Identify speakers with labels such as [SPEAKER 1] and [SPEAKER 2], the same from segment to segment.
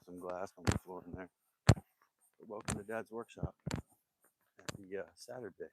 [SPEAKER 1] some glass on the floor in there. But welcome to Dad's workshop. Happy Saturday.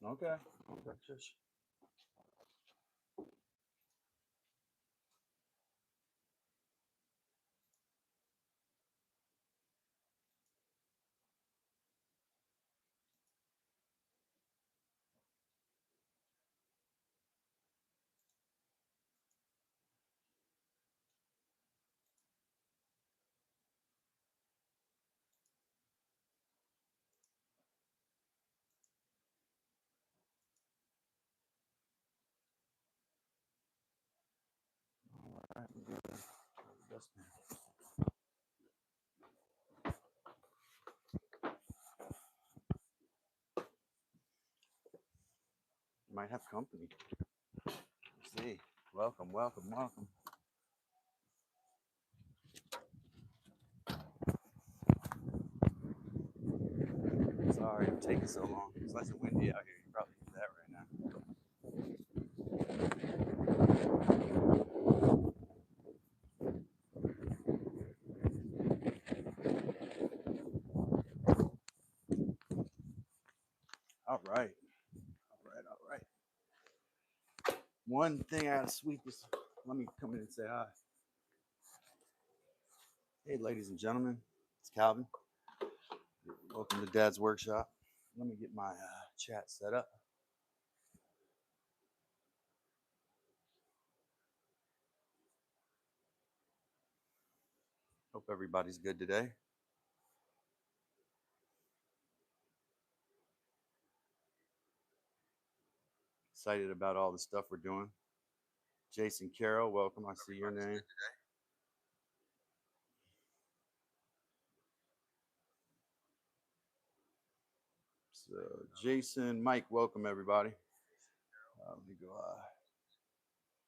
[SPEAKER 1] Okay. Okay. Shush. All right. Might have company. Let's see. Welcome. Sorry I'm taking so long. It's nice and windy out here. You probably hear that right now. All right. One thing I gotta sweep this. Let me come in and say hi. Hey, ladies and gentlemen, it's Calvin. Welcome to Dad's workshop. Let me get my chat set up. Hope everybody's good today. Excited about all the stuff we're doing. Jason Carroll, welcome. I see your name. So Jason, Mike, welcome everybody. Let me go.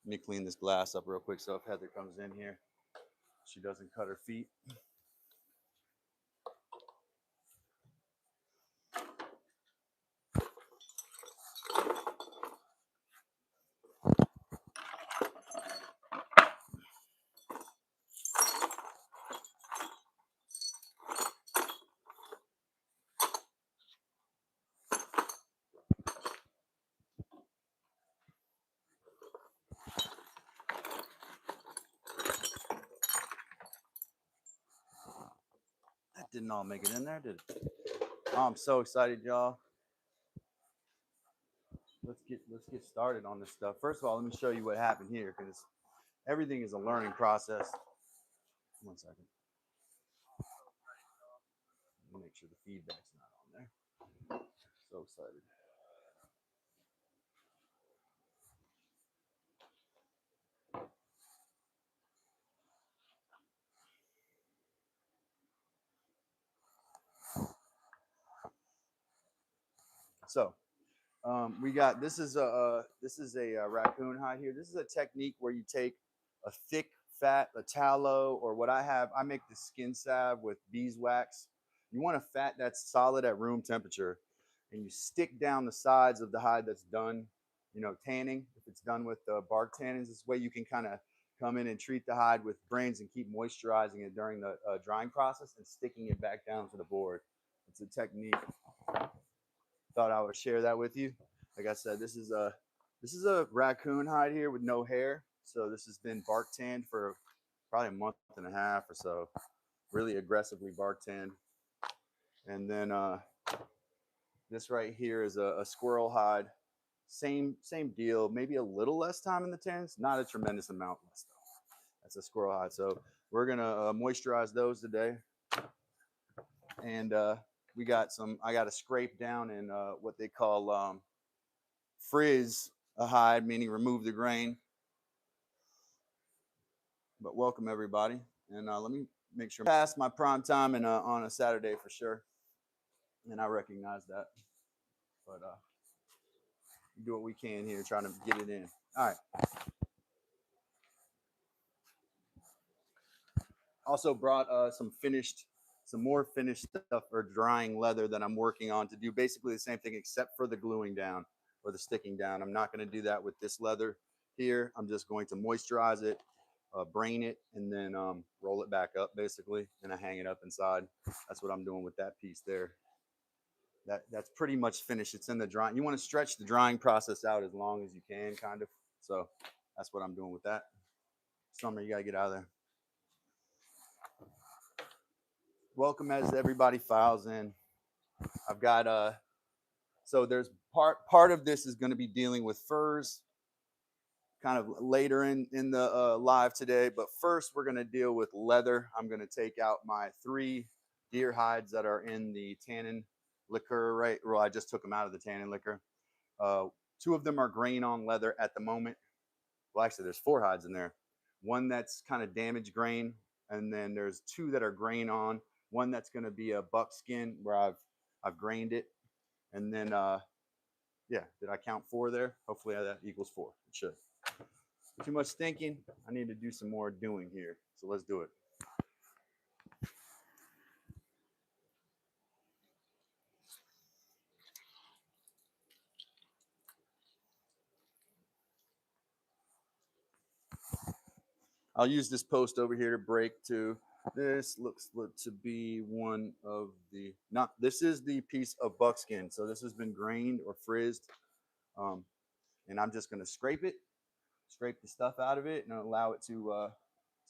[SPEAKER 1] Let me clean this glass up real quick so if Heather comes in here, she doesn't cut her feet. That didn't all make it in there, did it? Oh, I'm so excited, y'all. Let's get started on this stuff. First of all, let me show you what happened here because everything is a learning process. 1 second. Let me make sure the feedback's not on there. So excited. So we got this is a raccoon hide here. This is a technique where you take a thick fat, a tallow, or what I have. I make the skin salve with beeswax. You want a fat that's solid at room temperature, and you stick down the sides of the hide that's done, tanning. If it's done with bark tannins, this way you can kind of come in and treat the hide with brains and keep moisturizing it during the drying process and sticking it back down to the board. It's a technique. Thought I would share that with you. Like I said, this is a raccoon hide here with no hair. So this has been bark tanned for probably a month and a half or so. Really aggressively bark tanned. And then this right here is a squirrel hide. Same deal. Maybe a little less time in the tans. Not a tremendous amount less though. That's a squirrel hide. So we're gonna moisturize those today. And we got some. I got to scrape down in what they call frizz a hide, meaning remove the grain. But welcome everybody, and let me make sure past my prime time and on a Saturday for sure, and I recognize that. But do what we can here, trying to get it in. All right. Also brought some more finished stuff or drying leather that I'm working on to do basically the same thing except for the gluing down or the sticking down. I'm not going to do that with this leather here. I'm just going to moisturize it, brain it, and then roll it back up basically, and I hang it up inside. That's what I'm doing with that piece there. That's pretty much finished. It's in the drying. You want to stretch the drying process out as long as you can, kind of. So that's what I'm doing with that. Summer, you got to get out of there. Welcome as everybody files in. I've got so there's part of this is going to be dealing with furs kind of later in the live today, but first we're going to deal with leather. I'm going to take out my 3 deer hides that are in the tannin liquor, right? Well, I just took them out of the tannin liquor. 2 of them are grain on leather at the moment. Well, actually there's 4 hides in there. One that's kind of damaged grain, and then there's 2 that are grain on. One that's going to be a buckskin where I've grained it, and then yeah, did I count 4 there? Hopefully that equals 4. It should. Too much thinking. I need to do some more doing here. So let's do it. I'll use this post over here to break to. This looks to be one of the, not, this is the piece of buckskin. So this has been grained or frizzed. And I'm just going to scrape the stuff out of it and allow it to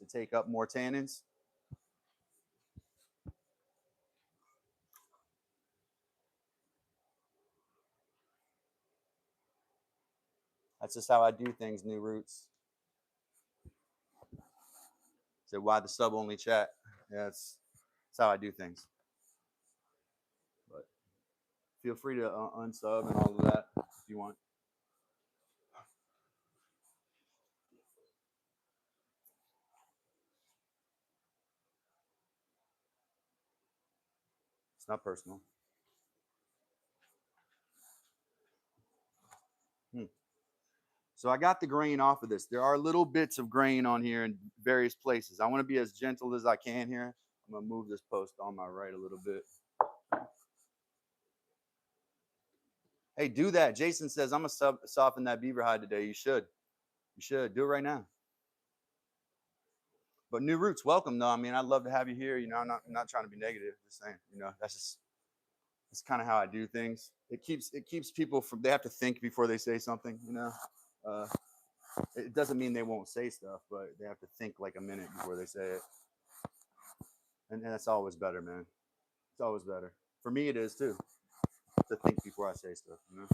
[SPEAKER 1] take up more tannins. That's just how I do things, New Roots. So why the sub only chat? Yeah, that's how I do things. But feel free to unsub and all of that if you want. It's not personal. So I got the grain off of this. There are little bits of grain on here in various places. I want to be as gentle as I can here. I'm going to move this post on my right a little bit. Hey, do that. Jason says, I'm going to soften that beaver hide today. You should. You should. Do it right now. But New Roots, welcome, though. I mean, I'd love to have you here. You know, I'm not trying to be negative. Just saying, you know, that's kind of how I do things. It keeps people from, they have to think before they say something, you know. It doesn't mean they won't say stuff, but they have to think like a minute before they say it. And that's always better, man. It's always better. For me, it is too, to think before I say stuff, you know.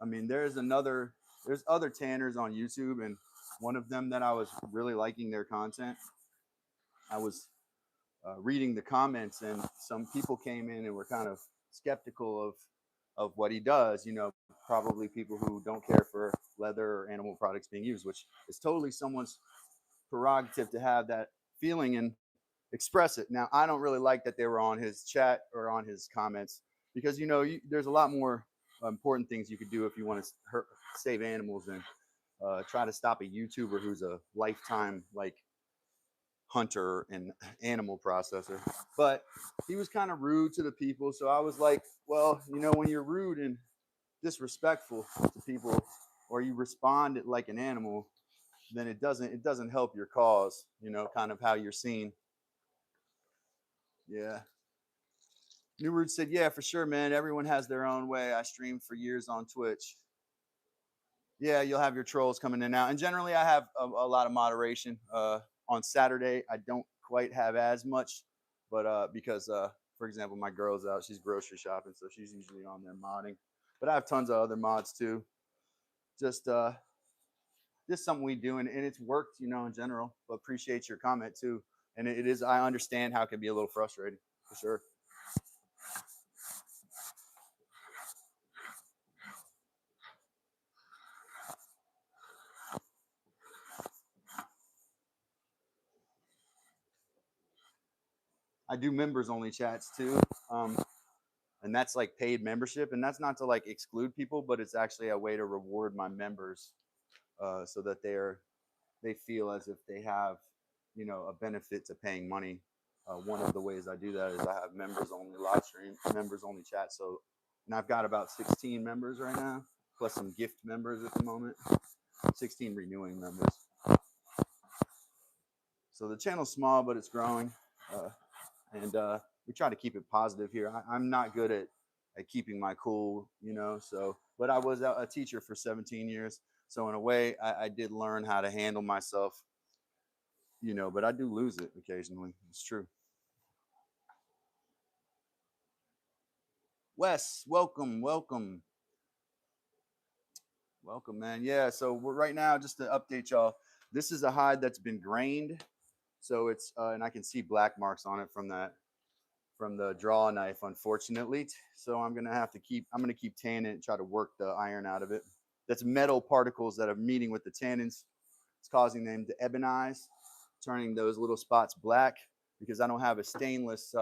[SPEAKER 1] I mean, there's other tanners on YouTube, and one of them that I was really liking their content. I was reading the comments, and some people came in and were kind of skeptical of what he does. You know, probably people who don't care for leather or animal products being used, which is totally someone's prerogative to have that feeling and express it. Now, I don't really like that they were on his chat or on his comments because, you know, there's a lot more important things you could do if you want to save animals and try to stop a YouTuber who's a lifetime like hunter and animal processor. But he was kind of rude to the people, so I was like, well, you know, when you're rude and disrespectful to people, or you respond like an animal, then it doesn't help your cause. You know, kind of how you're seen. Yeah. New Root said, yeah, for sure, man. Everyone has their own way. I streamed for years on Twitch. Yeah, you'll have your trolls coming in and out. And generally, I have a lot of moderation. On Saturday, I don't quite have as much, but because, for example, my girl's out. She's grocery shopping, so she's usually on there modding. But I have tons of other mods, too. Just something we do, and it's worked, you know, in general. But appreciate your comment, too. And it is, I understand how it can be a little frustrating, for sure. I do members only chats too. And that's like paid membership, and that's not to like exclude people, but it's actually a way to reward my members, so that they feel as if they have, you know, a benefit to paying money. One of the ways I do that is I have members only live stream, members only chat. So, and I've got about 16 members right now, plus some gift members at the moment, 16 renewing members. So the channel's small, but it's growing. And we try to keep it positive here. I'm not good at keeping my cool, you know. So, but I was a teacher for 17 years, so in a way, I did learn how to handle myself, you know. But I do lose it occasionally. It's true. Wes, welcome, welcome, welcome, man. Yeah. So we're right now, just to update y'all. This is a hide that's been grained, so it's and I can see black marks on it from the draw knife, unfortunately. So I'm gonna keep tanning it, try to work the iron out of it. That's metal particles that are meeting with the tannins. It's causing them to ebonize, turning those little spots black. Because I don't have a stainless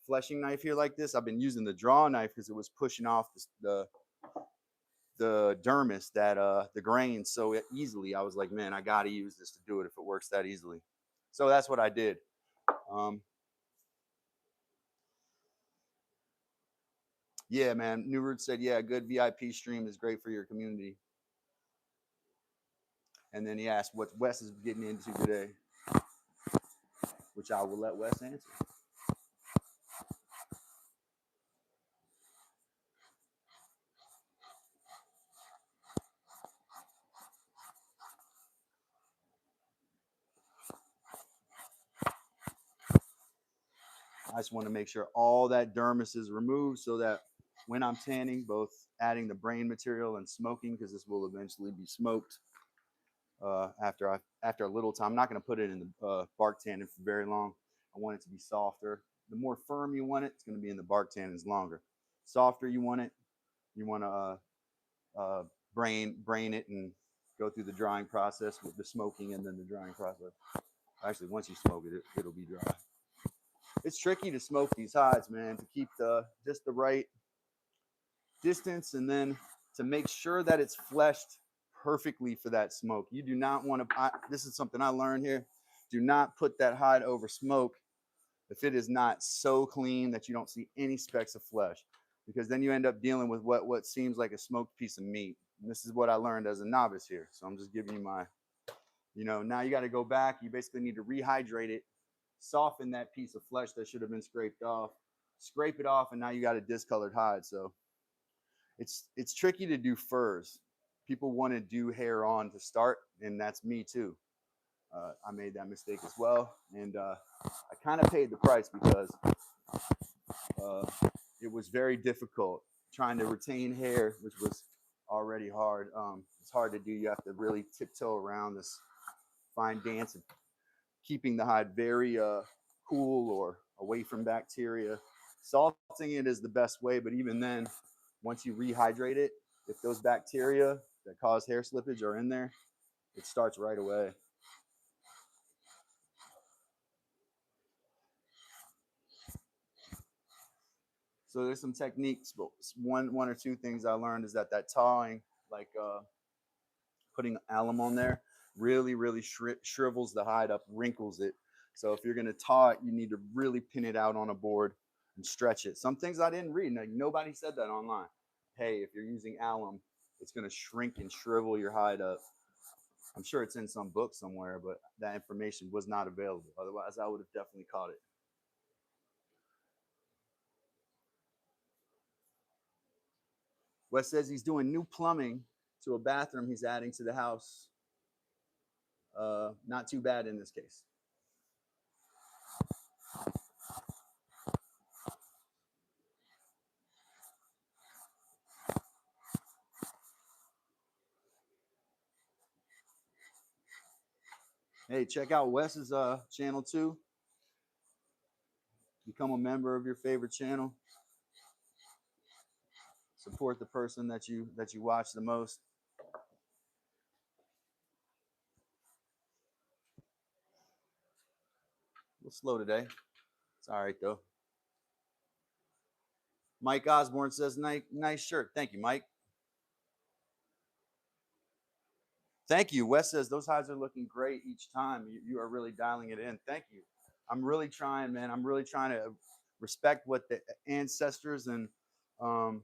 [SPEAKER 1] fleshing knife here like this, I've been using the draw knife because it was pushing off the dermis, that the grain, so easily. I was like, man, I got to use this to do it if it works that easily. So that's what I did. Yeah, man. New Root said, yeah, a good VIP stream is great for your community. And then he asked what Wes is getting into today, which I will let Wes answer. I just want to make sure all that dermis is removed so that when I'm tanning, both adding the brain material and smoking, because this will eventually be smoked after a little time. I'm not going to put it in the bark tannin for very long. I want it to be softer. The more firm you want it, it's going to be in the bark tannins longer. Softer you want it, you want to brain it and go through the drying process with the smoking and then the drying process. Actually, once you smoke it, it'll be dry. It's tricky to smoke these hides, man, to keep just the right distance, and then to make sure that it's fleshed perfectly for that smoke. You do not want to, this is something I learned here. Do not put that hide over smoke if it is not so clean that you don't see any specks of flesh, because then you end up dealing with what seems like a smoked piece of meat. And this is what I learned as a novice here. So I'm just giving you my, you know, now you got to go back. You basically need to rehydrate it, soften that piece of flesh that should have been scraped off, scrape it off, and now you got a discolored hide. So it's tricky to do furs. People want to do hair on to start, and that's me too. I made that mistake as well, and I kind of paid the price because uh, it was very difficult trying to retain hair, which was already hard. It's hard to do. You have to really tiptoe around this fine dance of keeping the hide very cool or away from bacteria. Salting it is the best way, but even then, once you rehydrate it, if those bacteria that cause hair slippage are in there, it starts right away. So there's some techniques, but one or two things I learned is that tawing, like putting alum on there, really shrivels the hide up, wrinkles it. So if you're gonna taw it, you need to really pin it out on a board and stretch it. Some things I didn't read. Like, nobody said that online. Hey, if you're using alum, it's gonna shrink and shrivel your hide up. I'm sure it's in some book somewhere, but that information was not available. Otherwise, I would have definitely caught it. Wes says he's doing new plumbing to a bathroom he's adding to the house. Not too bad in this case. Hey, check out Wes's channel too. Become a member of your favorite channel. Support the person that you watch the most. A little slow today. It's all right though. Mike Osborne says, nice shirt. Thank you, Mike. Thank you. Wes says, those hides are looking great each time. You are really dialing it in. Thank you. I'm really trying, man. I'm really trying to respect what the ancestors and, um,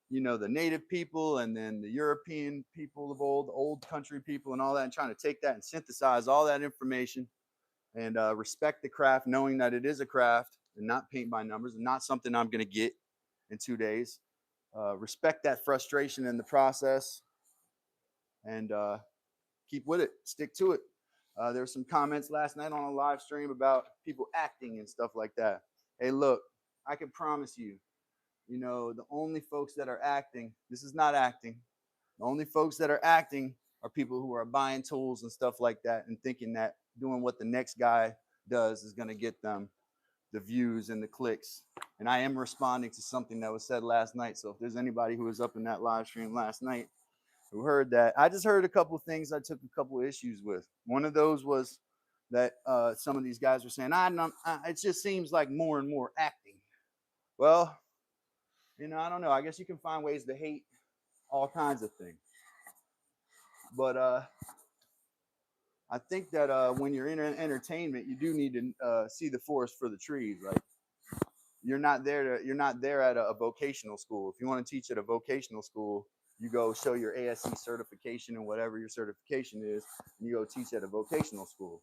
[SPEAKER 1] the native people and then the European people of old country people and all that, and trying to take that and synthesize all that information and respect the craft, knowing that it is a craft and not paint by numbers and not something I'm going to get in 2 days. Respect that frustration in the process and keep with it, stick to it. There were some comments last night on a live stream about people acting and stuff like that. Hey, look, I can promise you, the only folks that are acting, this is not acting. The only folks that are acting are people who are buying tools and stuff like that and thinking that doing what the next guy does is going to get them the views and the clicks. And I am responding to something that was said last night. So if there's anybody who was up in that live stream last night who heard that, I just heard a couple of things I took a couple of issues with. One of those was that some of these guys were saying, it just seems like more and more acting. Well, I don't know. I guess you can find ways to hate all kinds of things. But I think that when you're in entertainment, you do need to see the forest for the trees. Like you're not there at a vocational school. If you want to teach at a vocational school, you go show your ASE certification and whatever your certification is, and you go teach at a vocational school.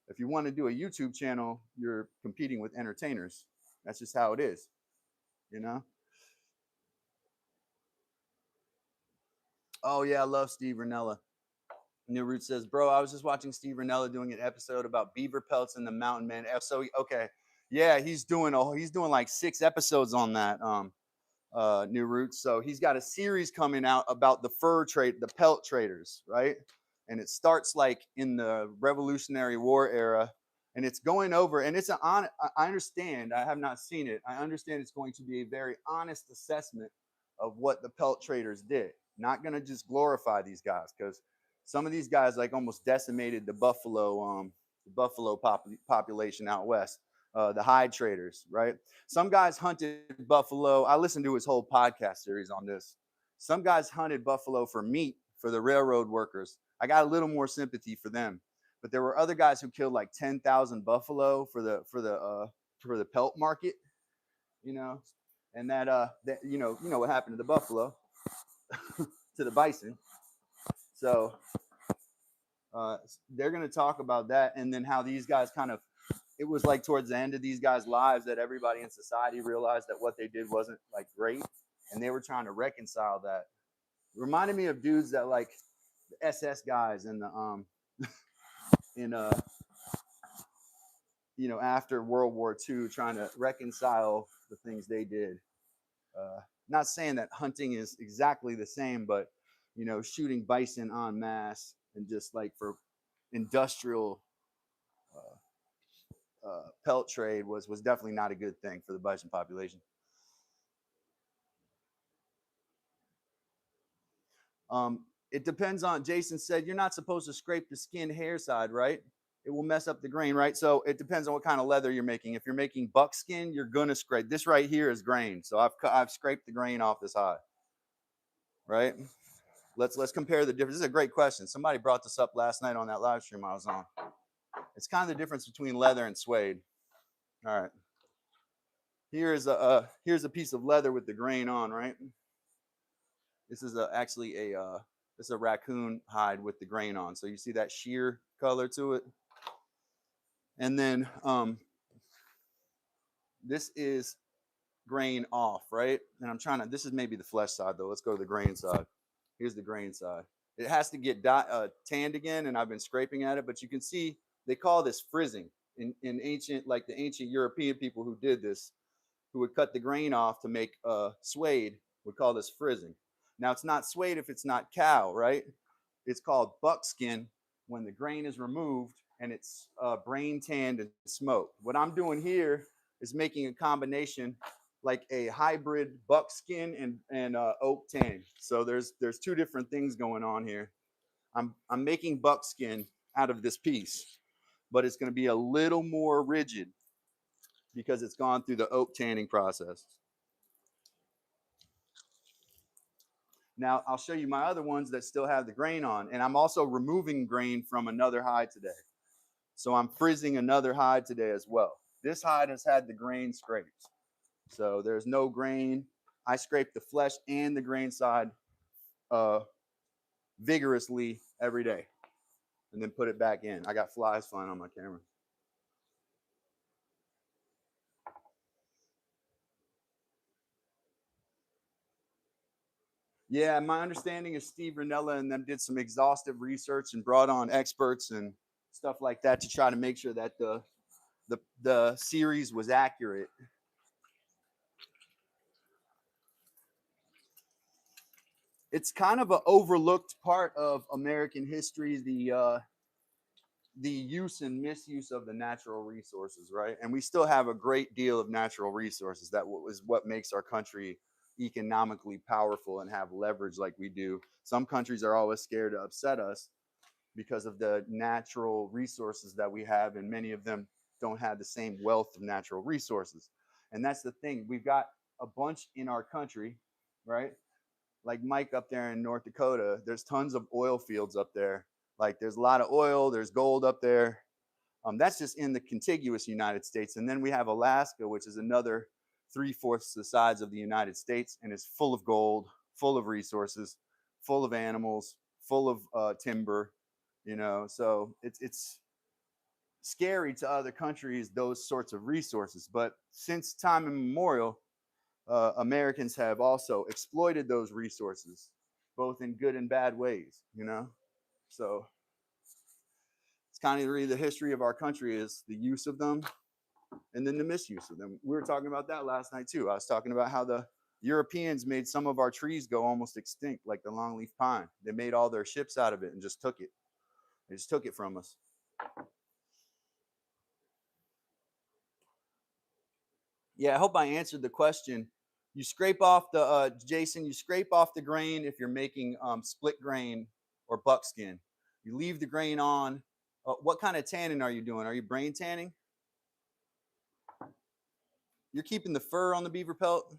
[SPEAKER 1] If you want to do a YouTube channel, you're competing with entertainers. That's just how it is, Oh yeah, I love Steve Ranella. New Root says, bro, I was just watching Steve Ranella doing an episode about beaver pelts in the mountain, man. So okay, yeah, he's doing like 6 episodes on that. New Roots. So he's got a series coming out about the fur trade, the pelt traders, right? And it starts like in the Revolutionary War era, and it's going over, and it's I understand. I have not seen it. I understand it's going to be a very honest assessment of what the pelt traders did. Not going to just glorify these guys because some of these guys like almost decimated the buffalo population out west. The hide traders, right? Some guys hunted buffalo. I listened to his whole podcast series on this. Some guys hunted buffalo for meat for the railroad workers. I got a little more sympathy for them. But there were other guys who killed like 10,000 buffalo for the pelt market, and that what happened to the buffalo, to the bison. So they're going to talk about that, and then how these guys it was like towards the end of these guys' lives that everybody in society realized that what they did wasn't like great, and they were trying to reconcile that. It reminded me of dudes that like the SS guys in the in after World War II, trying to reconcile the things they did. Not saying that hunting is exactly the same, but shooting bison en masse and just like for industrial pelt trade was definitely not a good thing for the bison population. It depends on, Jason said, you're not supposed to scrape the skin hair side, right? It will mess up the grain, right? So it depends on what kind of leather you're making. If you're making buckskin, you're gonna scrape. This right here is grain, so I've scraped the grain off this hide, right? Let's compare the difference. This is a great question. Somebody brought this up last night on that live stream I was on. It's kind of the difference between leather and suede. All right. Here's a piece of leather with the grain on, right? This is actually this is a raccoon hide with the grain on. So you see that sheer color to it. And then this is grain off, right? And this is maybe the flesh side though. Let's go to the grain side. Here's the grain side. It has to get tanned again, and I've been scraping at it, but you can see they call this frizzing in ancient, like the ancient European people who did this, who would cut the grain off to make suede, would call this frizzing. Now it's not suede if it's not cow, right? It's called buckskin when the grain is removed and it's brain tanned and smoked. What I'm doing here is making a combination like a hybrid buckskin and oak tan. So there's 2 different things going on here. I'm making buckskin out of this piece, but it's going to be a little more rigid because it's gone through the oak tanning process. Now I'll show you my other ones that still have the grain on, and I'm also removing grain from another hide today. So I'm frizzing another hide today as well. This hide has had the grain scraped. So there's no grain. I scrape the flesh and the grain side vigorously every day and then put it back in. I got flies flying on my camera. Yeah, my understanding is Steve Ranella and them did some exhaustive research and brought on experts and stuff like that to try to make sure that the series was accurate. It's kind of an overlooked part of American history, the use and misuse of the natural resources, right? And we still have a great deal of natural resources. That is what makes our country economically powerful and have leverage like we do. Some countries are always scared to upset us because of the natural resources that we have, and many of them don't have the same wealth of natural resources. And that's the thing. We've got a bunch in our country, right? Like Mike up there in North Dakota, there's tons of oil fields up there. Like there's a lot of oil, there's gold up there. That's just in the contiguous United States. And then we have Alaska, which is another 3/4 the size of the United States, and is full of gold, full of resources, full of animals, full of timber, you know. So it's scary to other countries, those sorts of resources. But since time immemorial, Americans have also exploited those resources, both in good and bad ways, you know. So it's kind of really the history of our country is the use of them and then the misuse of them. We were talking about that last night too. I was talking about how the Europeans made some of our trees go almost extinct, like the longleaf pine. They made all their ships out of it and just took it. They just took it from us. Yeah, I hope I answered the question. You scrape off the Jason. You scrape off the grain if you're making split grain or buckskin. You leave the grain on. What kind of tanning are you doing? Are you brain tanning? You're keeping the fur on the beaver pelt.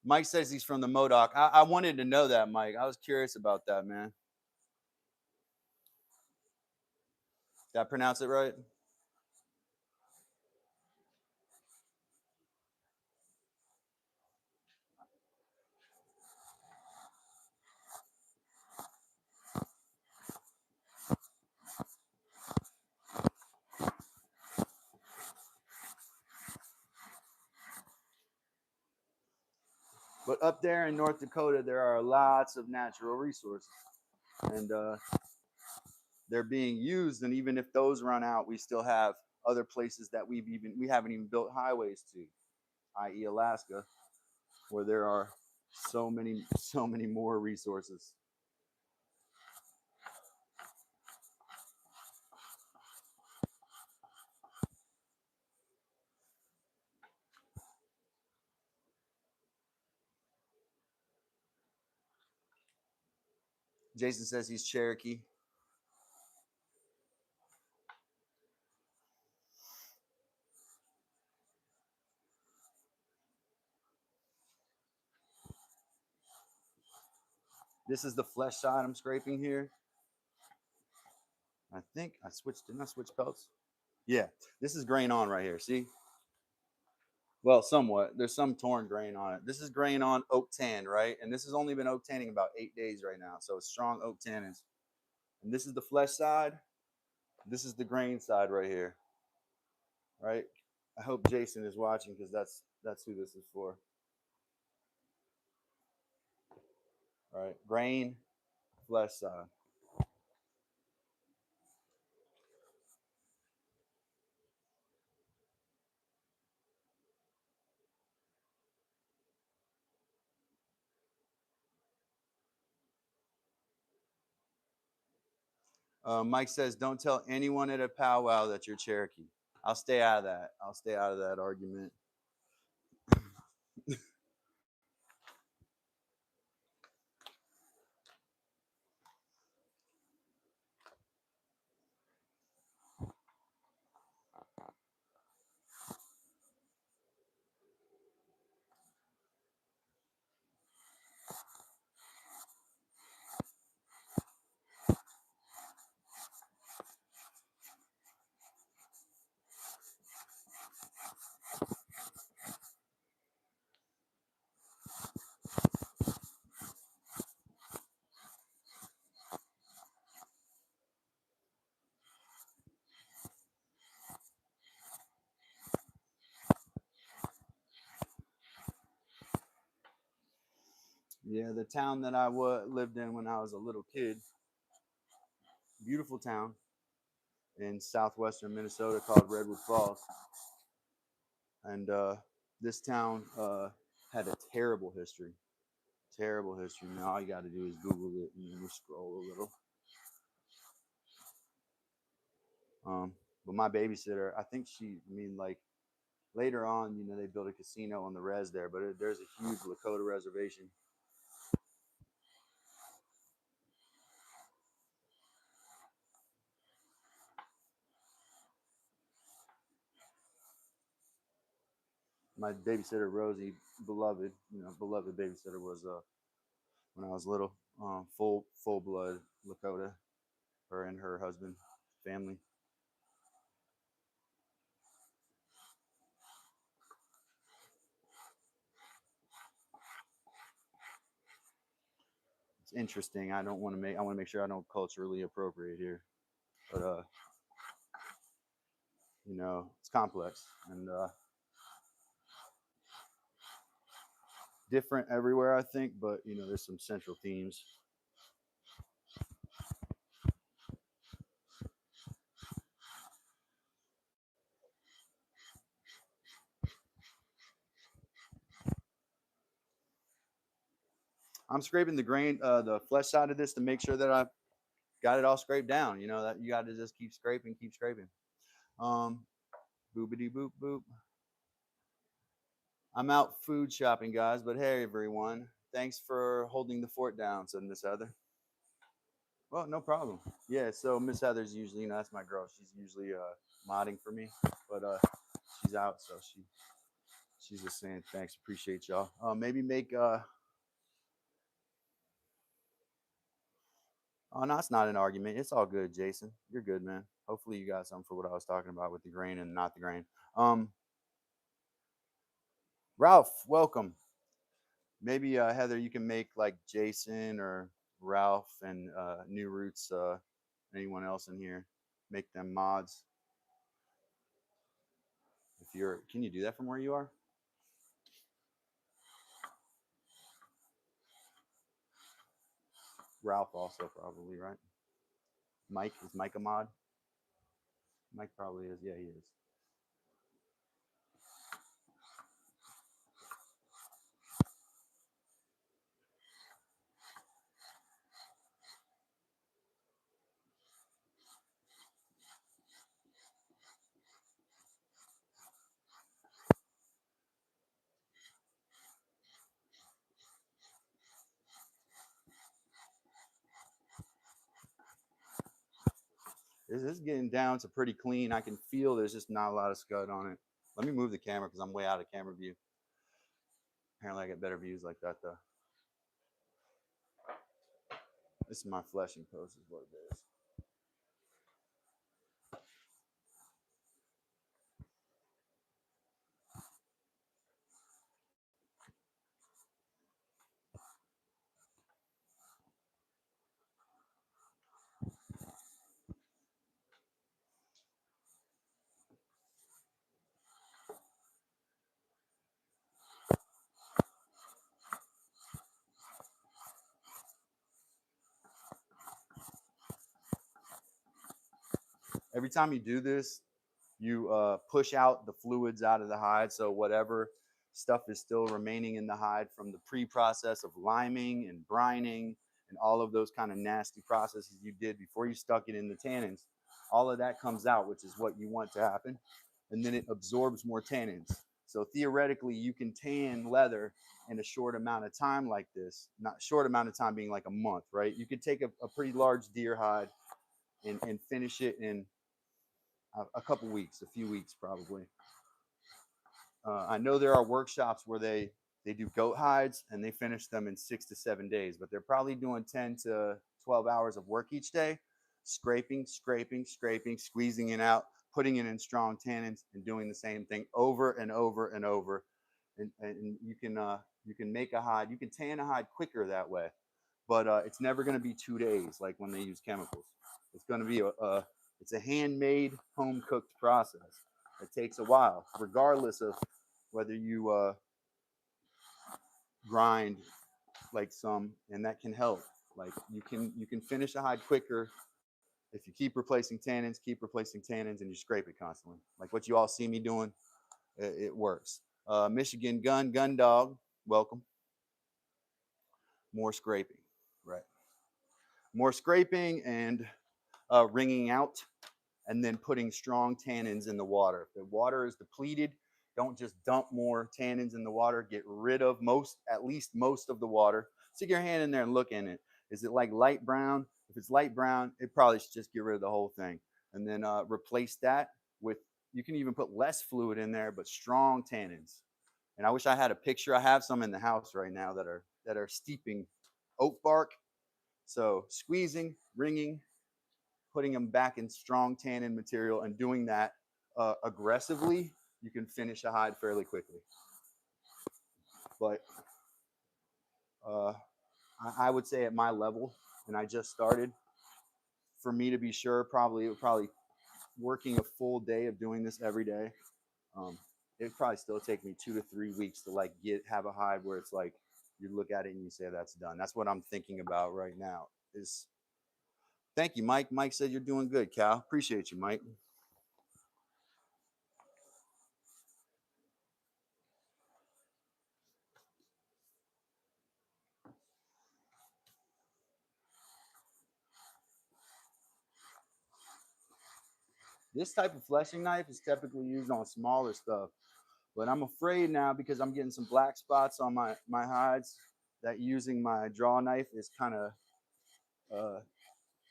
[SPEAKER 1] Mike says he's from the Modoc. I wanted to know that, Mike. I was curious about that, man. Did I pronounce it right? But up there in North Dakota, there are lots of natural resources, and they're being used. And even if those run out, we still have other places that we haven't even built highways to, i.e., Alaska, where there are so many more resources. Jason says he's Cherokee. This is the flesh side I'm scraping here. I think I switched. Didn't I switch pelts? Yeah, this is grain on right here. See? Well, somewhat. There's some torn grain on it. This is grain on oak tan, right? And this has only been oak tanning about 8 days right now. So it's strong oak tannins. And this is the flesh side. This is the grain side right here, right? I hope Jason is watching because that's who this is for. All right, grain, flesh side. Mike says, "Don't tell anyone at a powwow that you're Cherokee." I'll stay out of that. I'll stay out of that argument. Yeah, the town that I lived in when I was a little kid, beautiful town in southwestern Minnesota called Redwood Falls. And this town had a terrible history. Terrible history. Now all you got to do is Google it and you scroll a little. But my babysitter, I think like later on, they built a casino on the res there, but there's a huge Lakota reservation. My babysitter Rosie, beloved, beloved babysitter was when I was little, full blood Lakota. Her and her husband, family. It's interesting. I don't want to make. I want to make sure I don't culturally appropriate here, but it's complex and different everywhere. I think, but there's some central themes. I'm scraping the grain, the flesh side of this to make sure that I got it all scraped down. That you got to just keep scraping, keep scraping. Boopity boop boop. I'm out food shopping, guys. But hey, everyone, thanks for holding the fort down," said Miss Heather. Well, no problem. Yeah, so Miss Heather's usually, that's my girl. She's usually modding for me, but she's out, so she's just saying thanks, appreciate y'all. Maybe make oh no, it's not an argument. It's all good, Jason. You're good, man. Hopefully you got something for what I was talking about with the grain and not the grain. Ralph, welcome. Maybe Heather, you can make like Jason or Ralph and New Roots, anyone else in here, make them mods. Can you do that from where you are? Ralph also probably, right? Mike, is Mike a mod? Mike probably is. Yeah, he is. This is getting down to pretty clean. I can feel there's just not a lot of scud on it. Let me move the camera because I'm way out of camera view. Apparently I get better views like that though. This is my fleshing post is what it is. Every time you do this, you push out the fluids out of the hide. So whatever stuff is still remaining in the hide from the pre-process of liming and brining and all of those kind of nasty processes you did before you stuck it in the tannins, all of that comes out, which is what you want to happen. And then it absorbs more tannins. So theoretically, you can tan leather in a short amount of time like this. Not short amount of time being like a month, right? You could take a pretty large deer hide and finish it in a couple weeks, a few weeks probably. I know there are workshops where they do goat hides and they finish them in 6 to 7 days, but they're probably doing 10 to 12 hours of work each day, scraping, scraping, scraping, squeezing it out, putting it in strong tannins, and doing the same thing over and over and over. And you can make a hide, you can tan a hide quicker that way, but it's never going to be 2 days like when they use chemicals. It's going to be it's a handmade, home cooked process. It takes a while, regardless of whether you grind like some, and that can help. Like you can finish a hide quicker if you keep replacing tannins, and you scrape it constantly. Like what you all see me doing, it works. Michigan gun dog, welcome. More scraping, right? More scraping and wringing out, and then putting strong tannins in the water. If the water is depleted, don't just dump more tannins in the water. Get rid of at least most of the water. Stick your hand in there and look in it. Is it like light brown? If it's light brown, it probably should just get rid of the whole thing. And then replace that with, you can even put less fluid in there, but strong tannins. And I wish I had a picture. I have some in the house right now that are steeping oak bark. So squeezing, wringing, putting them back in strong tannin material, and doing that aggressively, you can finish a hide fairly quickly. But I would say at my level, and I just started, for me to be sure, probably working a full day of doing this every day, it'd probably still take me 2 to 3 weeks to like have a hide where it's like you look at it and you say that's done. That's what I'm thinking about right now. Is Thank you, Mike. Mike said you're doing good, Cal. Appreciate you, Mike. This type of fleshing knife is typically used on smaller stuff, but I'm afraid now, because I'm getting some black spots on my hides, that using my draw knife is kind of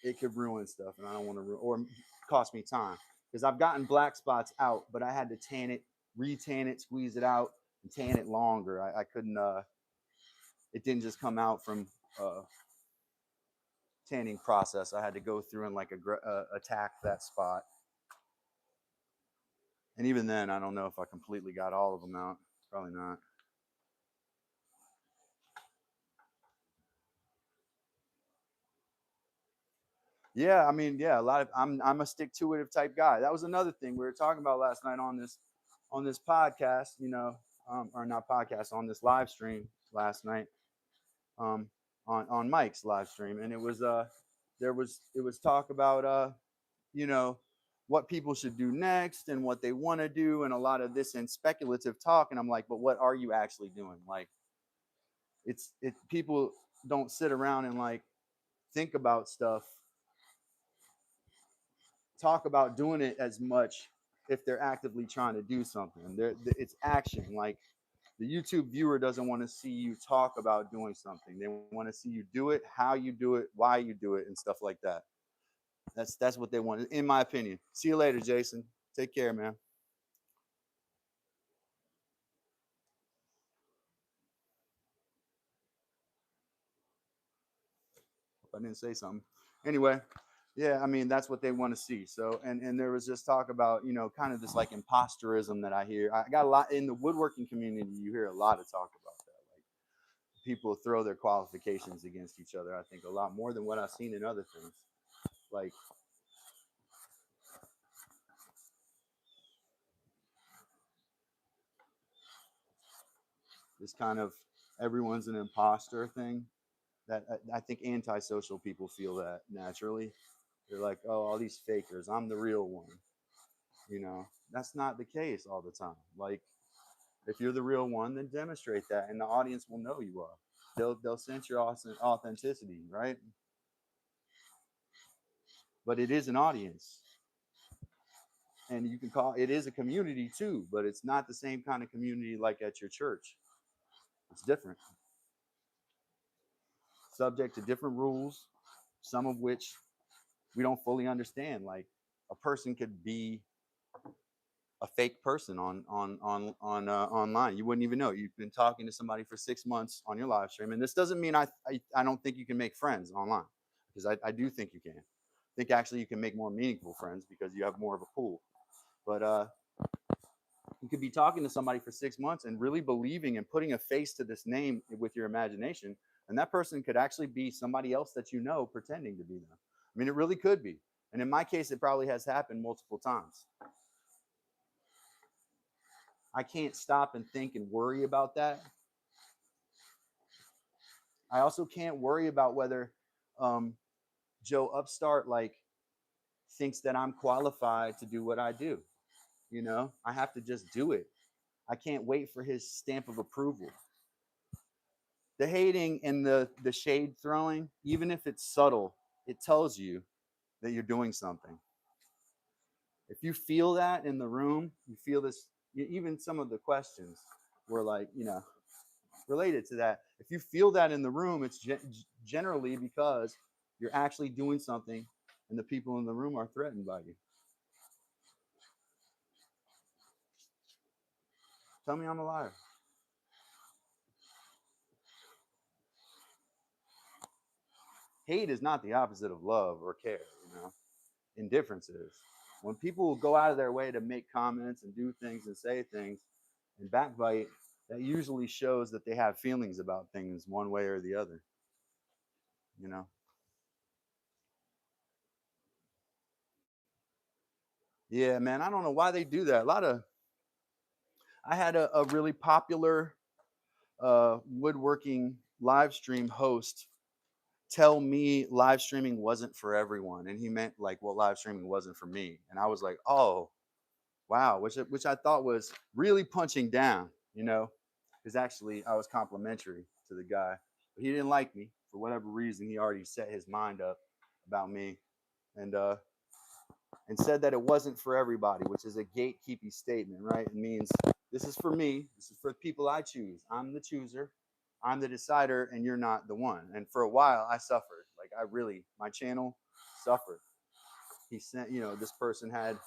[SPEAKER 1] it could ruin stuff, and I don't want to ruin or cost me time, because I've gotten black spots out, but I had to tan it, re-tan it, squeeze it out, and tan it longer. I couldn't. It didn't just come out from tanning process. I had to go through and like attack that spot. And even then, I don't know if I completely got all of them out. Probably not. Yeah, I mean, yeah, a lot of I'm a stick to it type guy. That was another thing we were talking about last night on this podcast, or not podcast, on this live stream last night, um, on Mike's live stream, and it was talk about you know what people should do next and what they want to do, and a lot of this and speculative talk, and I'm like, but what are you actually doing? Like, people don't sit around and like think about stuff, talk about doing it as much if they're actively trying to do something. It's action. Like, the YouTube viewer doesn't want to see you talk about doing something. They want to see you do it, how you do it, why you do it, and stuff like that. That's what they want, in my opinion. See you later, Jason. Take care, man. I didn't say something. Anyway, yeah, I mean, that's what they want to see. So, and there was just talk about, kind of this like imposterism that I hear. I got a lot in the woodworking community. You hear a lot of talk about that. Like, people throw their qualifications against each other. I think a lot more than what I've seen in other things. Like, this kind of everyone's an imposter thing, that I think antisocial people feel that naturally. They're like, oh, all these fakers, I'm the real one. That's not the case all the time. Like, if you're the real one, then demonstrate that, and the audience will know you are. They'll sense your authenticity, right? But it is an audience, and you can call it is a community too, but it's not the same kind of community like at your church. It's different, subject to different rules, some of which we don't fully understand. Like, a person could be a fake person on online. You wouldn't even know. You've been talking to somebody for 6 months on your live stream, and this doesn't mean I don't think you can make friends online, because I do think you can. I think actually you can make more meaningful friends because you have more of a pool. But you could be talking to somebody for 6 months and really believing and putting a face to this name with your imagination, and that person could actually be somebody else that you know, pretending to be them. I mean, it really could be. And in my case, it probably has happened multiple times. I can't stop and think and worry about that. I also can't worry about whether um, Joe Upstart like thinks that I'm qualified to do what I do. You know, I have to just do it. I can't wait for his stamp of approval. The hating and the shade throwing, even if it's subtle, it tells you that you're doing something. If you feel that in the room, you feel this. Even some of the questions were like, related to that. If you feel that in the room, it's generally because you're actually doing something, and the people in the room are threatened by you. Tell me I'm a liar. Hate is not the opposite of love or care. Indifference is. When people go out of their way to make comments and do things and say things and backbite, that usually shows that they have feelings about things one way or the other. You know. Yeah, man. I don't know why they do that. I had a really popular woodworking live stream host tell me live streaming wasn't for everyone, and he meant like, well, live streaming wasn't for me, and I was like, oh, wow, which I thought was really punching down, because actually I was complimentary to the guy, but he didn't like me for whatever reason. He already set his mind up about me, and said that it wasn't for everybody, which is a gatekeeping statement, right? It means this is for me, this is for the people I choose. I'm the chooser, I'm the decider, and you're not the one. And for a while, I suffered. Like, my channel suffered. He sent, this person had,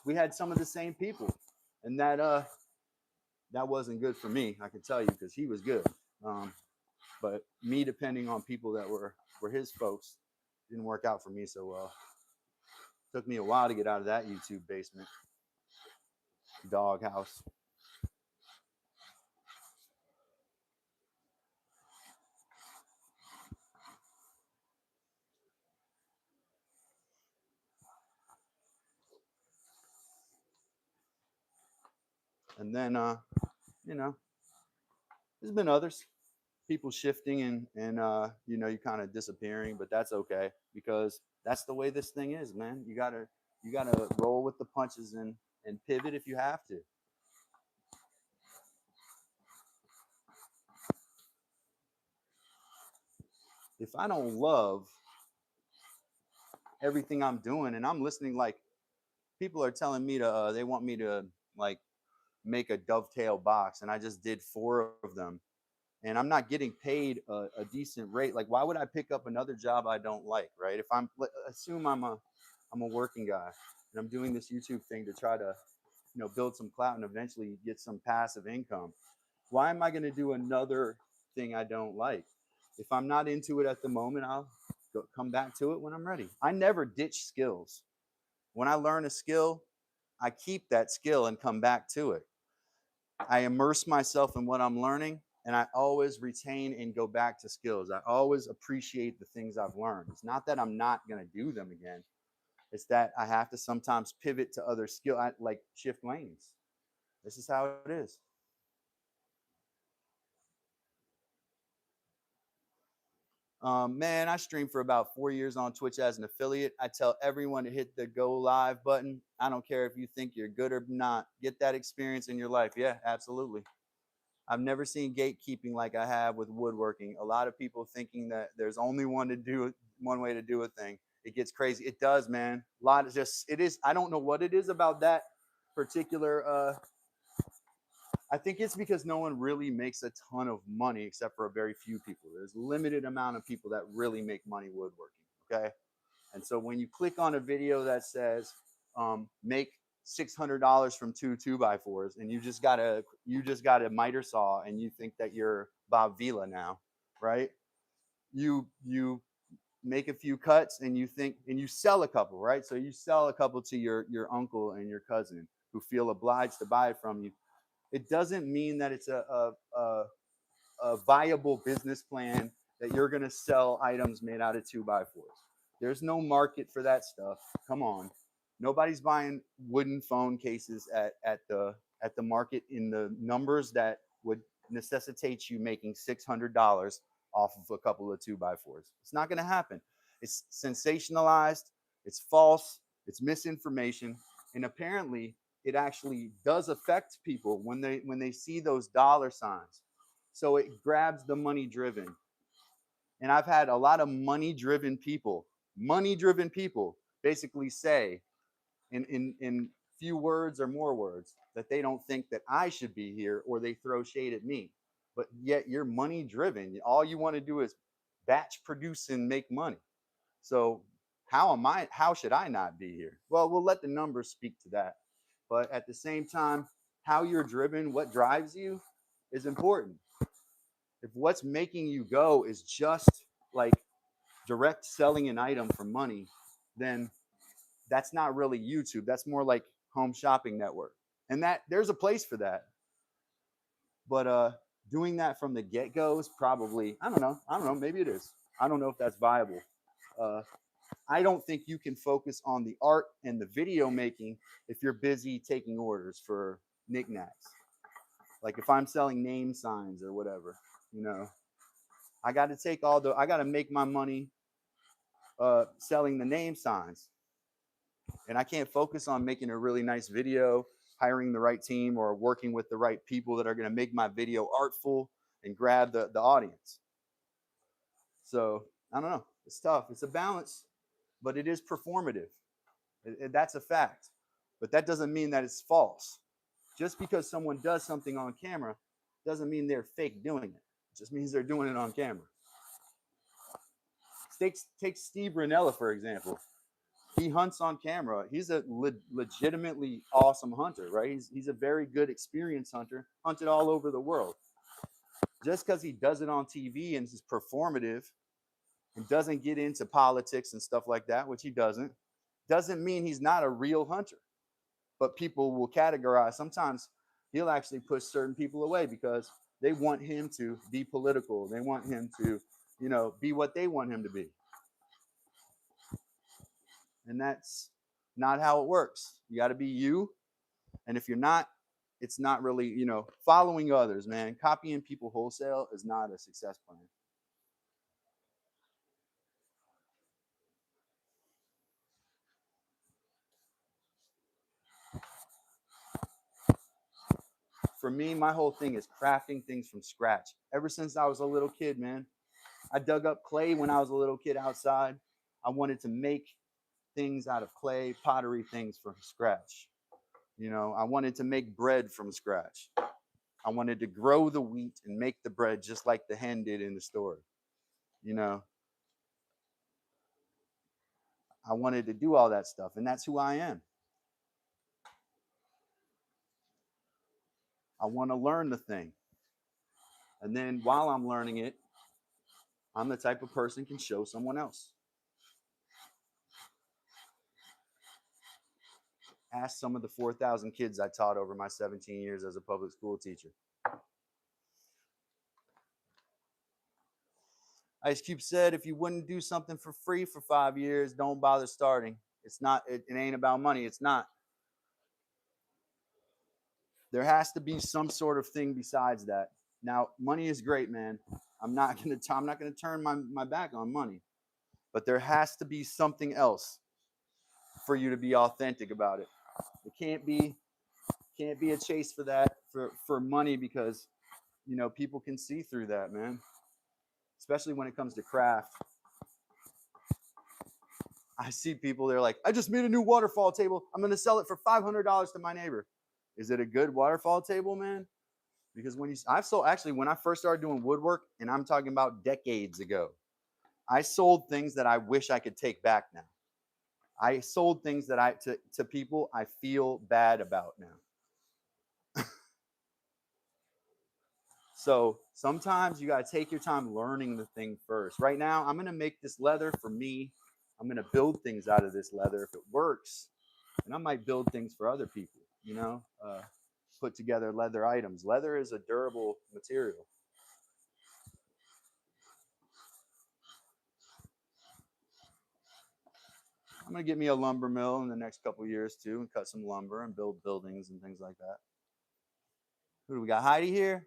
[SPEAKER 1] we had some of the same people, and that wasn't good for me. I can tell you, because he was good, but me depending on people that were his folks didn't work out for me so well. Took me a while to get out of that YouTube basement doghouse. And then, you know, there's been others, people shifting and you kind of disappearing, but that's okay, because that's the way this thing is, man. You gotta roll with the punches and pivot if you have to. If I don't love everything I'm doing and I'm listening, like people are telling me to, they want me to like make a dovetail box, and I just did 4 of them, and I'm not getting paid a decent rate. Like, why would I pick up another job I don't like, right? If assume I'm a working guy and I'm doing this YouTube thing to try to, build some clout and eventually get some passive income. Why am I going to do another thing I don't like? If I'm not into it at the moment, I'll come back to it when I'm ready. I never ditch skills. When I learn a skill, I keep that skill and come back to it. I immerse myself in what I'm learning, and I always retain and go back to skills. I always appreciate the things I've learned. It's not that I'm not going to do them again. It's that I have to sometimes pivot to other like shift lanes. This is how it is. Man, I streamed for about 4 years on Twitch as an affiliate. I tell everyone to hit the go live button. I don't care if you think you're good or not. Get that experience in your life. Yeah, absolutely. I've never seen gatekeeping like I have with woodworking. A lot of people thinking that there's only one way to do a thing. It gets crazy. It does, man. A lot of it is. I don't know what it is about that particular. I think it's because no one really makes a ton of money except for a very few people. There's a limited amount of people that really make money woodworking. Okay, and so when you click on a video that says make $600 from 2 2x4s, and you just got a miter saw, and you think that you're Bob Vila now, right? You make a few cuts, and you sell a couple, right? So you sell a couple to your uncle and your cousin who feel obliged to buy it from you. It doesn't mean that it's a viable business plan that you're going to sell items made out of 2x4s. There's no market for that stuff. Come on. Nobody's buying wooden phone cases at the market in the numbers that would necessitates you making $600 off of a couple of 2x4s. It's not going to happen. It's sensationalized, it's false, it's misinformation, and apparently it actually does affect people when they see those dollar signs. So it grabs the money driven. And I've had a lot of money driven people basically say in few words or more words that they don't think that I should be here, or they throw shade at me. But yet you're money driven. All you want to do is batch produce and make money. So how should I not be here? Well, we'll let the numbers speak to that. But at the same time, how you're driven, what drives you is important. If what's making you go is just like direct selling an item for money, then that's not really YouTube. That's more like home shopping network. And that there's a place for that. But doing that from the get-go is probably, I don't know, maybe it is. I don't know if that's viable. Uh, I don't think you can focus on the art and the video making if you're busy taking orders for knickknacks. Like if I'm selling name signs or whatever, you know, I got to make my money selling the name signs. And I can't focus on making a really nice video, hiring the right team, or working with the right people that are going to make my video artful and grab the audience. So I don't know. It's tough. It's a balance, but it is performative. That's a fact. But that doesn't mean that it's false. Just because someone does something on camera doesn't mean they're fake doing it. It just means they're doing it on camera. Take Steve Ranella, for example. He hunts on camera. He's a legitimately awesome hunter, right? He's a very good experienced hunter, hunted all over the world. Just because he does it on TV and is performative and doesn't get into politics and stuff like that, which he doesn't mean he's not a real hunter. But people will categorize. Sometimes he'll actually push certain people away because they want him to be political. They want him to, be what they want him to be. And that's not how it works. You got to be you. And if you're not, it's not really, following others, man. Copying people wholesale is not a success plan. For me, my whole thing is crafting things from scratch. Ever since I was a little kid, man, I dug up clay when I was a little kid outside. I wanted to make things out of clay, pottery things from scratch. I wanted to make bread from scratch. I wanted to grow the wheat and make the bread just like the hen did in the store. You know, I wanted to do all that stuff, and that's who I am. I want to learn the thing. And then while I'm learning it, I'm the type of person can show someone else. Ask some of the 4,000 kids I taught over my 17 years as a public school teacher. Ice Cube said, if you wouldn't do something for free for 5 years, don't bother starting. It's not, it ain't about money. It's not. There has to be some sort of thing besides that. Now, money is great, man. I'm not gonna turn my back on money. But there has to be something else for you to be authentic about it. It can't be a chase for that for money, because people can see through that, man. Especially when it comes to craft. I see people, they're like, I just made a new waterfall table. I'm going to sell it for $500 to my neighbor. Is it a good waterfall table, man? Because when I first started doing woodwork, and I'm talking about decades ago, I sold things that I wish I could take back now. I sold things that to people I feel bad about now. So sometimes you got to take your time learning the thing first. Right now, I'm going to make this leather for me. I'm going to build things out of this leather if it works. And I might build things for other people, put together leather items. Leather is a durable material. I'm going to get me a lumber mill in the next couple of years too, and cut some lumber and build buildings and things like that. Who do we got? Heidi here?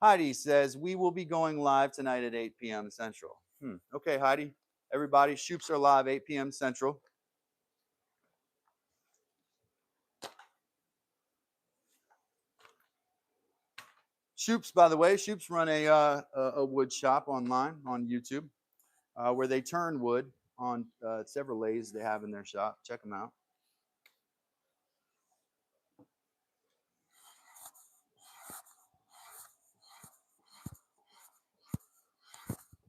[SPEAKER 1] Heidi says, we will be going live tonight at 8 p.m. Central. Okay, Heidi. Everybody, shoops are live 8 p.m. Central. Shoops, by the way, Shoops run a wood shop online on YouTube where they turn wood on several lathes they have in their shop. Check them out.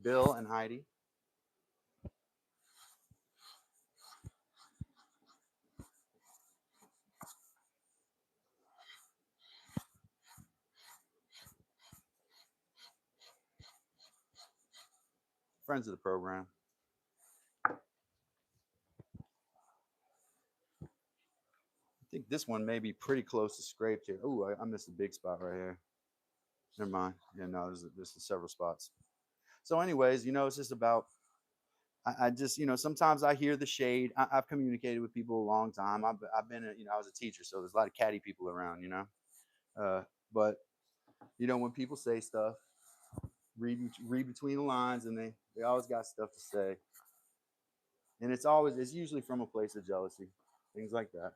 [SPEAKER 1] Bill and Heidi. Friends of the program. I think this one may be pretty close to scraped here. Oh, I missed a big spot right here. Never mind. Yeah, no, there's several spots. So, anyways, it's just about. I just, sometimes I hear the shade. I've communicated with people a long time. I've been, I was a teacher, so there's a lot of catty people around, but when people say stuff, read between the lines, and they always got stuff to say, and it's usually from a place of jealousy, things like that.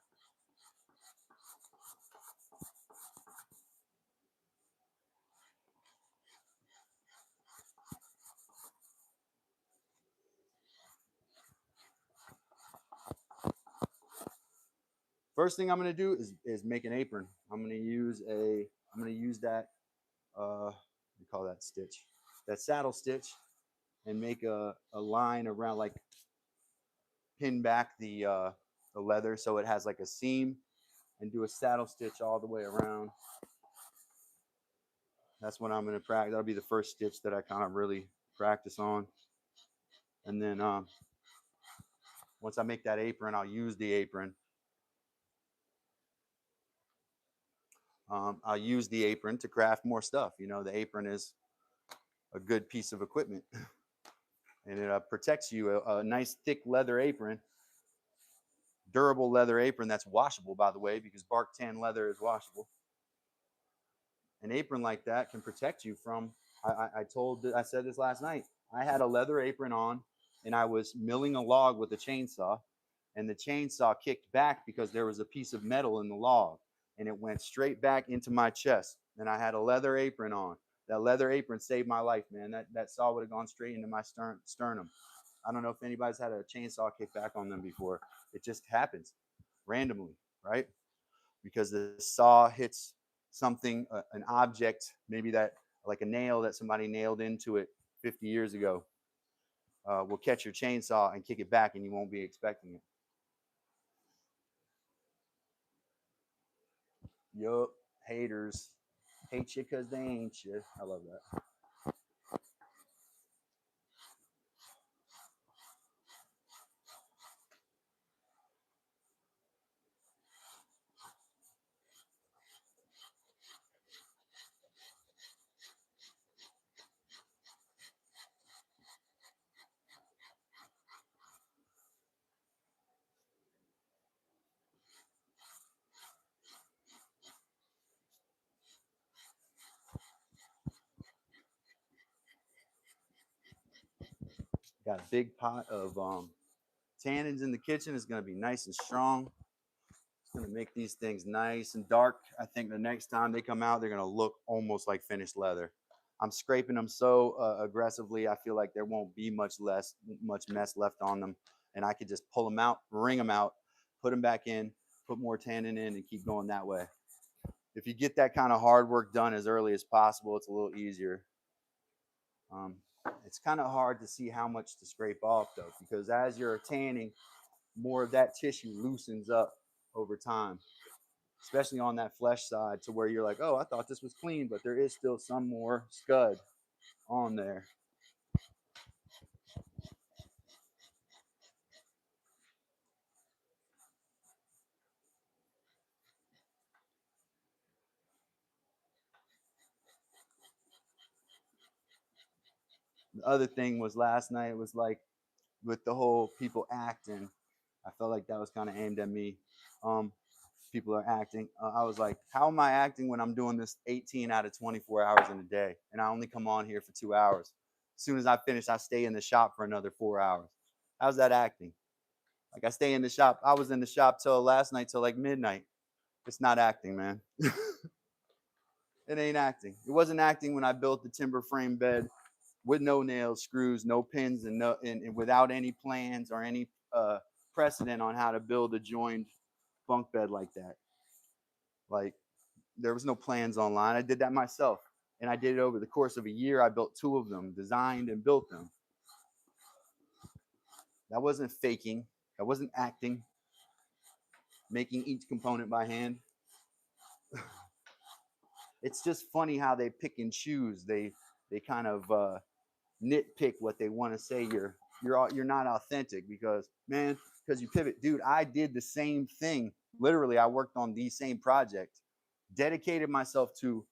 [SPEAKER 1] First thing I'm gonna do is make an apron. I'm gonna use that what do you call that stitch? That saddle stitch, and make a line around, like pin back the leather so it has like a seam, and do a saddle stitch all the way around. That's what I'm gonna practice. That'll be the first stitch that I kind of really practice on, and then once I make that apron, I'll use the apron. I'll use the apron to craft more stuff. The apron is a good piece of equipment, and it protects you. A nice thick leather apron, durable leather apron that's washable, by the way, because bark tan leather is washable. An apron like that can protect you from. I said this last night. I had a leather apron on, and I was milling a log with a chainsaw, and the chainsaw kicked back because there was a piece of metal in the log, and it went straight back into my chest. And I had a leather apron on. That leather apron saved my life, man. That saw would have gone straight into my sternum. I don't know if anybody's had a chainsaw kick back on them before. It just happens randomly, right? Because the saw hits something, an object, maybe that, like a nail that somebody nailed into it 50 years ago, will catch your chainsaw and kick it back, and you won't be expecting it. Yup, haters hate you because they ain't you. I love that. Got a big pot of tannins in the kitchen. It's going to be nice and strong. It's going to make these things nice and dark. I think the next time they come out, they're going to look almost like finished leather. I'm scraping them so aggressively, I feel like there won't be much mess left on them, and I could just pull them out, wring them out, put them back in, put more tannin in, and keep going that way. If you get that kind of hard work done as early as possible, it's a little easier. Um, it's kind of hard to see how much to scrape off though, because as you're tanning, more of that tissue loosens up over time, especially on that flesh side, to where you're like, oh, I thought this was clean, but there is still some more scud on there. The other thing was last night was like, with the whole people acting, I felt like that was kind of aimed at me. Um, People are acting. I was like, how am I acting when I'm doing this 18 out of 24 hours in a day? And I only come on here for 2 hours. As soon as I finish, I stay in the shop for another 4 hours. How's that acting? Like I stay in the shop. I was in the shop till last night, till like midnight. It's not acting, man. It ain't acting. It wasn't acting when I built the timber frame bed with no nails, screws, no pins, and without any plans or any precedent on how to build a joined bunk bed like that. Like there was no plans online. I did that myself, and I did it over the course of a year. I built 2 of them, designed and built them. That wasn't faking. That wasn't acting. Making each component by hand. It's just funny how they pick and choose. They kind of nitpick what they want to say. You're not authentic because man, because you pivot, dude. I did the same thing. Literally, I worked on the same project, dedicated myself to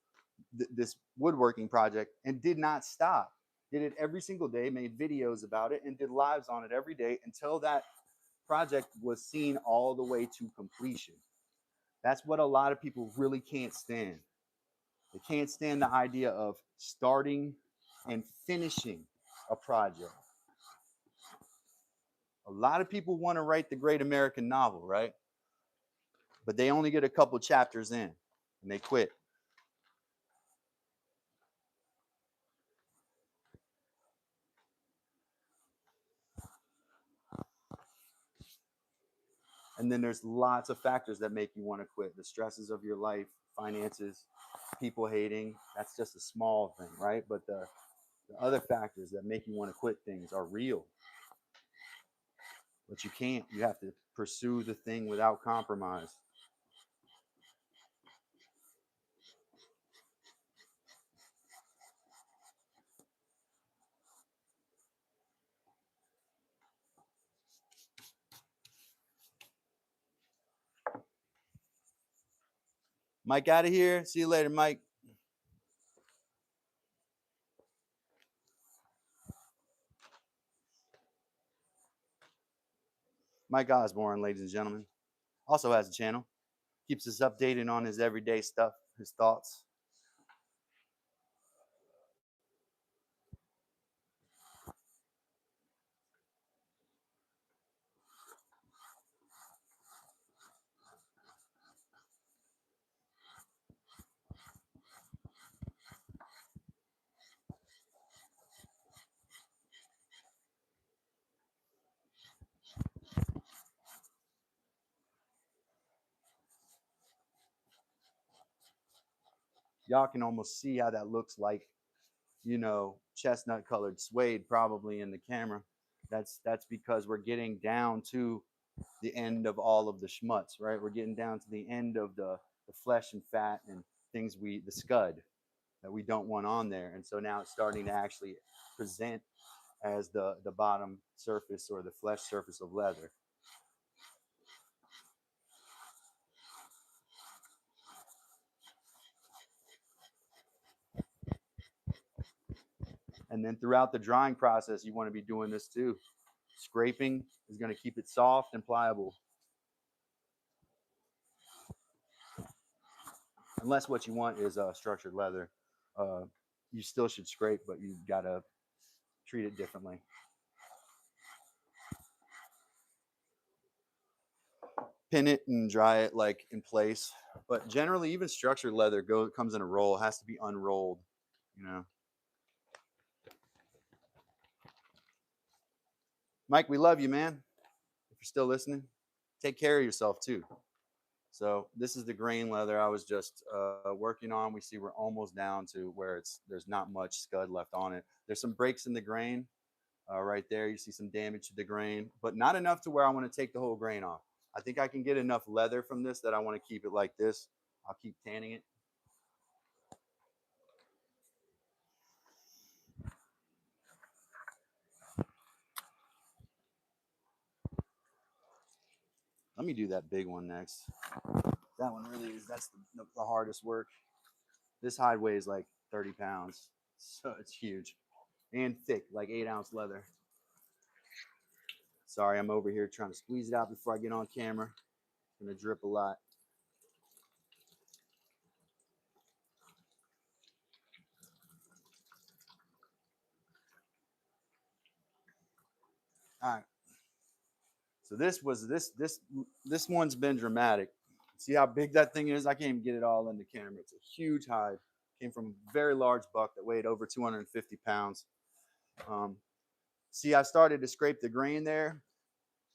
[SPEAKER 1] this woodworking project, and did not stop. Did it every single day, made videos about it, and did lives on it every day until that project was seen all the way to completion. That's what a lot of people really can't stand. They can't stand the idea of starting and finishing a project. A lot of people want to write the great American novel, right? But they only get a couple chapters in and they quit. And then there's lots of factors that make you want to quit. The stresses of your life, finances, people hating, that's just a small thing, right? But the other factors that make you want to quit things are real. But you can't. You have to pursue the thing without compromise. Mike out of here. See you later, Mike. Mike Osborne, ladies and gentlemen, also has a channel. Keeps us updated on his everyday stuff, his thoughts. Y'all can almost see how that looks like, chestnut colored suede probably in the camera. That's because we're getting down to the end of all of the schmutz, right? We're getting down to the end of the flesh and fat and things the scud that we don't want on there. And so now it's starting to actually present as the bottom surface or the flesh surface of leather. And then throughout the drying process, you want to be doing this too. Scraping is going to keep it soft and pliable. Unless what you want is structured leather. Uh, you still should scrape, but you got to treat it differently. Pin it and dry it like in place. But generally, even structured leather comes in a roll. It has to be unrolled, you know. Mike, we love you, man. If you're still listening, take care of yourself too. So this is the grain leather I was just working on. We see we're almost down to where there's not much scud left on it. There's some breaks in the grain right there. You see some damage to the grain, but not enough to where I want to take the whole grain off. I think I can get enough leather from this that I want to keep it like this. I'll keep tanning it. Let me do that big one next. That one really is, that's the hardest work. This hide weighs like 30 pounds. So it's huge and thick, like 8-ounce leather. Sorry, I'm over here trying to squeeze it out before I get on camera. It's gonna drip a lot. All right. So this one's been dramatic. See how big that thing is? I can't even get it all in the camera. It's a huge hide. Came from a very large buck that weighed over 250 pounds. Um, see, I started to scrape the grain there.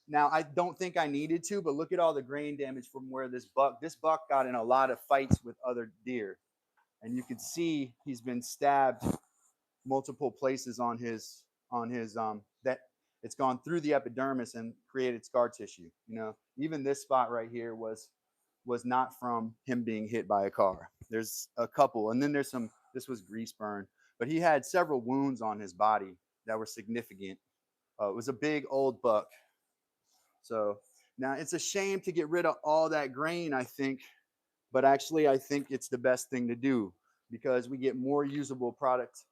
[SPEAKER 1] Now I don't think I needed to, but look at all the grain damage from where this buck got in a lot of fights with other deer, and you can see he's been stabbed multiple places on his that it's gone through the epidermis and created scar tissue. You know, even this spot right here was not from him being hit by a car. There's a couple, and then there's some. This was grease burn, but he had several wounds on his body that were significant. It was a big old buck. So now it's a shame to get rid of all that grain, I think, but actually I think it's the best thing to do because we get more usable product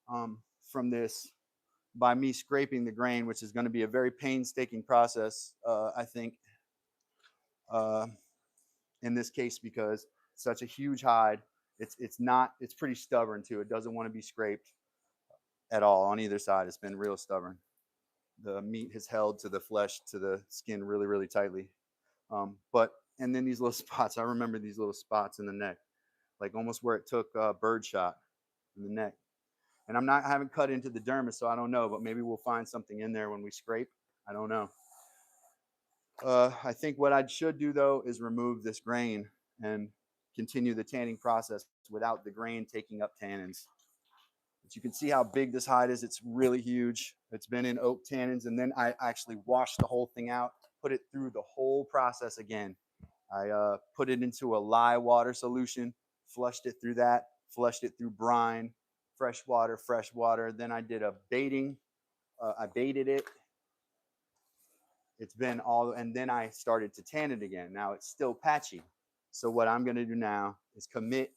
[SPEAKER 1] from this by me scraping the grain, which is going to be a very painstaking process, I think, uh, in this case because it's such a huge hide. It's pretty stubborn too. It doesn't want to be scraped at all on either side. It's been real stubborn. The meat has held to the flesh, to the skin really, really tightly. But and then these little spots. I remember these little spots in the neck, like almost where it took bird shot in the neck. And I haven't cut into the dermis, so I don't know. But maybe we'll find something in there when we scrape. I don't know. I think what I should do though is remove this grain and continue the tanning process without the grain taking up tannins. But you can see how big this hide is. It's really huge. It's been in oak tannins, and then I actually washed the whole thing out, put it through the whole process again. I put it into a lye water solution, flushed it through that, flushed it through brine, fresh water. Then I did a baiting. I baited it. It's been all, and then I started to tan it again. Now it's still patchy. So what I'm going to do now is commit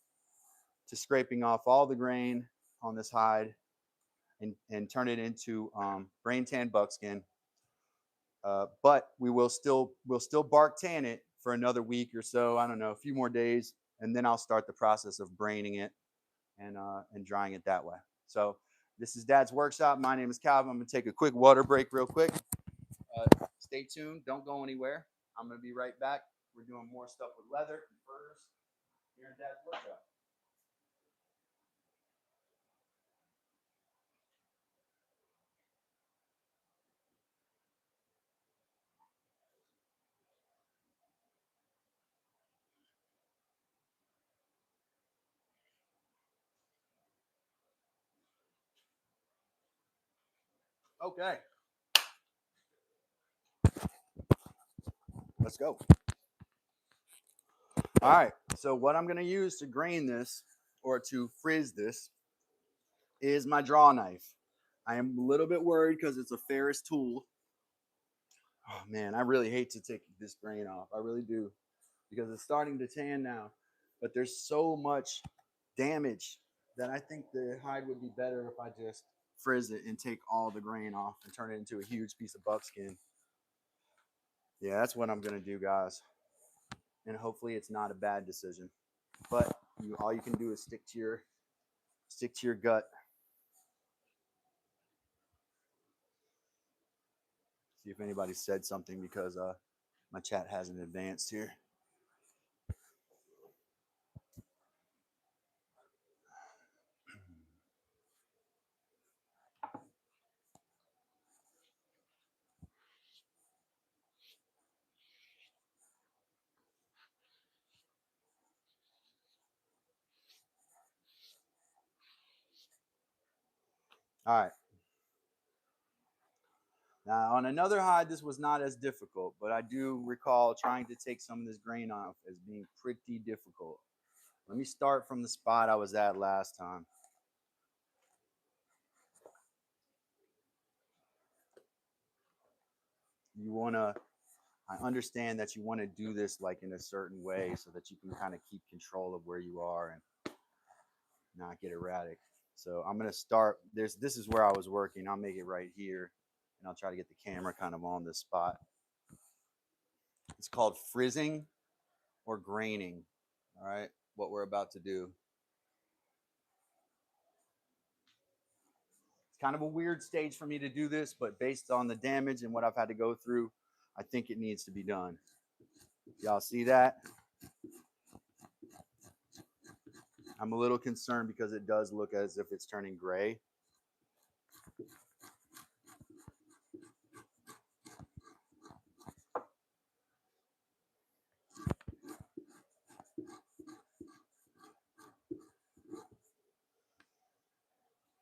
[SPEAKER 1] to scraping off all the grain on this hide and turn it into brain tan buckskin. But we'll still bark tan it for another week or so. I don't know, a few more days, and then I'll start the process of braining it and drying it that way. So this is Dad's Workshop. My name is Calvin. I'm gonna take a quick water break real quick. Stay tuned. Don't go anywhere. I'm gonna be right back. We're doing more stuff with leather and furs here in Dad's Workshop. Okay, let's go. All right. So what I'm gonna use to grain this or to frizz this is my draw knife. I am a little bit worried because it's a Ferris tool. Oh man, I really hate to take this grain off. I really do because it's starting to tan now. But there's so much damage that I think the hide would be better if I just frizz it and take all the grain off and turn it into a huge piece of buckskin. Yeah, that's what I'm gonna do, guys. And hopefully it's not a bad decision. But all you can do is stick to your gut. See if anybody said something because my chat hasn't advanced here. All right. Now, on another hide, this was not as difficult, but I do recall trying to take some of this grain off as being pretty difficult. Let me start from the spot I was at last time. You want to, I understand that you want to do this like in a certain way so that you can kind of keep control of where you are and not get erratic. So I'm going to start, this is where I was working. I'll make it right here and I'll try to get the camera kind of on this spot. It's called frizzing or graining. All right, what we're about to do. It's kind of a weird stage for me to do this, but based on the damage and what I've had to go through, I think it needs to be done. Y'all see that? I'm a little concerned because it does look as if it's turning gray.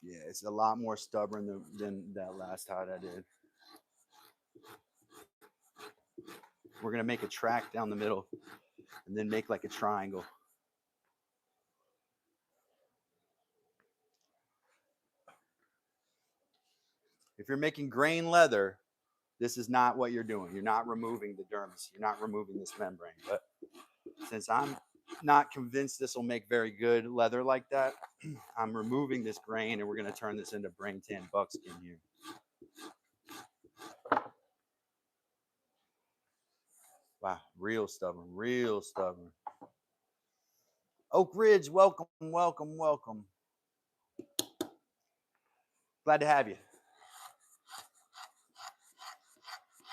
[SPEAKER 1] Yeah, it's a lot more stubborn than that last hide I did. We're gonna make a track down the middle and then make like a triangle. If you're making grain leather, this is not what you're doing. You're not removing the dermis. You're not removing this membrane. But since I'm not convinced this will make very good leather like that, I'm removing this grain and we're going to turn this into brain tan buckskin here. Wow, real stubborn, real stubborn. Oak Ridge, welcome, welcome, welcome. Glad to have you.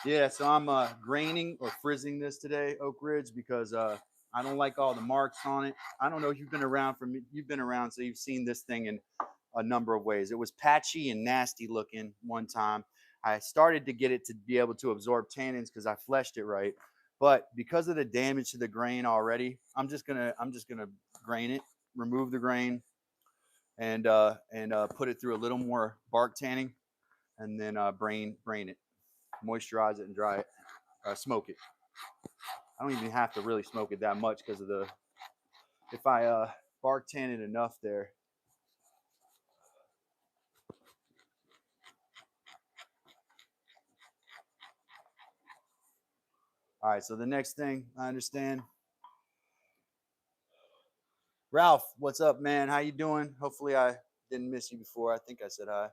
[SPEAKER 1] Yeah, so I'm graining or frizzing this today, Oak Ridge, because I don't like all the marks on it. I don't know if you've been around you've been around, so you've seen this thing in a number of ways. It was patchy and nasty looking one time. I started to get it to be able to absorb tannins because I fleshed it right. But because of the damage to the grain already, I'm just gonna grain it, remove the grain, and put it through a little more bark tanning, and then brain it, moisturize it, and dry it, smoke it. I don't even have to really smoke it that much because of the, if I bark tan it enough there. All right, so the next thing I understand. Ralph, what's up, man? How you doing? Hopefully I didn't miss you before. I think I said hi.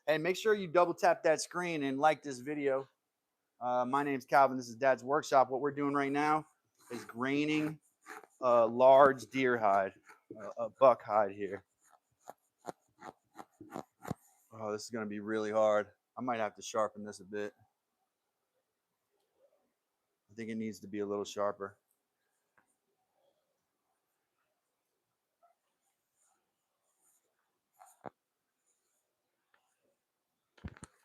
[SPEAKER 1] Hey, make sure you double tap that screen and like this video. My name's Calvin. This is Dad's Workshop. What we're doing right now is graining a large deer hide, a buck hide here. Oh, this is going to be really hard. I might have to sharpen this a bit. I think it needs to be a little sharper.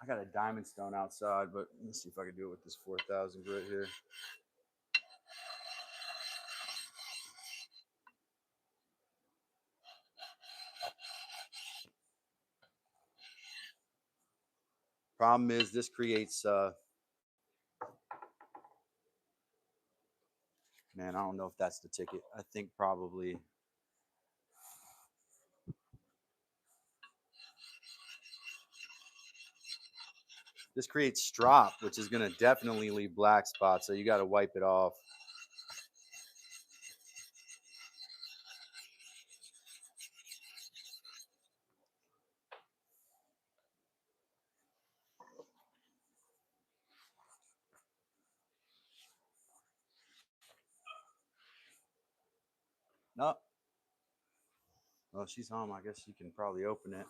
[SPEAKER 1] I got a diamond stone outside, but let's see if I can do it with this 4000 grit here. Problem is this creates, man, I don't know if that's the ticket. I think probably. This creates strop, which is going to definitely leave black spots, so you got to wipe it off. No. Well, she's home. I guess you can probably open it.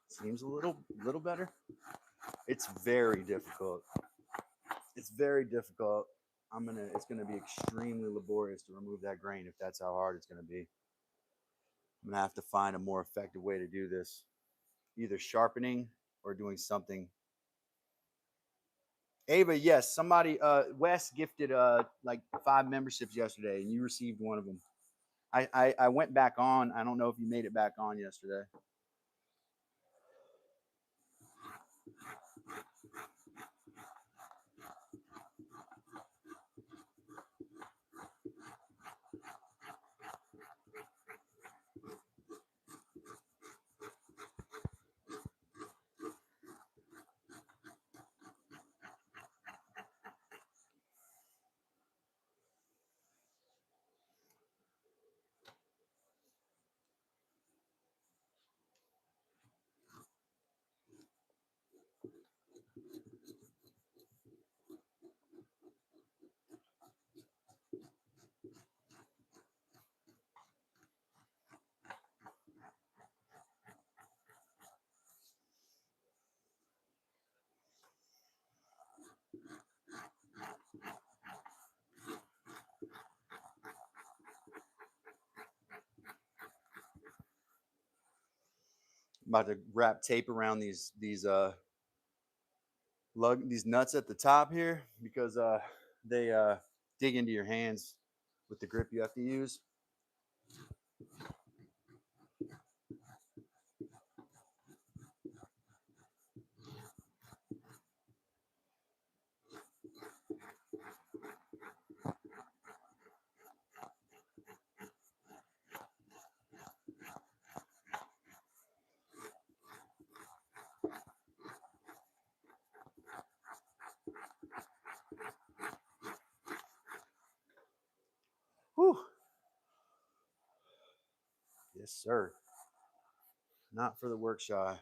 [SPEAKER 1] Seems a little better. It's very difficult. It's very difficult. It's gonna be extremely laborious to remove that grain if that's how hard it's gonna be. I'm gonna have to find a more effective way to do this, either sharpening or doing something. Ava, yes, somebody, Wes gifted like 5 memberships yesterday, and you received one of them. I went back on. I don't know if you made it back on yesterday. I'm about to wrap tape around these nuts at the top here because they dig into your hands with the grip you have to use. Whew. Yes, sir. Not for the work shy.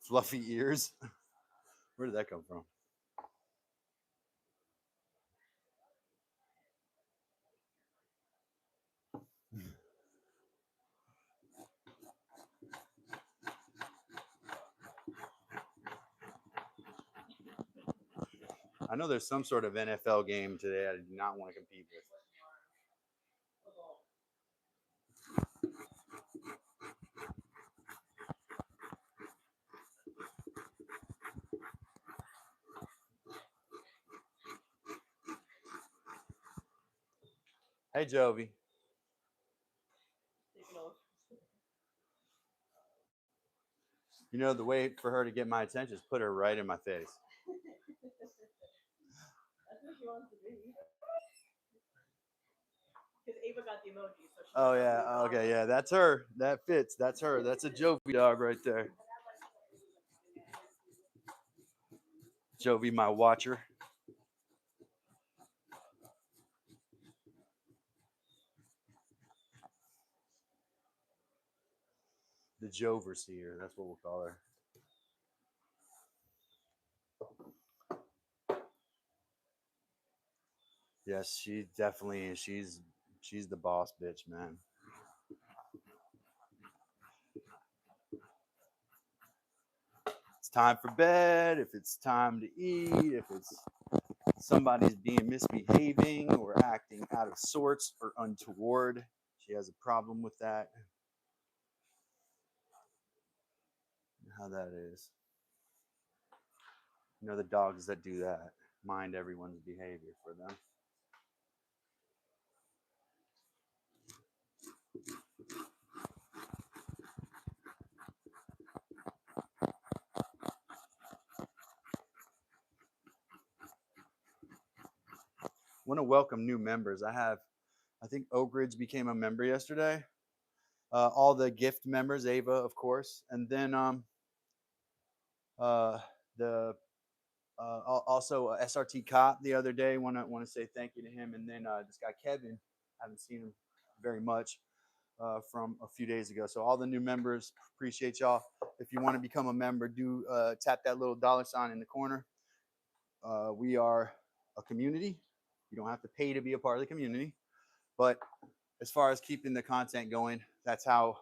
[SPEAKER 1] Fluffy ears. Where did that come from? I know there's some sort of NFL game today I do not want to compete with. Hey, Jovi. You know, the way for her to get my attention is put her right in my face. That's what she wants to be. Because Ava got the emoji. So oh, yeah. Okay. Yeah. That's her. That fits. That's her. That's a Jovi dog right there. Jovi, my watcher. The Joverseer. That's what we'll call her. Yes, she definitely is. She's the boss bitch, man. It's time for bed, if it's time to eat, if it's somebody's being misbehaving or acting out of sorts or untoward, she has a problem with that. How that is. You know, the dogs that do that mind everyone's behavior for them. Want to welcome new members. I think Oak Ridge became a member yesterday. All the gift members, Ava, of course, and then uh, the also SRT Cop the other day. Want to say thank you to him, and then this guy Kevin. Haven't seen him very much from a few days ago. So all the new members, appreciate y'all. If you want to become a member, do tap that little dollar sign in the corner. We are a community. You don't have to pay to be a part of the community, but as far as keeping the content going, that's how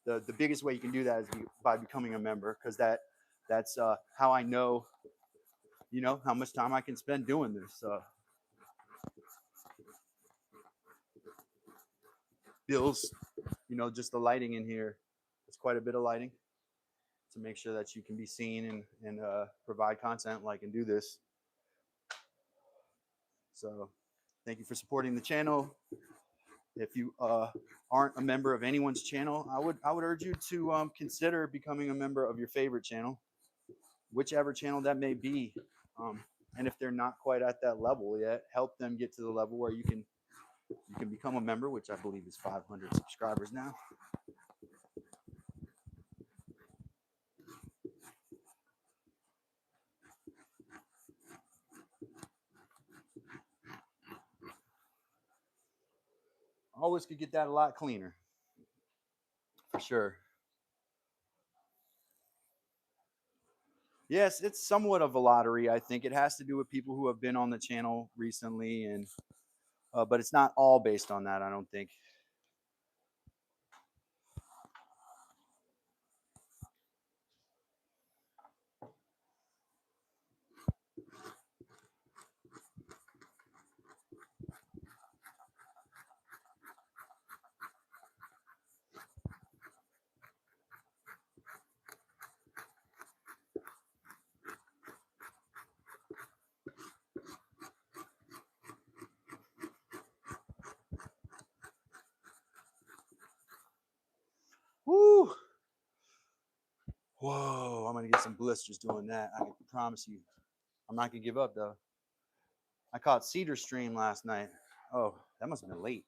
[SPEAKER 1] the biggest way you can do that is by becoming a member, because that's how I know, you know, how much time I can spend doing this. Bills, you know, just the lighting in here. It's quite a bit of lighting to make sure that you can be seen and provide content like and do this. So thank you for supporting the channel. If you aren't a member of anyone's channel, I would urge you to consider becoming a member of your favorite channel, whichever channel that may be. And if they're not quite at that level yet, help them get to the level where you can become a member, which I believe is 500 subscribers now. Always could get that a lot cleaner, for sure. Yes, it's somewhat of a lottery. I think it has to do with people who have been on the channel recently, and but it's not all based on that, I don't think. some blisters doing that. I can promise you. I'm not gonna give up though. I caught cedar stream last night. Oh, that must have been late.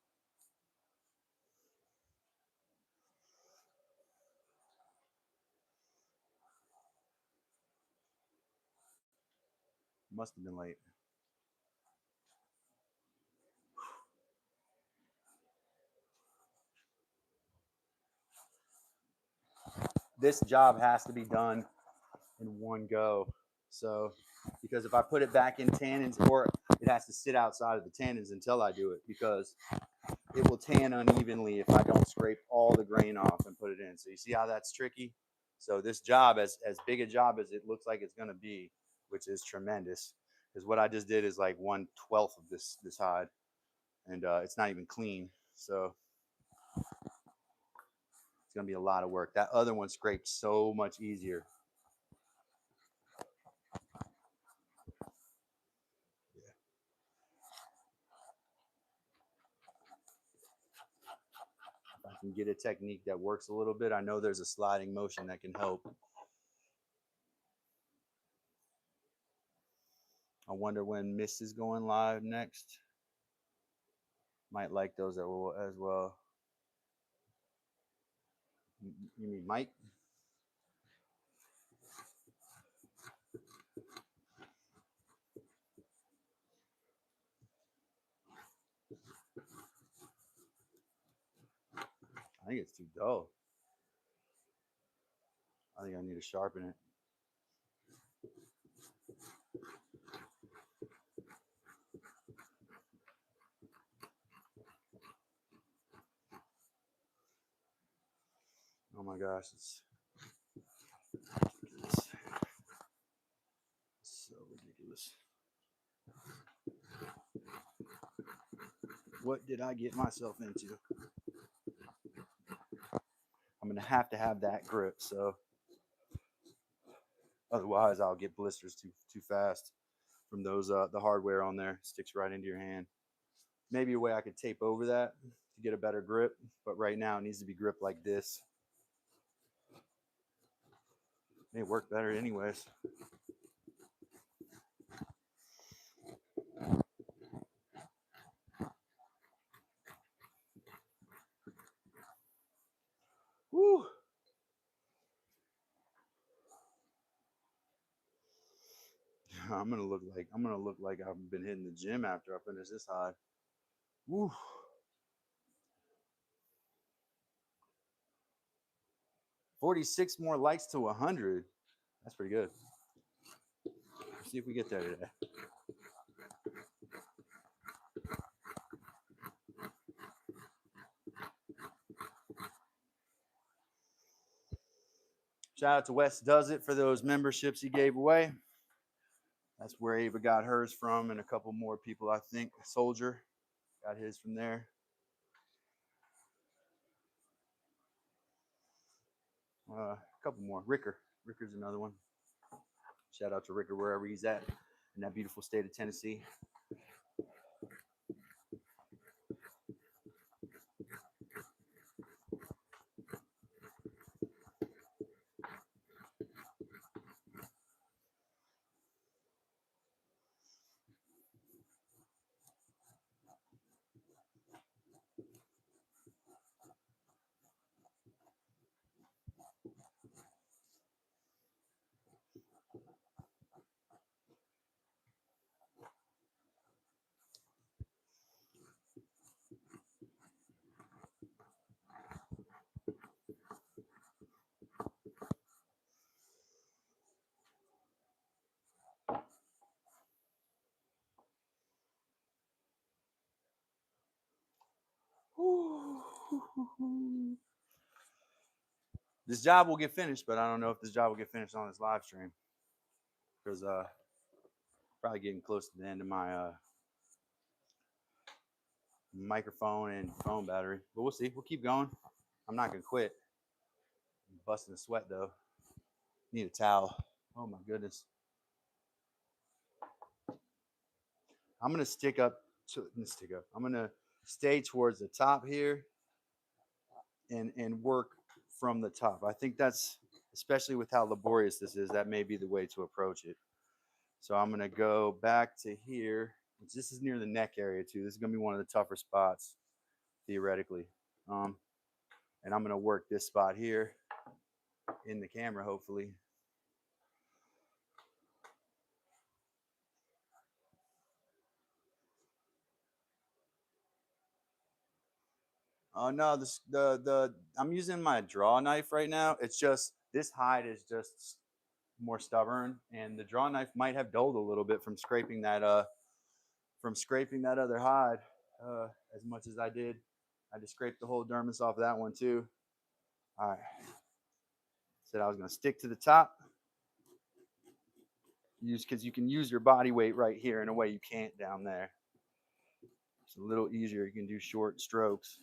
[SPEAKER 1] Must have been late. This job has to be done in one go. So, because if I put it back in tannins, or it has to sit outside of the tannins until I do it, because it will tan unevenly if I don't scrape all the grain off and put it in. So you see how that's tricky? So this job, as big a job as it looks like it's going to be, which is tremendous, because what I just did is like 1/12 of this hide, and it's not even clean. So it's going to be a lot of work. That other one scraped so much easier. If I can get a technique that works a little bit, I know there's a sliding motion that can help. I wonder when Miss is going live next. Might like those as well. You mean Mike? I think it's too dull. I think I need to sharpen it. Oh my gosh, it's so ridiculous. What did I get myself into? I'm gonna have to have that grip, so otherwise I'll get blisters too fast from those the hardware on there. Sticks right into your hand. Maybe a way I could tape over that to get a better grip, but right now it needs to be gripped like this. May work better anyways. Woo! I'm gonna look like I've been hitting the gym after I finish this hide. Woo! 46 more likes to 100. That's pretty good. Let's see if we get there today. Shout out to Wes Does It for those memberships he gave away. That's where Ava got hers from, and a couple more people, I think. Soldier got his from there. A couple more. Ricker's another one. Shout out to Ricker wherever he's at in that beautiful state of Tennessee. This job will get finished, but I don't know if this job will get finished on this live stream because probably getting close to the end of my microphone and phone battery. But we'll see. We'll keep going. I'm not gonna quit. I'm busting a sweat though. Need a towel. Oh my goodness. I'm gonna stick up. I'm gonna stay towards the top here and work from the top. I think that's especially with how laborious this is, that may be the way to approach it. So I'm gonna go back to here. This is near the neck area too. This is gonna be one of the tougher spots, theoretically. And I'm gonna work this spot here in the camera, hopefully. Oh no, the I'm using my draw knife right now. It's just this hide is just more stubborn, and the draw knife might have dulled a little bit from scraping that other hide as much as I did. I just scraped the whole dermis off of that one too. All right, said I was gonna stick to the top. Use because you can use your body weight right here in a way you can't down there. It's a little easier. You can do short strokes.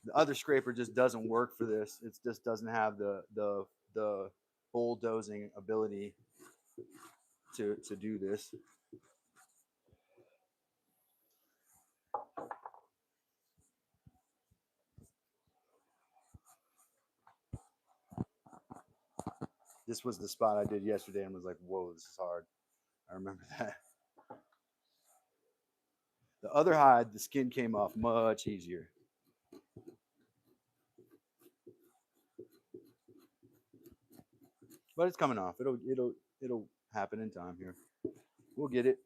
[SPEAKER 1] The other scraper just doesn't work for this. It just doesn't have the bulldozing ability to do this. This was the spot I did yesterday and was like, whoa, this is hard. I remember that. The other hide, the skin came off much easier. But it's coming off. It'll happen in time here. We'll get it.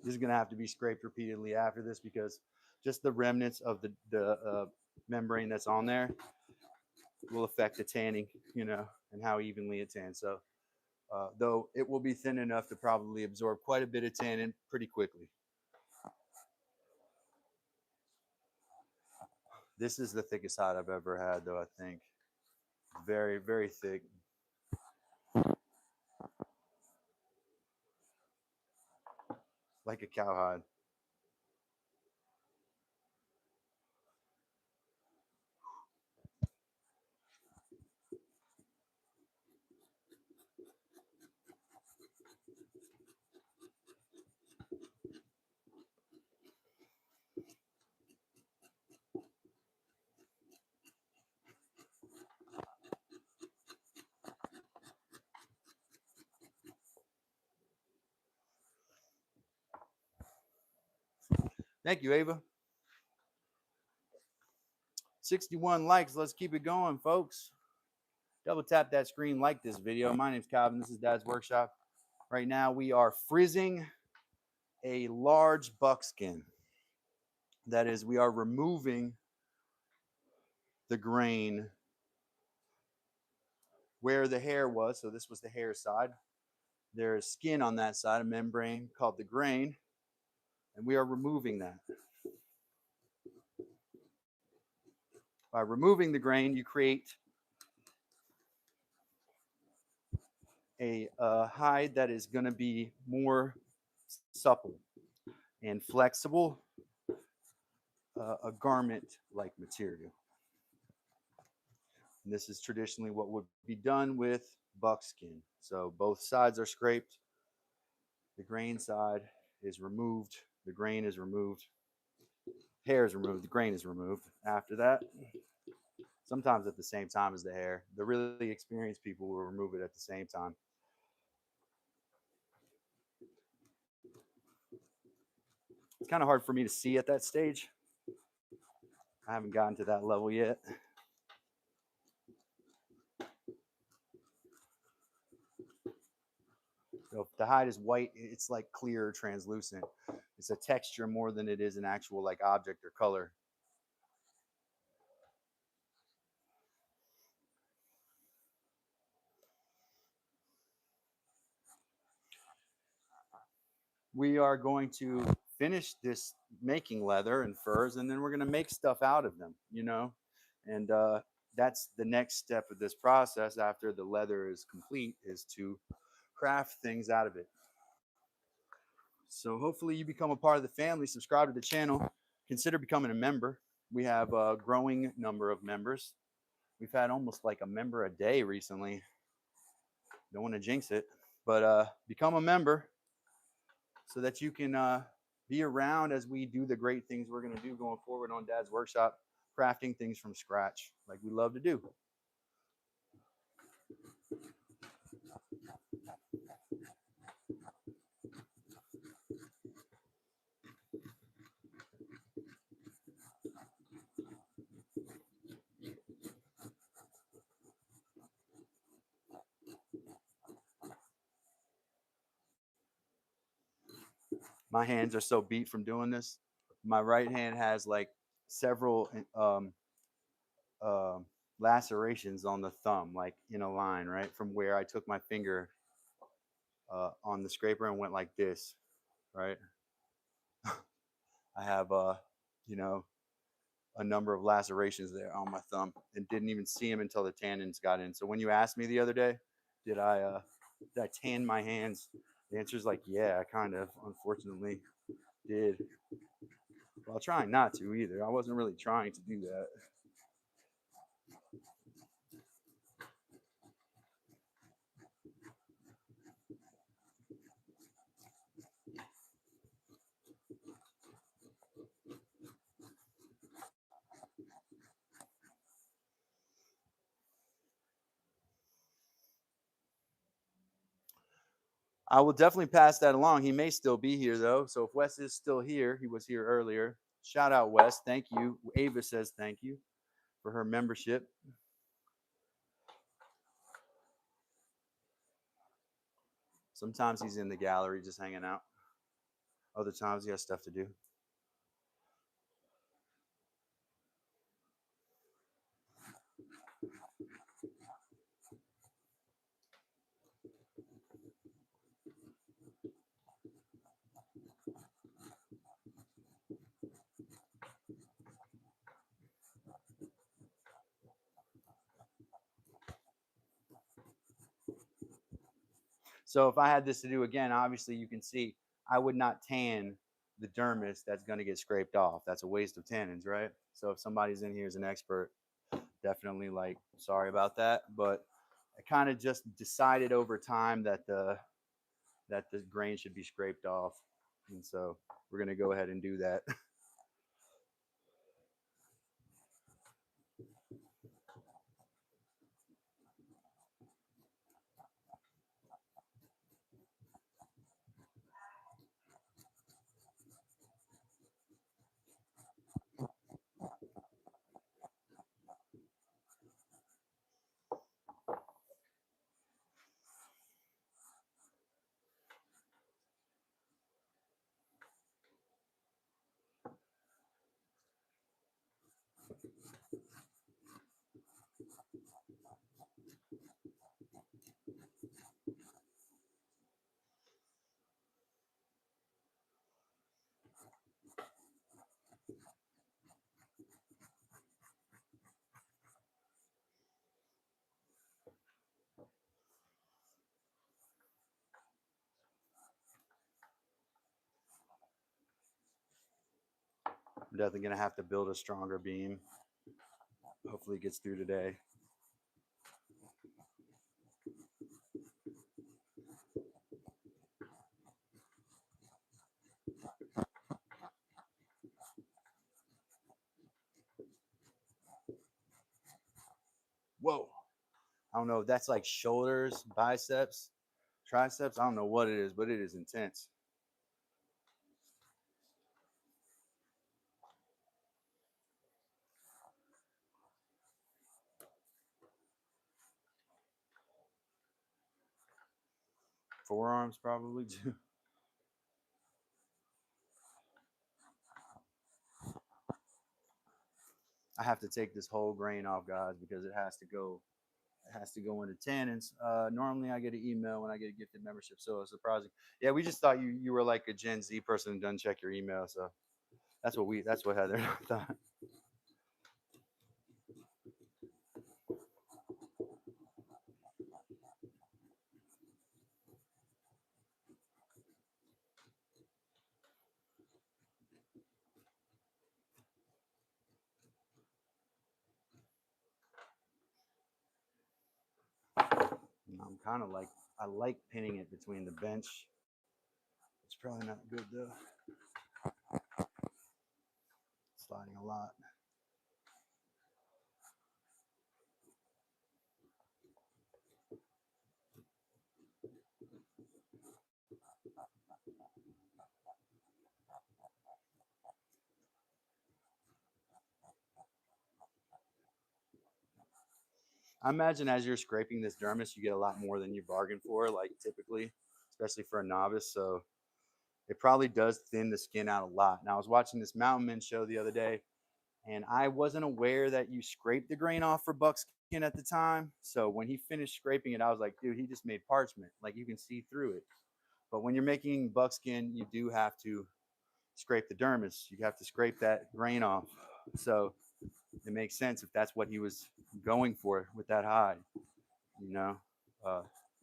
[SPEAKER 1] This is going to have to be scraped repeatedly after this because just the remnants of the membrane that's on there will affect the tanning, and how evenly it tans. So, though it will be thin enough to probably absorb quite a bit of tannin pretty quickly. This is the thickest hide I've ever had, though, I think. Very, very thick. Like a cowhide. Thank you, Ava. 61 likes. Let's keep it going, folks. Double tap that screen, like this video. My name's Calvin. This is Dad's Workshop. Right now, we are frizzing a large buckskin. That is, we are removing the grain where the hair was. So this was the hair side. There is skin on that side, a membrane called the grain, and we are removing that. By removing the grain, you create a hide that is going to be more supple and flexible, a garment-like material. And this is traditionally what would be done with buckskin. So both sides are scraped. The grain side is removed. The grain is removed. Hair is removed. The grain is removed. After that, sometimes at the same time as the hair. The really experienced people will remove it at the same time. It's kind of hard for me to see at that stage. I haven't gotten to that level yet. So if the hide is white, it's like clear, translucent. It's a texture more than it is an actual like object or color. We are going to finish this making leather and furs, and then we're going to make stuff out of them, you know? And that's the next step of this process after the leather is complete, is to craft things out of it. So hopefully you become a part of the family, subscribe to the channel, consider becoming a member. We have a growing number of members. We've had almost like a member a day recently. Don't want to jinx it, but become a member so that you can be around as we do the great things we're going to do going forward on Dad's Workshop, crafting things from scratch like we love to do. My hands are so beat from doing this. My right hand has like several uh, lacerations on the thumb, like in a line, right? From where I took my finger on the scraper and went like this, right? I have, you know, a number of lacerations there on my thumb and didn't even see them until the tannins got in. So when you asked me the other day, did I tan my hands? The answer is like, yeah, I kind of, unfortunately, did. Well, trying not to either. I wasn't really trying to do that. I will definitely pass that along. He may still be here though. So if Wes is still here, he was here earlier. Shout out Wes. Thank you. Ava says thank you for her membership. Sometimes he's in the gallery just hanging out. Other times he has stuff to do. So if I had this to do again, obviously you can see I would not tan the dermis that's going to get scraped off. That's a waste of tannins, right? So if somebody's in here as an expert, definitely like sorry about that. But I kind of just decided over time that the grain should be scraped off, and so we're going to go ahead and do that. I'm definitely going to have to build a stronger beam. Hopefully it gets through today. Whoa. I don't know if that's like shoulders, biceps, triceps. I don't know what it is, but it is intense. Forearms probably too. I have to take this whole grain off, guys, because it has to go. It has to go into tannins. Normally, I get an email when I get a gifted membership, so it's surprising. Yeah, we just thought you were like a Gen Z person who doesn't check your email, so that's what Heather thought. I'm kind of like I like pinning it between the bench. It's probably not good though. Sliding a lot. I imagine as you're scraping this dermis, you get a lot more than you bargained for, like typically, especially for a novice. So it probably does thin the skin out a lot. Now, I was watching this Mountain Men show the other day, and I wasn't aware that you scrape the grain off for buckskin at the time. So when he finished scraping it, I was like, dude, he just made parchment. Like you can see through it. But when you're making buckskin, you do have to scrape the dermis. You have to scrape that grain off. So it makes sense if that's what he was going for with that hide, you know, uh,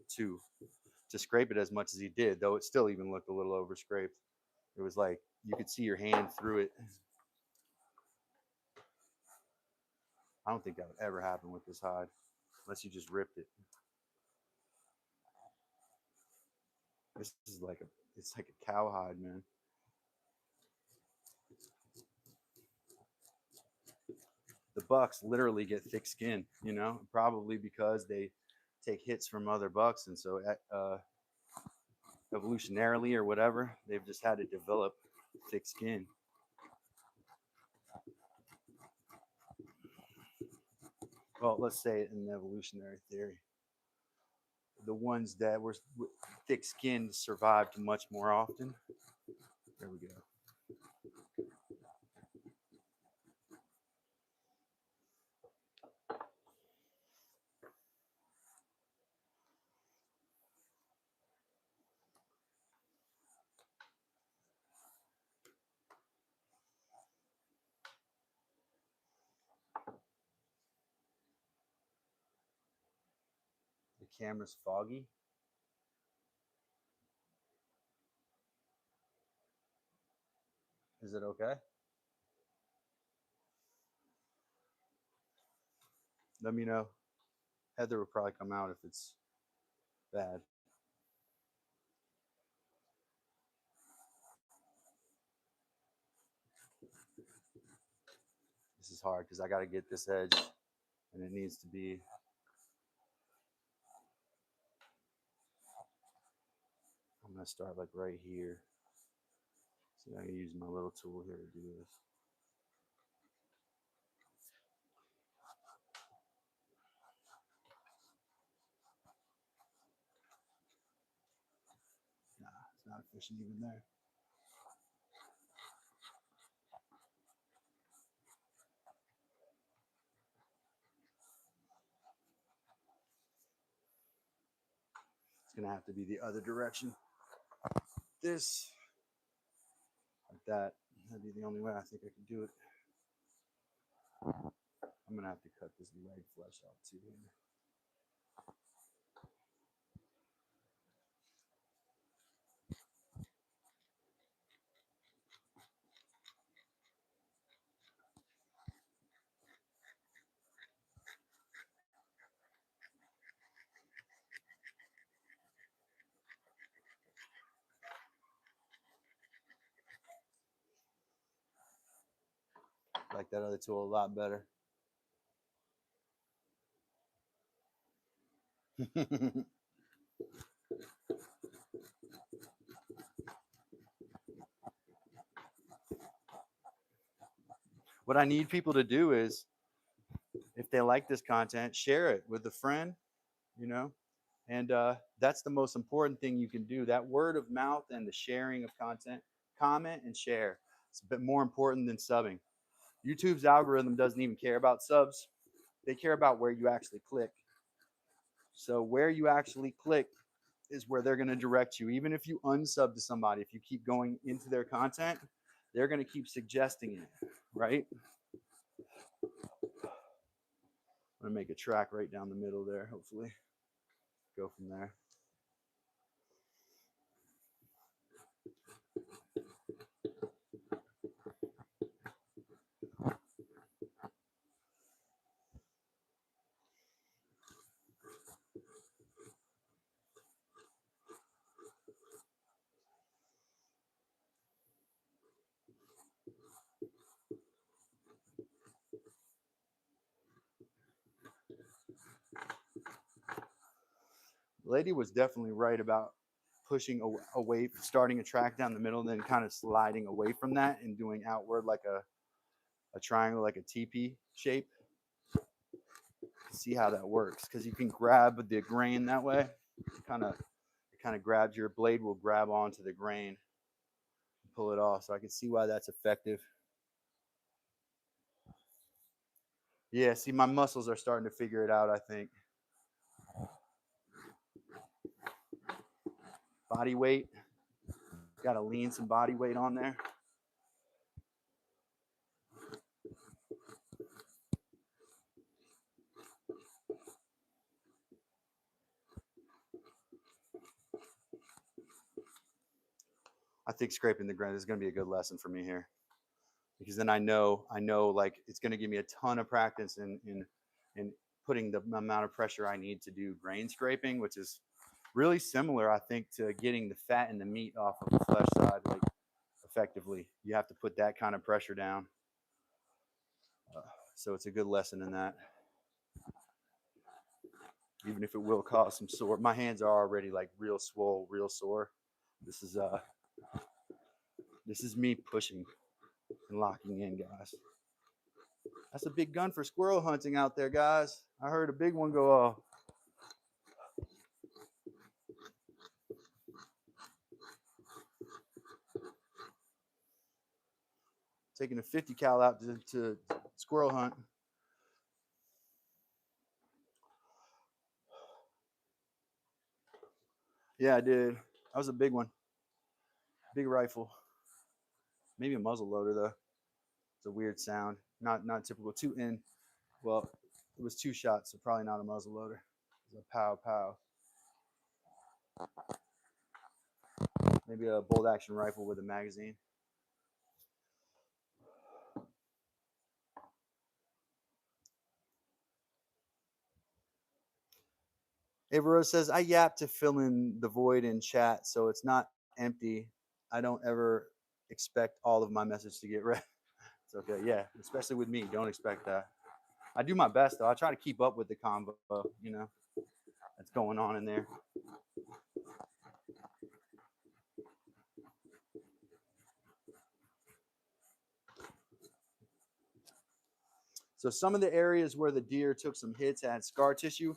[SPEAKER 1] to to scrape it as much as he did, though it still even looked a little over scraped. It was like you could see your hand through it. I don't think that would ever happen with this hide unless you just ripped it. This is like it's like a cowhide, man. The bucks literally get thick skin, you know, probably because they take hits from other bucks, and so evolutionarily or whatever, they've just had to develop thick skin. Well, let's say it in the evolutionary theory. The ones that were thick skinned survived much more often. There we go. The camera's foggy. Is it okay? Let me know. Heather will probably come out if it's bad. This is hard because I got to get this edge and it needs to be. I'm going to start like right here. See, I can use my little tool here to do this. Nah, it's not efficient even there. It's going to have to be the other direction. This, like that. That'd be the only way I think I can do it. I'm going to have to cut this leg flesh out too here. Like that other tool a lot better. What I need people to do is, if they like this content, share it with a friend, you know, And that's the most important thing you can do. That word of mouth and the sharing of content, comment and share. It's a bit more important than subbing. YouTube's algorithm doesn't even care about subs. They care about where you actually click. So where you actually click is where they're going to direct you. Even if you unsub to somebody, if you keep going into their content, they're going to keep suggesting it, right? I'm going to make a track right down the middle there, hopefully. Go from there. Lady was definitely right about pushing away, starting a track down the middle, and then kind of sliding away from that and doing outward like a triangle, like a teepee shape. See how that works, because you can grab the grain that way. It kind of grabs, your blade will grab onto the grain and pull it off. So I can see why that's effective. Yeah, see, my muscles are starting to figure it out, I think. Body weight. Got to lean some body weight on there. I think scraping the ground is going to be a good lesson for me here, because then I know like it's going to give me a ton of practice in putting the amount of pressure I need to do grain scraping, which is really similar, I think, to getting the fat and the meat off of the flesh side, like effectively. You have to put that kind of pressure down. So it's a good lesson in that, even if it will cause some sore. My hands are already like real swole, real sore. This is me pushing and locking in, guys. That's a big gun for squirrel hunting out there, guys. I heard a big one go off. Taking a 50 cal out to squirrel hunt. Yeah, I did. That was a big one. Big rifle. Maybe a muzzle loader though. It's a weird sound. Not typical. Two in. Well, it was two shots, so probably not a muzzle loader. It was a pow pow. Maybe a bolt action rifle with a magazine. Avero says, I yap to fill in the void in chat, so it's not empty. I don't ever expect all of my message to get read. It's okay. Yeah, especially with me. Don't expect that. I do my best, though. I try to keep up with the convo, that's going on in there. So some of the areas where the deer took some hits had scar tissue.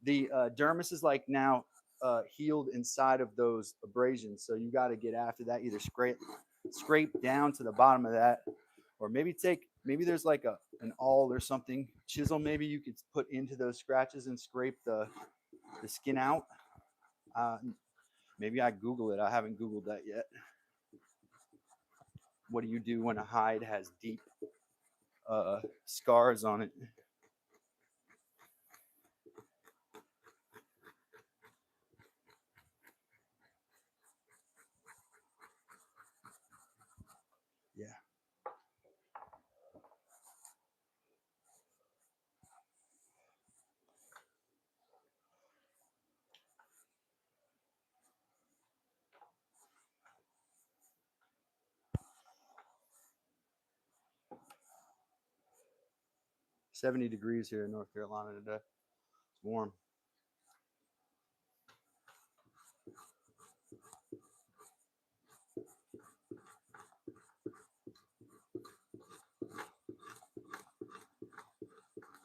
[SPEAKER 1] The dermis is like now healed inside of those abrasions. So you got to get after that. Either scrape down to the bottom of that, or maybe there's like an awl or something, chisel maybe you could put into those scratches and scrape the skin out. Uh, Maybe I Google it. I haven't Googled that yet. What do you do when a hide has deep scars on it? Yeah. 70 degrees here in North Carolina today. It's warm.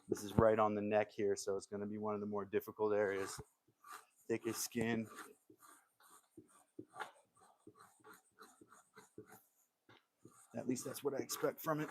[SPEAKER 1] This is right on the neck here, so it's going to be one of the more difficult areas. thickest skin. At least that's what I expect from it.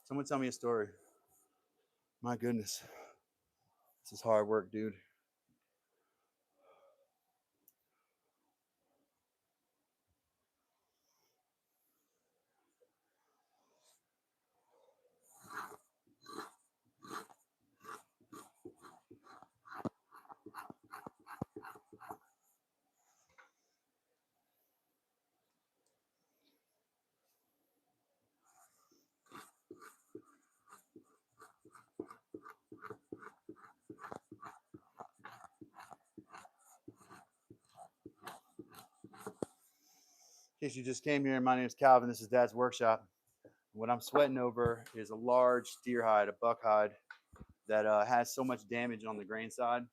[SPEAKER 1] Someone tell me a story. My goodness. This is hard work, dude. In case you just came here, my name is Calvin. This is Dad's workshop. What I'm sweating over is a large deer hide, a buck hide, that has so much damage on the grain side.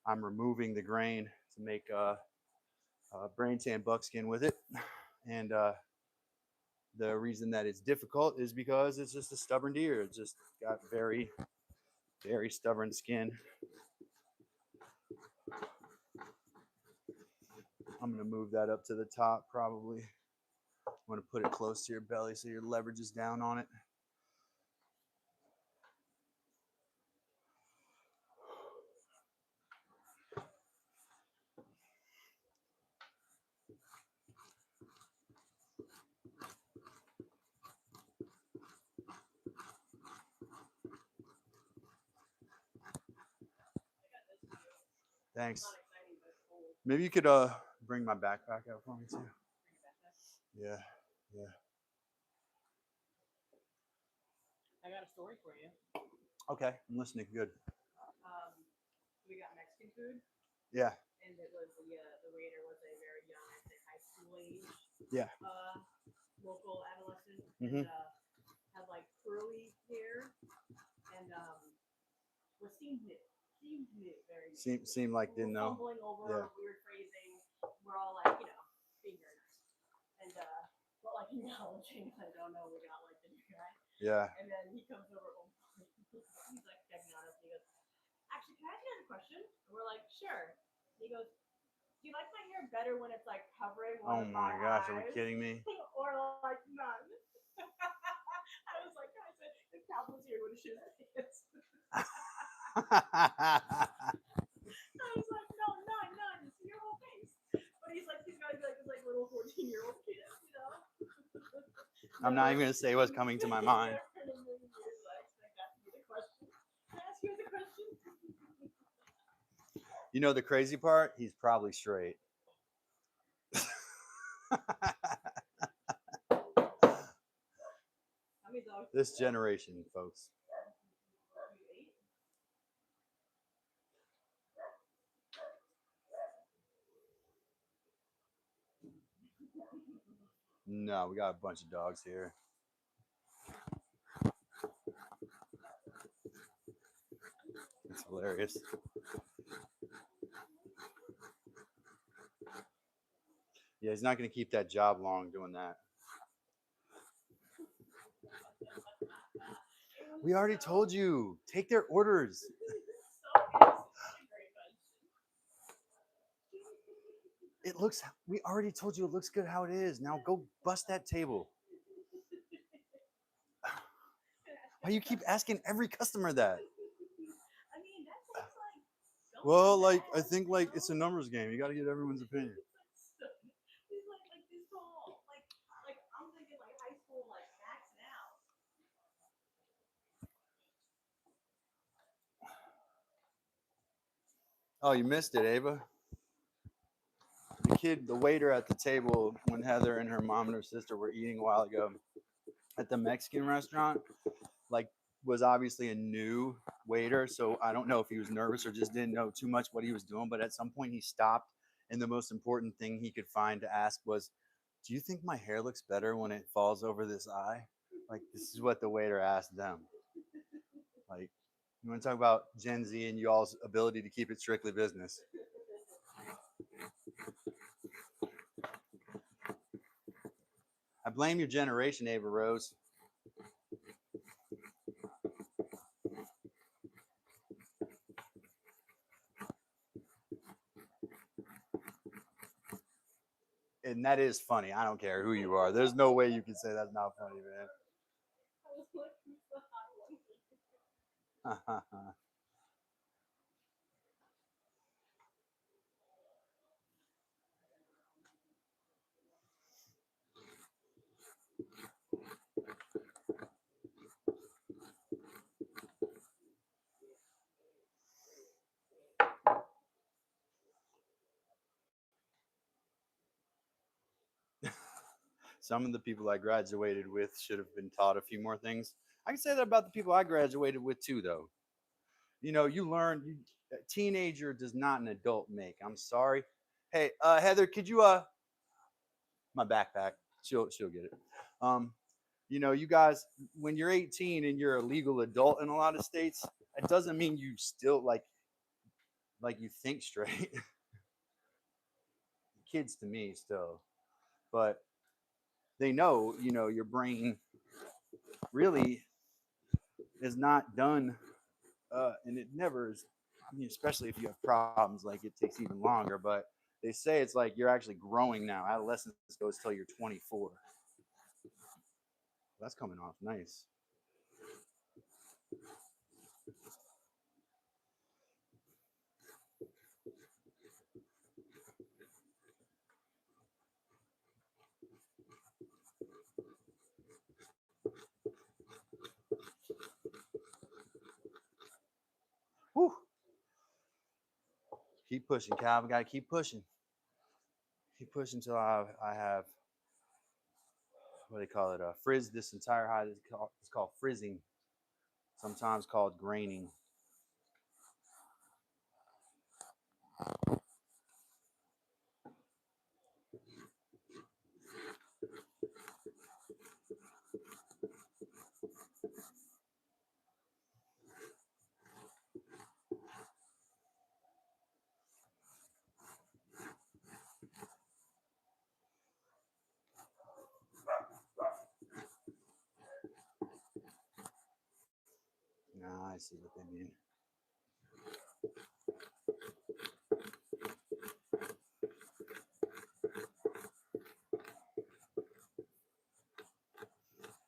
[SPEAKER 1] I'm removing the grain to make brain tan buckskin with it. And the reason that it's difficult is because it's just a stubborn deer. It's just got very, very stubborn skin. I'm going to move that up to the top probably. I'm going to put it close to your belly so your leverage is down on it. Thanks. Maybe you could bring my backpack out for me too. Yeah, yeah.
[SPEAKER 2] I got a story for you.
[SPEAKER 1] Okay, I'm listening. Good.
[SPEAKER 2] We got Mexican food,
[SPEAKER 1] Yeah,
[SPEAKER 2] and it was the waiter was a very young, I'd say high school age,
[SPEAKER 1] yeah.
[SPEAKER 2] Local adolescent,
[SPEAKER 1] Mhm.
[SPEAKER 2] and had like curly hair, and was seemed new very new.
[SPEAKER 1] Seemed like didn't know.
[SPEAKER 2] Fumbling over
[SPEAKER 1] Yeah.
[SPEAKER 2] weird phrasing. We're all like, being very nice, and but like acknowledging I don't know, we got like the new guy.
[SPEAKER 1] Yeah.
[SPEAKER 2] And then he comes over, he's like checking on us, and he goes, actually, can I ask you guys a question? And we're like, sure. And he goes, do you like my hair better when it's like covering one
[SPEAKER 1] Oh
[SPEAKER 2] of my
[SPEAKER 1] my gosh, are we
[SPEAKER 2] eyes?
[SPEAKER 1] kidding me?
[SPEAKER 2] Or like none? I was like, I said, if Calvin's here, would have shit his pants. I was like, no, none. It's your whole face. But he's like, he's got to be like this like little 14-year-old kid,
[SPEAKER 1] I'm not even going to say what's coming to my mind.
[SPEAKER 2] I expect that to be the question. Can I ask you the question?
[SPEAKER 1] You know the crazy part? He's probably straight. This generation, folks. No, we got a bunch of dogs here. It's hilarious. Yeah, he's not going to keep that job long doing that. We already told you. Take their orders. It looks, we already told you it looks good how it is. Now go bust that table. Why you keep asking every customer that?
[SPEAKER 2] I mean, that's like.
[SPEAKER 1] Well, like, I think like it's a numbers game. You got to get everyone's opinion.
[SPEAKER 2] He's like this tall. Like I'm thinking like high school, like
[SPEAKER 1] Oh, you missed it, Ava. The waiter at the table when Heather and her mom and her sister were eating a while ago at the Mexican restaurant, like was obviously a new waiter. So I don't know if he was nervous or just didn't know too much what he was doing. But at some point he stopped, and the most important thing he could find to ask was, "Do you think my hair looks better when it falls over this eye?" Like this is what the waiter asked them. Like you want to talk about Gen Z and you all's ability to keep it strictly business. I blame your generation, Ava Rose. And that is funny. I don't care who you are. There's no way you can say that's not funny, man. Some of the people I graduated with should have been taught a few more things. I can say that about the people I graduated with too, though. You know, you learn. A teenager does not an adult make. I'm sorry. Hey, Heather, could you my backpack? She'll get it. Um, you know, you guys, when you're 18 and you're a legal adult in a lot of states, it doesn't mean you still like you think straight. Kids to me still, but they know, you know, your brain really is not done, and it never is. I mean, especially if you have problems, like it takes even longer. But they say it's like you're actually growing now. Adolescence goes till you're 24. That's coming off nice. Whew. Keep pushing, Calvin. Got to keep pushing. Keep pushing until I have what do they call it? Frizz. This entire hide is called frizzing, sometimes called graining. Nah, I see what they mean.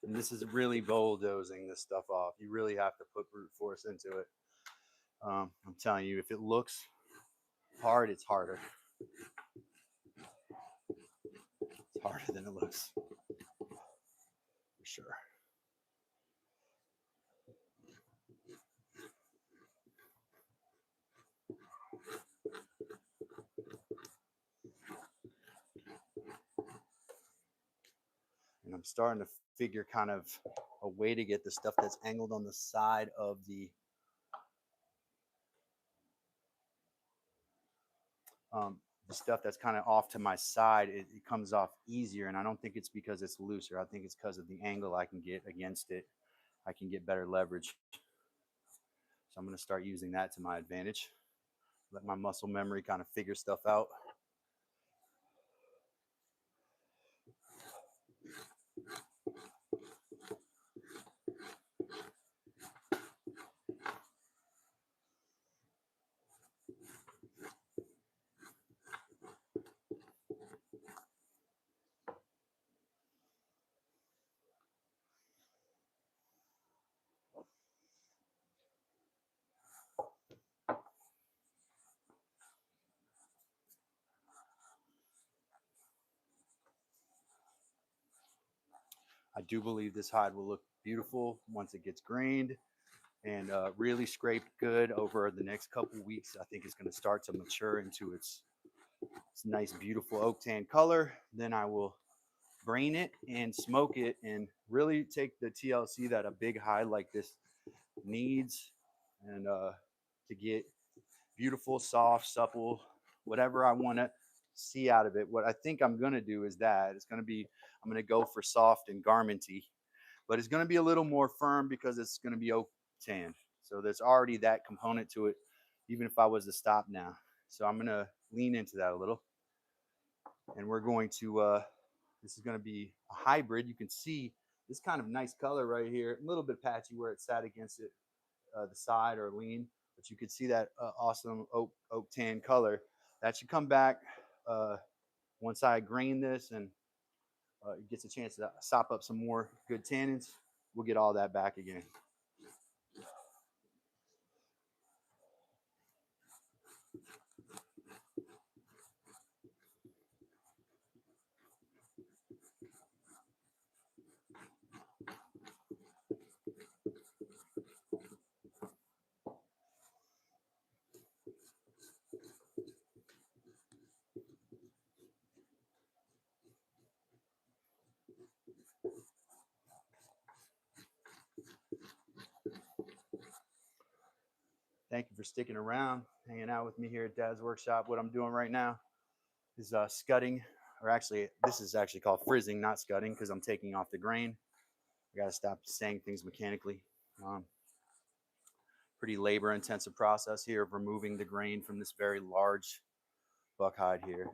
[SPEAKER 1] And this is really bulldozing this stuff off. You really have to put brute force into it. I'm telling you, if it looks hard, it's harder. It's harder than it looks, for sure. And I'm starting to figure kind of a way to get the stuff that's angled on the side of the stuff that's kind of off to my side. It comes off easier, and I don't think it's because it's looser. I think it's because of the angle I can get against it. I can get better leverage. So I'm going to start using that to my advantage. Let my muscle memory kind of figure stuff out. I do believe this hide will look beautiful once it gets grained and really scraped good over the next couple weeks. I think it's going to start to mature into its nice, beautiful oak tan color. Then I will brain it and smoke it and really take the TLC that a big hide like this needs, and to get beautiful, soft, supple, whatever I want to see out of it. What I think I'm going to do is that it's going to be, I'm going to go for soft and garmenty, but it's going to be a little more firm because it's going to be oak tan. So there's already that component to it, even if I was to stop now. So I'm going to lean into that a little, and we're going to, this is going to be a hybrid. You can see this kind of nice color right here, a little bit patchy where it sat against it, the side or lean, but you could see that awesome oak tan color. That should come back once I grain this and it gets a chance to sop up some more good tannins. We'll get all that back again. Thank you for sticking around, hanging out with me here at Dad's Workshop. What I'm doing right now is scudding, or actually, this is actually called frizzing, not scudding, because I'm taking off the grain. I got to stop saying things mechanically. Pretty labor intensive process here of removing the grain from this very large buck hide here.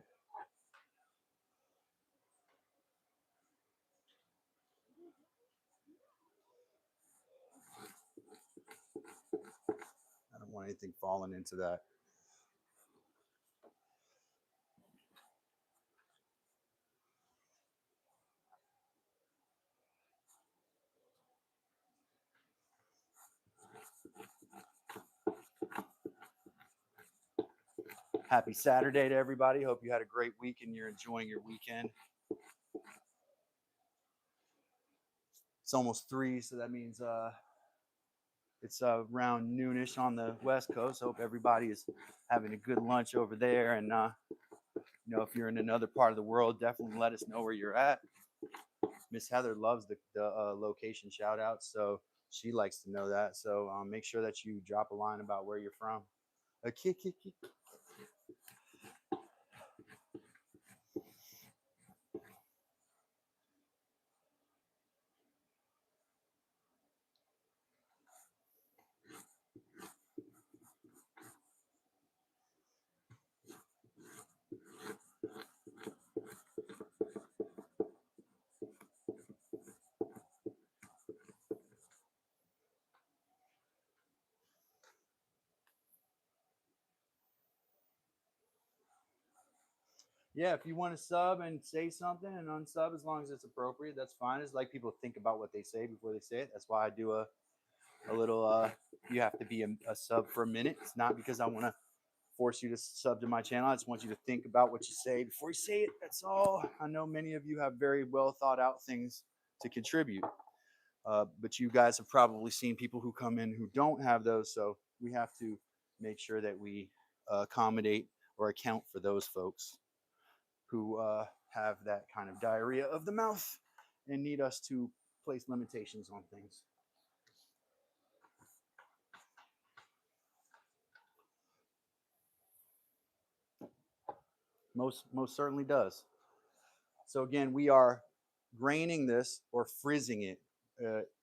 [SPEAKER 1] I don't want anything falling into that. Happy Saturday to everybody. Hope you had a great week and you're enjoying your weekend. It's almost 3, so that means it's around noonish on the West Coast. Hope everybody is having a good lunch over there. And if you're in another part of the world, definitely let us know where you're at. Miss Heather loves the location shout outs, so she likes to know that. So make sure that you drop a line about where you're from. A kick. Yeah, if you want to sub and say something and unsub as long as it's appropriate, that's fine. It's like people think about what they say before they say it. That's why I do a little you have to be a sub for a minute. It's not because I want to force you to sub to my channel. I just want you to think about what you say before you say it. That's all. I know many of you have very well thought out things to contribute, but you guys have probably seen people who come in who don't have those, so we have to make sure that we accommodate or account for those folks who have that kind of diarrhea of the mouth and need us to place limitations on things. Most certainly does. So again, we are graining this or frizzing it.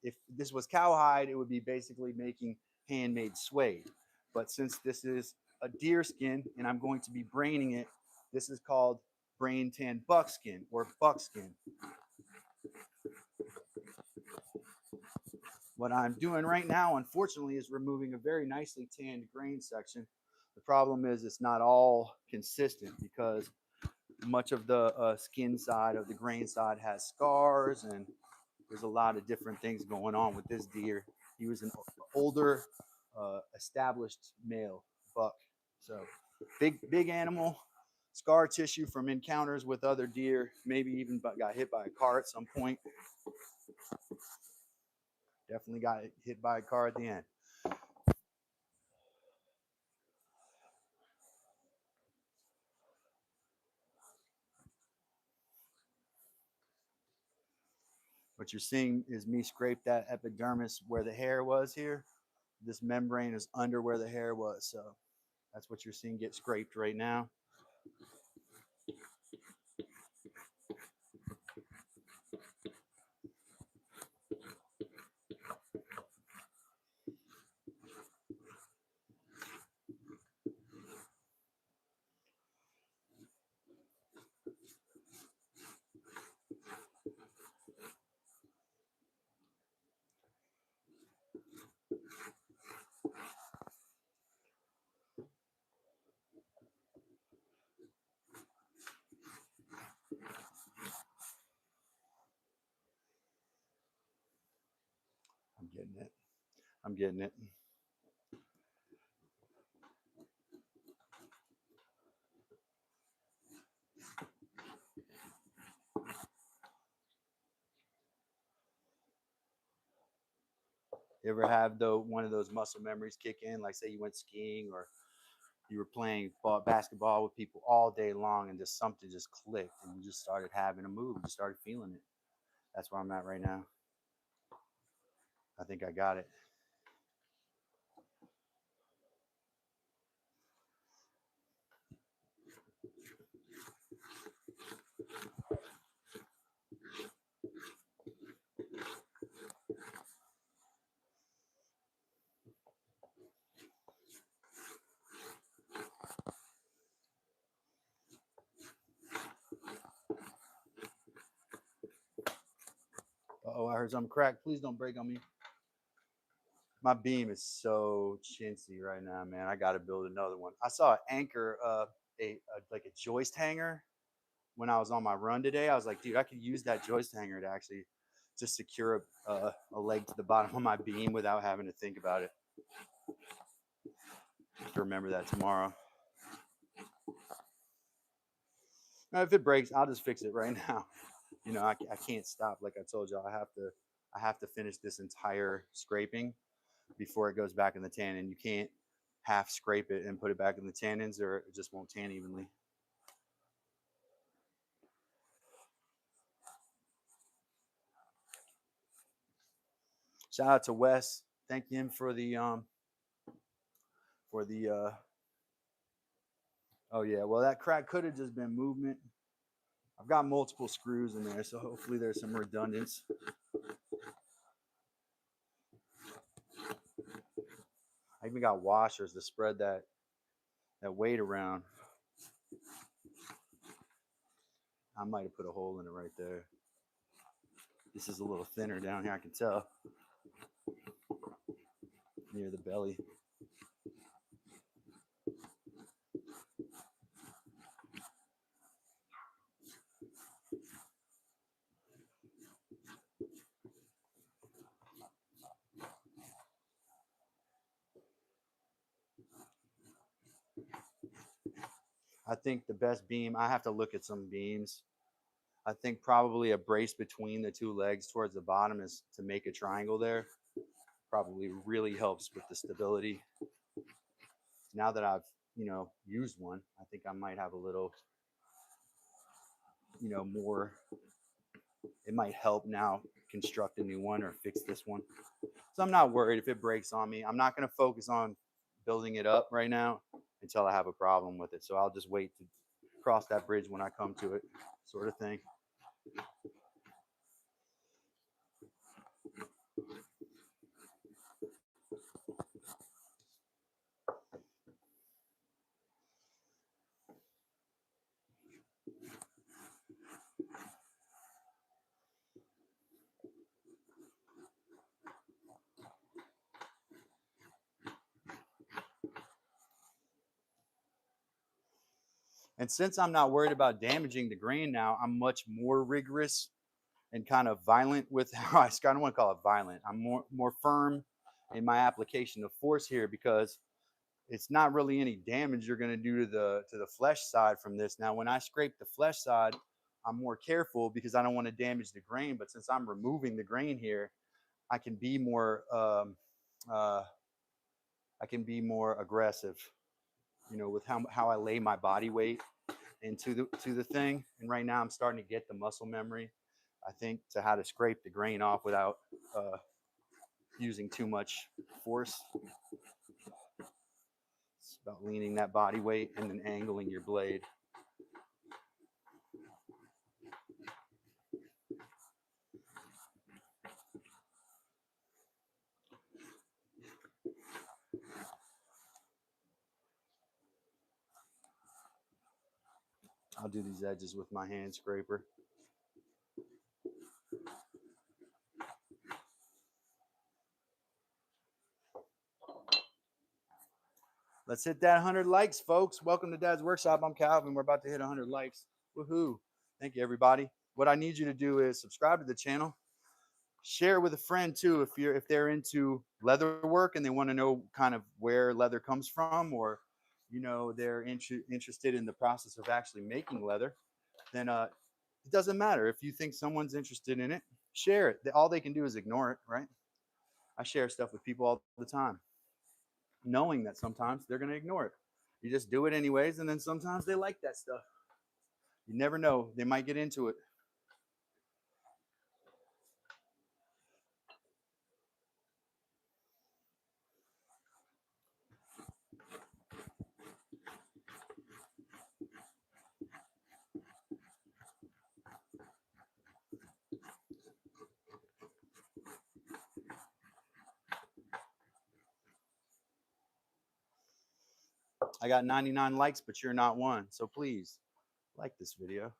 [SPEAKER 1] If this was cowhide, it would be basically making handmade suede. But since this is a deer skin and I'm going to be braining it, this is called brain tan buckskin or buckskin. What I'm doing right now, unfortunately, is removing a very nicely tanned grain section. The problem is it's not all consistent because much of the skin side of the grain side has scars, and there's a lot of different things going on with this deer. He was an older, established male buck. So big animal, scar tissue from encounters with other deer, maybe even got hit by a car at some point. Definitely got hit by a car at the end. What you're seeing is me scrape that epidermis where the hair was here. This membrane is under where the hair was. So that's what you're seeing get scraped right now. I'm getting it. I'm getting it. You ever have one of those muscle memories kick in? Like say you went skiing or you were playing basketball with people all day long and just something just clicked and you just started having a move. You started feeling it. That's where I'm at right now. I think I got it. Oh, I heard something crack. Please don't break on me. My beam is so chintzy right now, man. I got to build another one. I saw an anchor, like a joist hanger when I was on my run today. I was like, dude, I could use that joist hanger to actually just secure a leg to the bottom of my beam without having to think about it. I have to remember that tomorrow. Now, if it breaks, I'll just fix it right now. You know, I can't stop. Like I told you, I have to finish this entire scraping before it goes back in the tannin. You can't half scrape it and put it back in the tannins or it just won't tan evenly. Shout out to Wes. Thank him for the oh yeah, well that crack could have just been movement. I've got multiple screws in there, so hopefully there's some redundance. I even got washers to spread that weight around. I might have put a hole in it right there. This is a little thinner down here, I can tell. Near the belly. I think the best beam, I have to look at some beams. I think probably a brace between the two legs towards the bottom is to make a triangle there. Probably really helps with the stability. Now that I've, used one, I think I might have a little, more. It might help now construct a new one or fix this one. So I'm not worried if it breaks on me. I'm not going to focus on building it up right now until I have a problem with it. So I'll just wait to cross that bridge when I come to it, sort of thing. And since I'm not worried about damaging the grain now, I'm much more rigorous and kind of violent with how I don't want to call it violent. I'm more firm in my application of force here because it's not really any damage you're going to do to the flesh side from this. Now, when I scrape the flesh side, I'm more careful because I don't want to damage the grain. But since I'm removing the grain here, I can be more aggressive, with how I lay my body weight into the thing. And right now I'm starting to get the muscle memory. I think, to how to scrape the grain off without using too much force. It's about leaning that body weight and then angling your blade. I'll do these edges with my hand scraper. Let's hit that 100 likes, folks. Welcome to Dad's Workshop. I'm Calvin. We're about to hit 100 likes. Woohoo. Thank you, everybody. What I need you to do is subscribe to the channel. Share with a friend too if they're into leather work and they want to know kind of where leather comes from, or they're interested in the process of actually making leather. Then it doesn't matter if you think someone's interested in it. Share it. All they can do is ignore it, right? I share stuff with people all the time, knowing that sometimes they're going to ignore it. You just do it anyways, and then sometimes they like that stuff. You never know. They might get into it. I got 99 likes, but you're not one. So please like this video.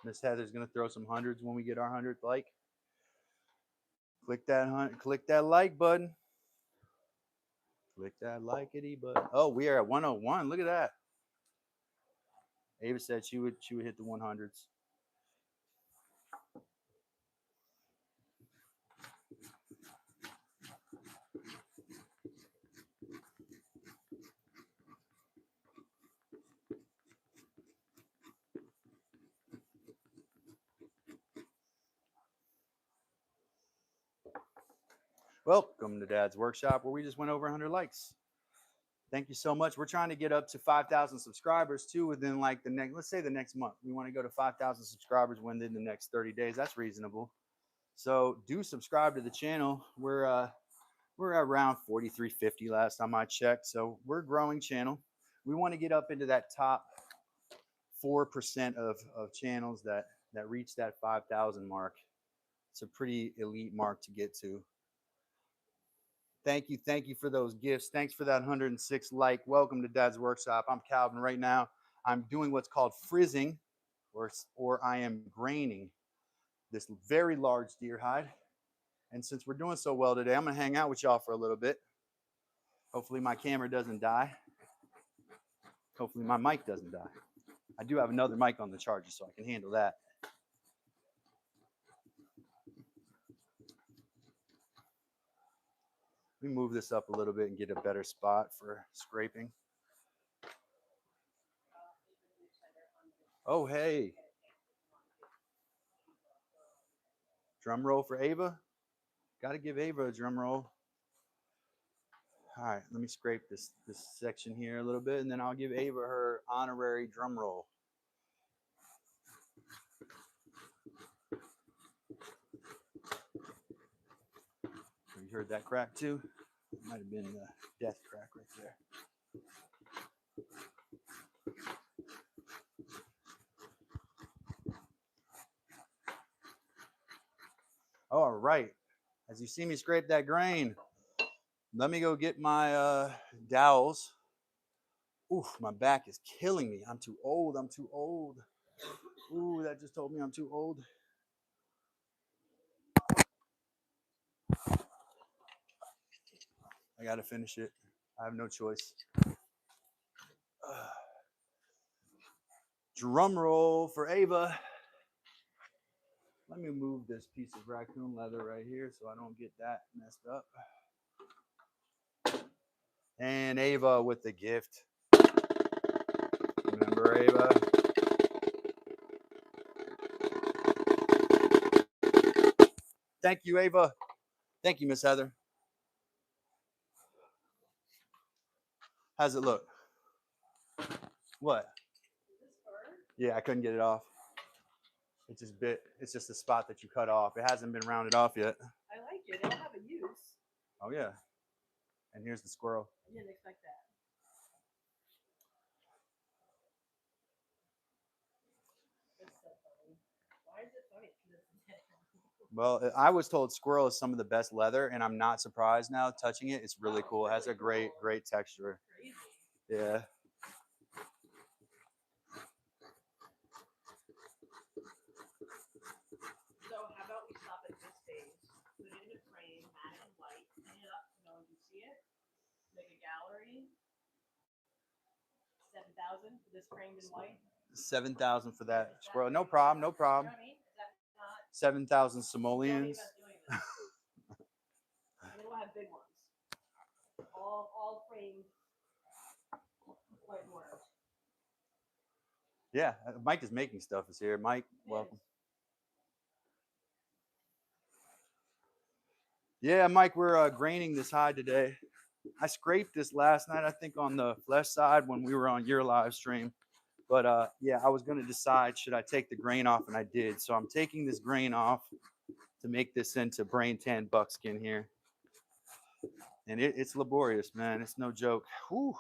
[SPEAKER 1] Miss Heather's gonna throw some hundreds when we get our 100th like. Click that like button. Click that likety button. Oh, we are at 101. Look at that. Ava said she would hit the 100s. Welcome to Dad's Workshop, where we just went over 100 likes. Thank you so much. We're trying to get up to 5,000 subscribers too within like the next, let's say the next month. We want to go to 5,000 subscribers within the next 30 days. That's reasonable. So do subscribe to the channel. We're around 4,350 last time I checked. So we're a growing channel. We want to get up into that top 4% of channels that reach that 5,000 mark. It's a pretty elite mark to get to. Thank you for those gifts. Thanks for that 106 like. Welcome to Dad's Workshop. I'm Calvin. Right now, I'm doing what's called frizzing, or I am graining this very large deer hide. And since we're doing so well today, I'm gonna hang out with y'all for a little bit. Hopefully my camera doesn't die. Hopefully my mic doesn't die. I do have another mic on the charger, so I can handle that. Let me move this up a little bit and get a better spot for scraping. Oh, hey. Drum roll for Ava. Got to give Ava a drum roll. All right, let me scrape this section here a little bit, and then I'll give Ava her honorary drum roll. You heard that crack too? Might have been the death crack right there. All right. As you see me scrape that grain, let me go get my dowels. Oof, my back is killing me. I'm too old. I'm too old. Ooh, that just told me I'm too old. I got to finish it. I have no choice. Drum roll for Ava. Let me move this piece of raccoon leather right here so I don't get that messed up. And Ava with the gift. Remember Sure, Ava. Thank you, Ava. Thank you, Miss Heather. How's it look? What? Yeah, I couldn't get it off. It just bit. It's just a spot that you cut off. It hasn't been rounded off yet.
[SPEAKER 2] I like it. It'll have a use.
[SPEAKER 1] Oh yeah. And here's the squirrel.
[SPEAKER 2] I didn't expect that. It's so funny. Why is it funny? Because it's dead.
[SPEAKER 1] Well, I was told squirrel is some of the best leather, and I'm not surprised now touching it. It's really cool. It has a great texture.
[SPEAKER 2] Crazy.
[SPEAKER 1] Yeah.
[SPEAKER 2] So how about we stop at this phase, put it in a frame, mat it in white, clean it up so no one can see it, make a gallery, 7,000 for this framed in white.
[SPEAKER 1] 7,000 for that squirrel. No problem. No
[SPEAKER 2] You know
[SPEAKER 1] problem.
[SPEAKER 2] what I mean? Is that not
[SPEAKER 1] 7,000
[SPEAKER 2] don't
[SPEAKER 1] simoleons.
[SPEAKER 2] even doing this? And then we'll have big ones. All framed white mortar.
[SPEAKER 1] Yeah, Mike is making stuff. Is here. Mike, welcome. Yeah, Mike, we're graining this hide today. I scraped this last night, I think, on the flesh side when we were on your live stream. But yeah, I was going to decide, should I take the grain off? And I did. So I'm taking this grain off to make this into brain tan buckskin here. And it's laborious, man. It's no joke. Whew.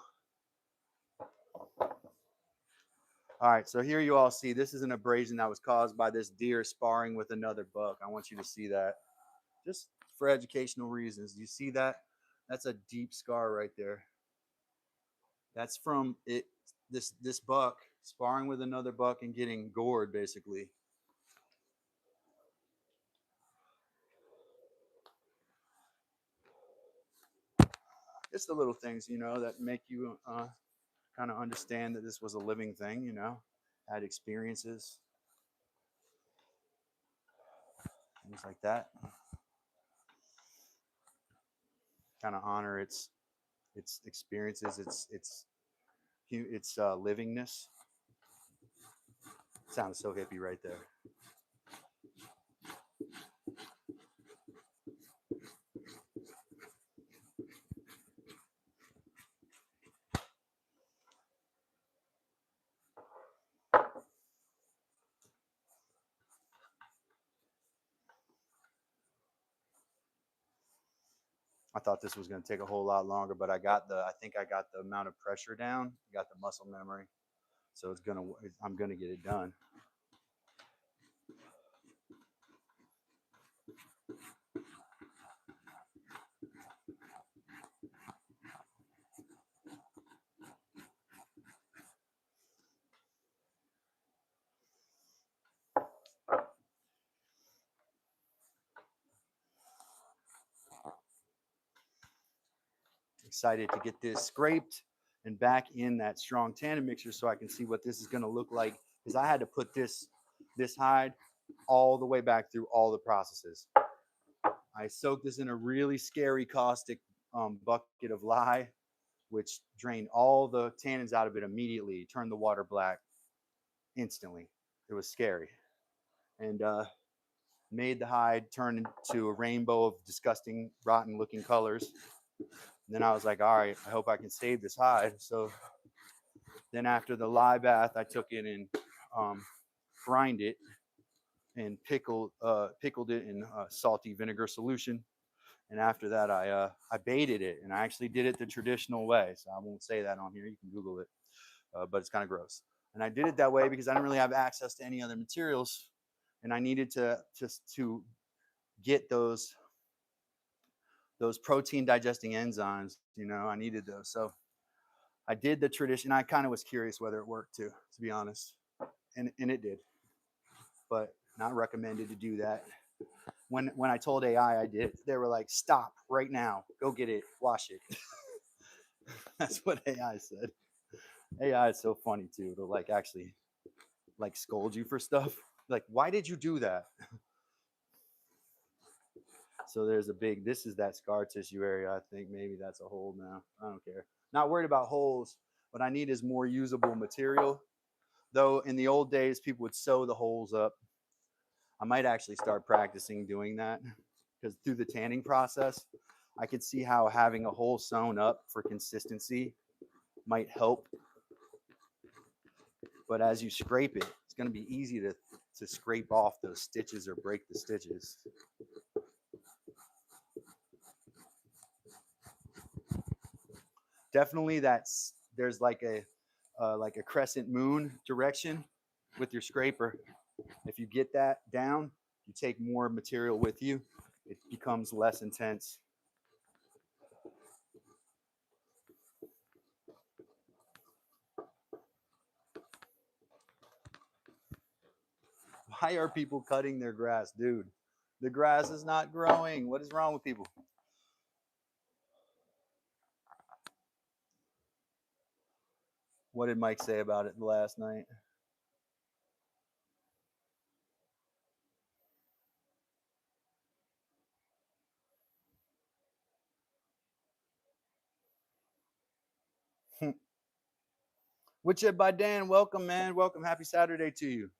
[SPEAKER 1] All right, so here you all see, this is an abrasion that was caused by this deer sparring with another buck. I want you to see that. Just for educational reasons. You see that? That's a deep scar right there. That's from it. This buck sparring with another buck and getting gored, basically. It's the little things, you know, that make you kind of understand that this was a living thing, you know, had experiences, things like that. Kind of honor its experiences, its livingness. Sounds so hippie right there. I thought this was going to take a whole lot longer, but I think I got the amount of pressure down, got the muscle memory. So I'm going to get it done. Excited to get this scraped and back in that strong tannin mixture so I can see what this is going to look like, because I had to put this hide all the way back through all the processes. I soaked this in a really scary caustic bucket of lye, which drained all the tannins out of it immediately, turned the water black instantly. It was scary. And made the hide turn into a rainbow of disgusting, rotten looking colors. And then I was like, all right, I hope I can save this hide. So then after the lye bath, I took it and brined it and pickled it in salty vinegar solution. And after that, I baited it, and I actually did it the traditional way. So I won't say that on here. You can Google it, but it's kind of gross. And I did it that way because I didn't really have access to any other materials, and I needed to get those protein digesting enzymes. You know, I needed those. So I did the tradition. I kind of was curious whether it worked too, to be honest, and it did, but not recommended to do that. When I told AI I did, they were like, "Stop right now, go get it, wash it." That's what AI said. AI is so funny too. It'll like actually like scold you for stuff. Like, why did you do that? So there's a big, this is that scar tissue area. I think maybe that's a hole now. I don't care. Not worried about holes. What I need is more usable material. Though in the old days, people would sew the holes up. I might actually start practicing doing that because through the tanning process, I could see how having a hole sewn up for consistency might help. But as you scrape it, it's going to be easy to scrape off those stitches or break the stitches. Definitely there's like a crescent moon direction with your scraper. If you get that down, you take more material with you, it becomes less intense. Why are people cutting their grass, dude? The grass is not growing. What is wrong with people? What did Mike say about it last night? Woodshed by Dan, welcome, man. Welcome. Happy Saturday to you.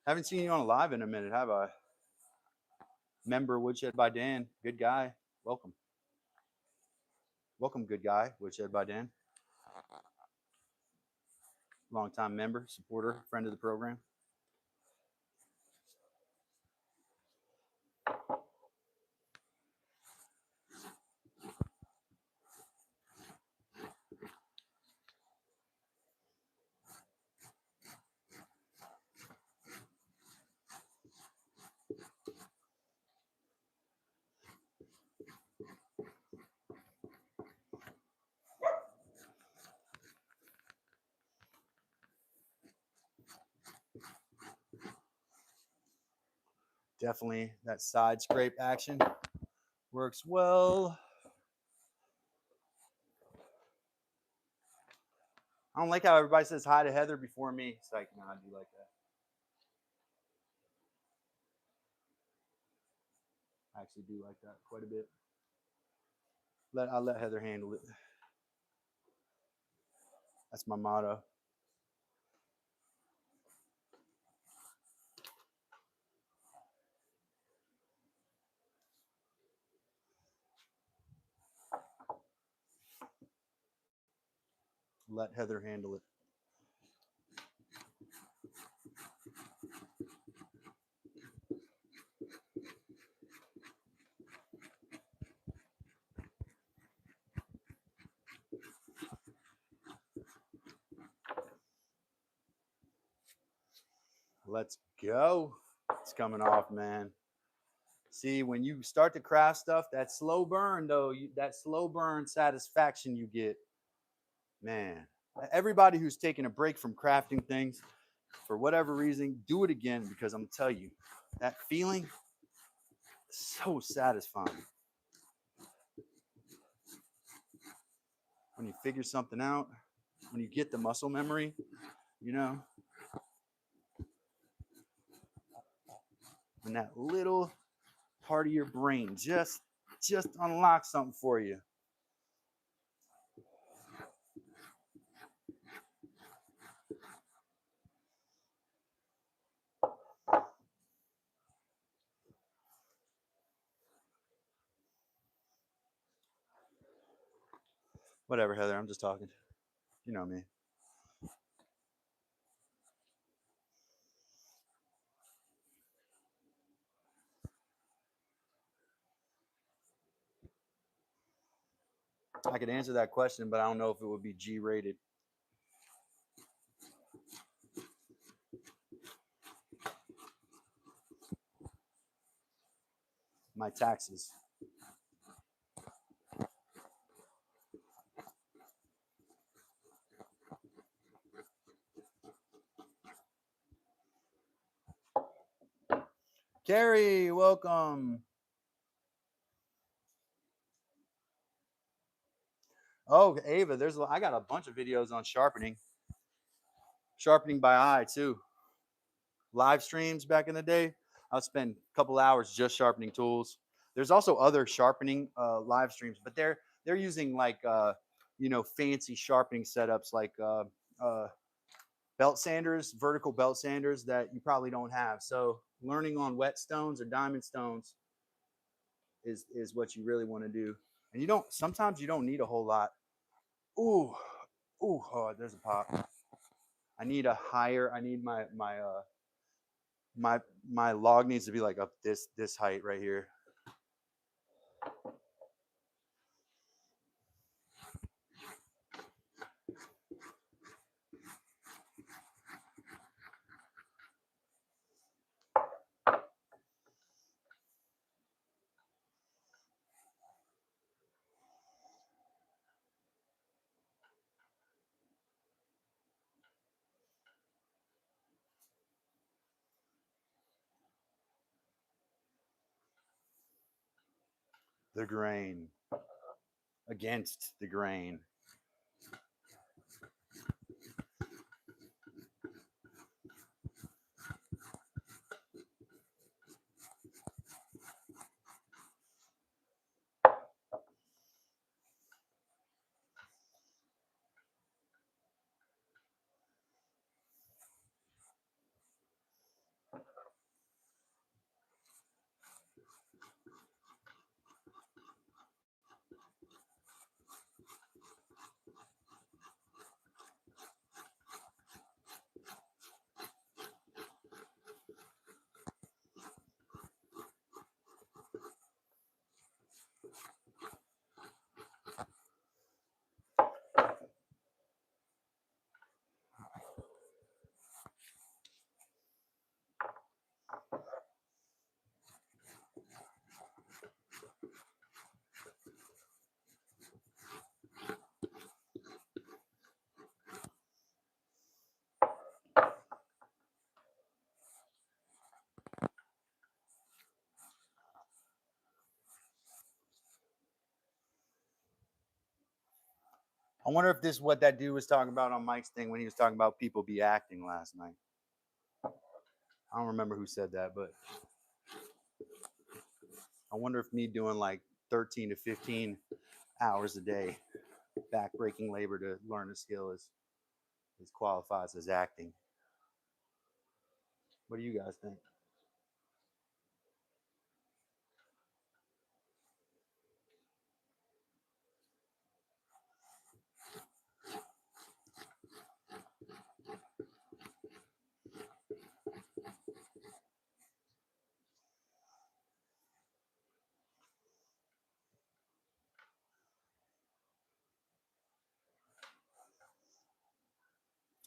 [SPEAKER 1] Haven't seen you on a live in a minute, have I? Member Woodshed by Dan, good guy. Welcome. Welcome, good guy. Woodshed by Dan. Longtime member, supporter, friend of the program. Definitely that side scrape action works well. I don't like how everybody says hi to Heather before me. It's like, no, I do like that. I actually do like that quite a bit. I'll let Heather handle it. That's my motto. Let Heather handle it. Let's go. It's coming off, man. See, when you start to craft stuff, that slow burn, though, that slow burn satisfaction you get, man. Everybody who's taking a break from crafting things, for whatever reason, do it again because I'm telling you, that feeling is so satisfying. When you figure something out, when you get the muscle memory, you know, when that little part of your brain just unlocks something for you. Whatever, Heather, I'm just talking. You know me. I could answer that question, but I don't know if it would be G rated. My taxes. Carrie, welcome. Oh, Ava, I got a bunch of videos on sharpening by eye too. Live streams back in the day, I'll spend a couple hours just sharpening tools. There's also other sharpening live streams, but they're using like fancy sharpening setups like belt sanders, vertical belt sanders that you probably don't have. So learning on wet stones or diamond stones is what you really want to do. And you don't, sometimes you don't need a whole lot. Ooh, ooh, oh, there's a pop. I need a higher, I need my log needs to be like up this height right here. The grain, against the grain. I wonder if this is what that dude was talking about on Mike's thing when he was talking about people be acting last night. I don't remember who said that, but I wonder if me doing like 13 to 15 hours a day backbreaking labor to learn a skill is qualifies as acting. What do you guys think?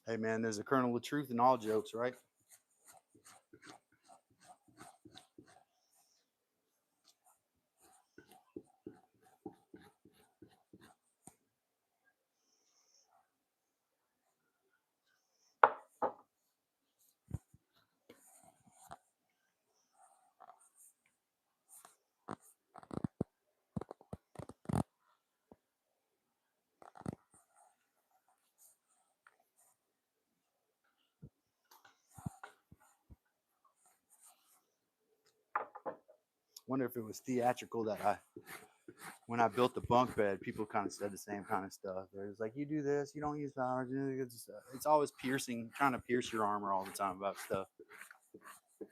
[SPEAKER 1] Hey man, there's a kernel of truth in all jokes, right? Wonder if it was theatrical that when I built the bunk bed, people kind of said the same kind of stuff. It's like, you do this, you don't use power. It's always piercing, trying to pierce your armor all the time about stuff.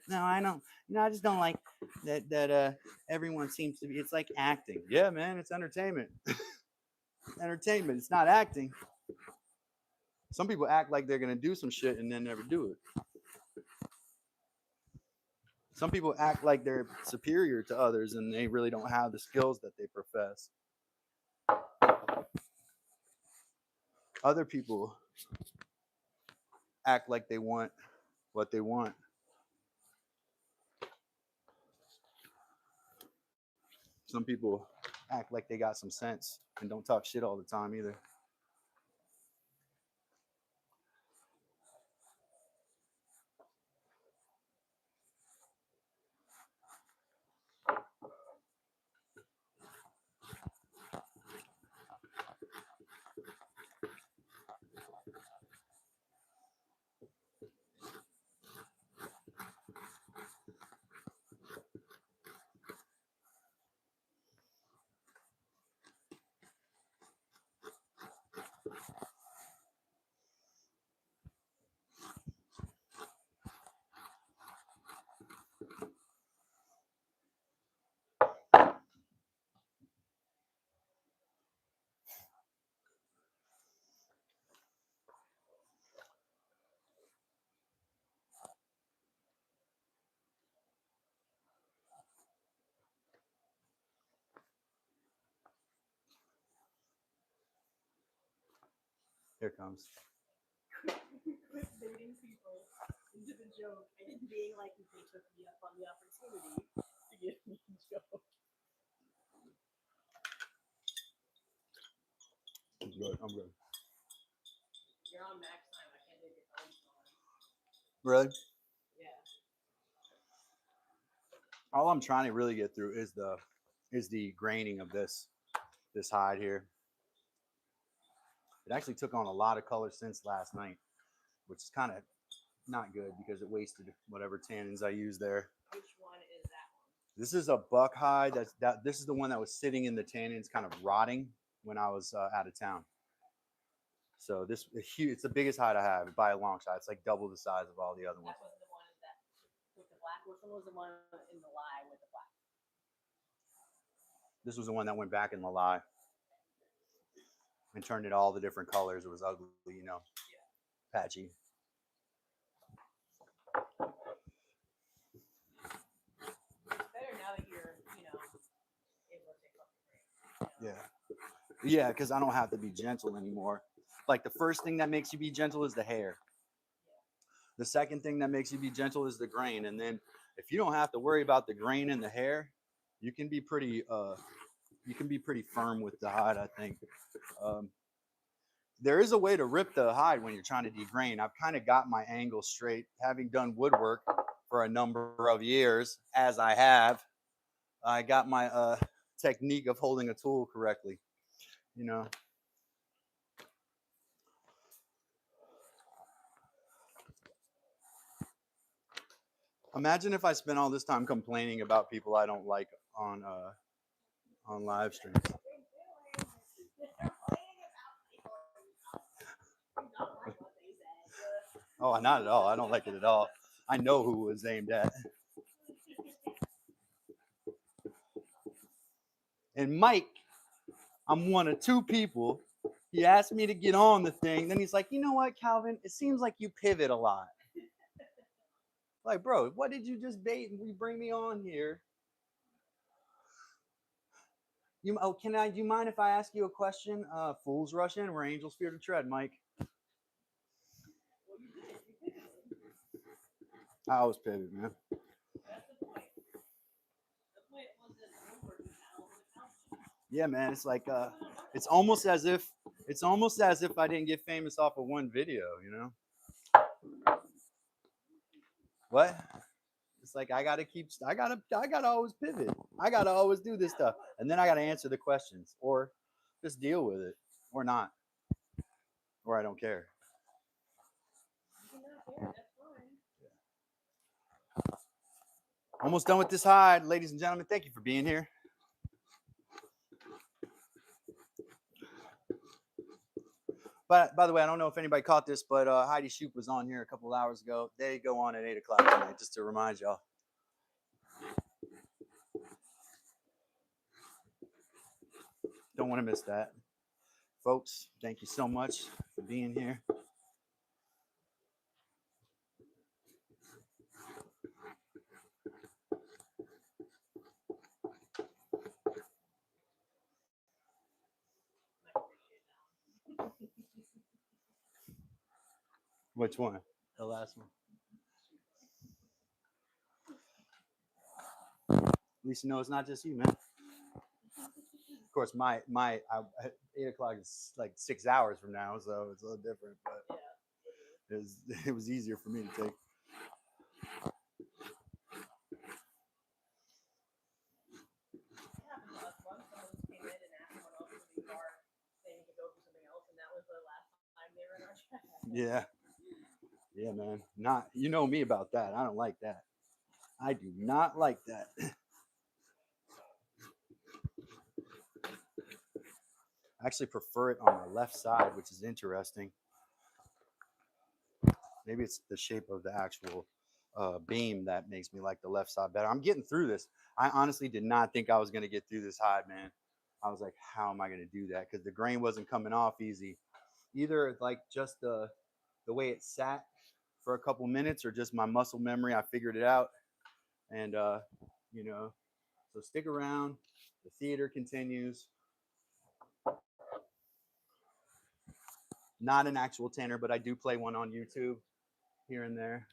[SPEAKER 1] No, I don't. I just don't like that everyone seems to be. It's like acting. Yeah, man, it's entertainment. Entertainment. It's not acting. Some people act like they're gonna do some shit and then never do it. Some people act like they're superior to others and they really don't have the skills that they profess. Other people act like they want what they want. Some people act like they got some sense and don't talk shit all the time either. Here it comes.
[SPEAKER 2] Quit baiting people into the joke and being like, they took me up on the opportunity to give me a joke.
[SPEAKER 1] I'm good. I'm good.
[SPEAKER 2] You're on max time. I can't do your phone on.
[SPEAKER 1] Really?
[SPEAKER 2] Yeah.
[SPEAKER 1] All I'm trying to really get through is the graining of this hide here. It actually took on a lot of color since last night, which is kind of not good because it wasted whatever tannins I used there.
[SPEAKER 2] Which one is that one?
[SPEAKER 1] This is a buck hide. This is the one that was sitting in the tannins, kind of rotting when I was out of town. So this is huge. It's the biggest hide I have by a long shot. It's like double the size of all the other ones.
[SPEAKER 2] That was the one that with the black. Which one was the one in the lie with the black?
[SPEAKER 1] This was the one that went back in the lie and turned it all the different colors. It was ugly, you know, patchy.
[SPEAKER 2] It's better now that you're, able to take something great.
[SPEAKER 1] Yeah, because I don't have to be gentle anymore. Like the first thing that makes you be gentle is the hair. The second thing that makes you be gentle is the grain, and then if you don't have to worry about the grain and the hair, you can be pretty firm with the hide. I think there is a way to rip the hide when you're trying to degrain. I've kind of got my angle straight, having done woodwork for a number of years, as I have. I got my technique of holding a tool correctly, you know. Imagine if I spent all this time complaining about people I don't like on live streams. Oh, not at all. I don't like it at all. I know who it was aimed at. And Mike, I'm one of two people. He asked me to get on the thing. Then he's like, you know what, Calvin? It seems like you pivot a lot. Like, bro, what did you just bait and bring me on here? Do you mind if I ask you a question? Fools rush in where angels fear to tread, Mike. I always pivot, man.
[SPEAKER 2] That's the point. The point was that woodworking panel on the couch.
[SPEAKER 1] Yeah, man. It's like it's almost as if I didn't get famous off of one video, you know? What? It's like I gotta always pivot. I gotta always do this stuff. And then I gotta answer the questions or just deal with it. Or not. Or I don't care.
[SPEAKER 2] You can not care, that's fine.
[SPEAKER 1] Almost done with this hide, ladies and gentlemen. Thank you for being here. But by the way, I don't know if anybody caught this, but Heidi Shoup was on here a couple of hours ago. They go on at 8 o'clock tonight, just to remind y'all. Don't want to miss that. Folks, thank you so much for being here. Which one? The last one. At least you know it's not just you, man. Of course, my 8 o'clock is like 6 hours from now, so it's a little different. But it was easier for me to take. Yeah. Yeah, man. Not, you know me about that. I don't like that. I do not like that. I actually prefer it on the left side, which is interesting. Maybe it's the shape of the actual beam that makes me like the left side better. I'm getting through this. I honestly did not think I was going to get through this hide, man. I was like, how am I going to do that? Because the grain wasn't coming off easy. Either like just the way it sat for a couple minutes or just my muscle memory. I figured it out. And, you know, so stick around. The theater continues. Not an actual tanner, but I do play one on YouTube here and there.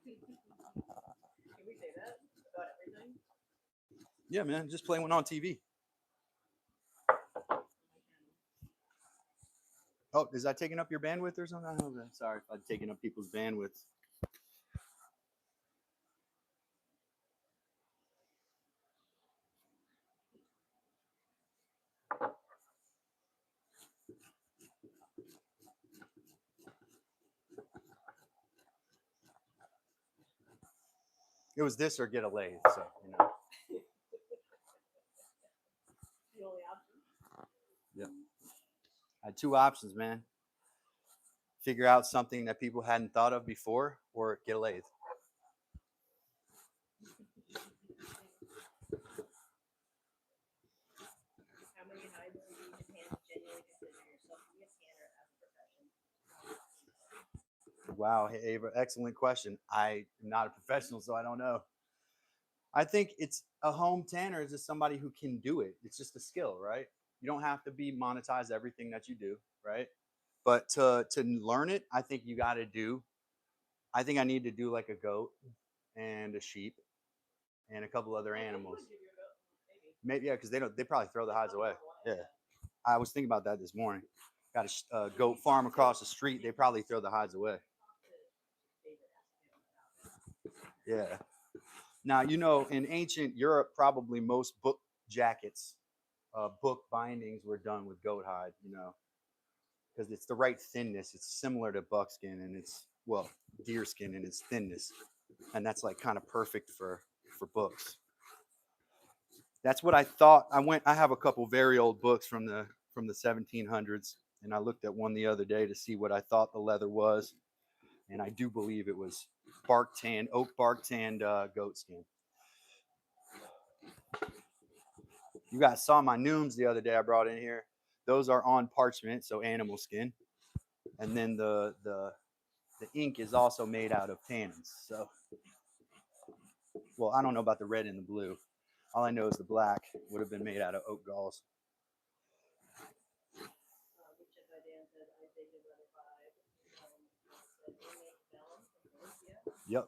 [SPEAKER 2] Can we say that about everything?
[SPEAKER 1] Yeah, man, just play one on TV. Oh, is that taking up your bandwidth or something? Oh, sorry if I'm taking up people's bandwidth. It was this or get a lathe, so you know.
[SPEAKER 2] The only option.
[SPEAKER 1] Yep. I had two options, man. Figure out something that people hadn't thought of before, or get a lathe.
[SPEAKER 2] How many times do you use your hands genuinely consider yourself to be a tanner as a profession?
[SPEAKER 1] Wow, hey, Ava, excellent question. I am not a professional, so I don't know. I think it's a home tanner is just somebody who can do it. It's just a skill, right? You don't have to be monetize everything that you do, right? But to learn it, I think you got to do. I think I need to do like a goat and a sheep and a couple other animals. Maybe yeah, because they probably throw the hides away. Yeah, I was thinking about that this morning. Got a goat farm across the street. They probably throw the hides away. Yeah. Now, you know, in ancient Europe, probably most book jackets, book bindings were done with goat hide, you know, because it's the right thinness. It's similar to buckskin and it's, well, deer skin in its thinness. And that's like kind of perfect for books. That's what I thought. I have a couple very old books from the 1700s. And I looked at one the other day to see what I thought the leather was. And I do believe it was oak bark tanned goat skin. You guys saw my nooms the other day I brought in here. Those are on parchment, so animal skin. And then the ink is also made out of tannins. So, well, I don't know about the red and the blue. All I know is the black would have been made out of oak galls. Yep.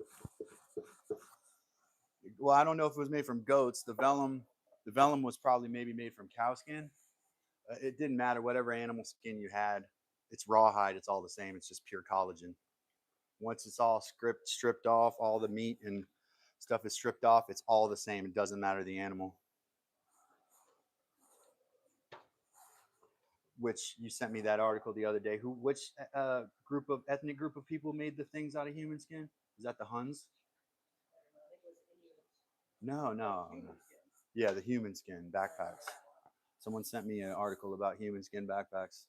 [SPEAKER 1] Well, I don't know if it was made from goats. The vellum was probably maybe made from cow skin. It didn't matter whatever animal skin you had. It's rawhide. It's all the same. It's just pure collagen. Once it's all stripped off, all the meat and stuff is stripped off, it's all the same. It doesn't matter the animal. Which you sent me that article the other day. Which ethnic group of people made the things out of human skin? Is that the Huns? No. Yeah, the human skin backpacks. Someone sent me an article about human skin backpacks,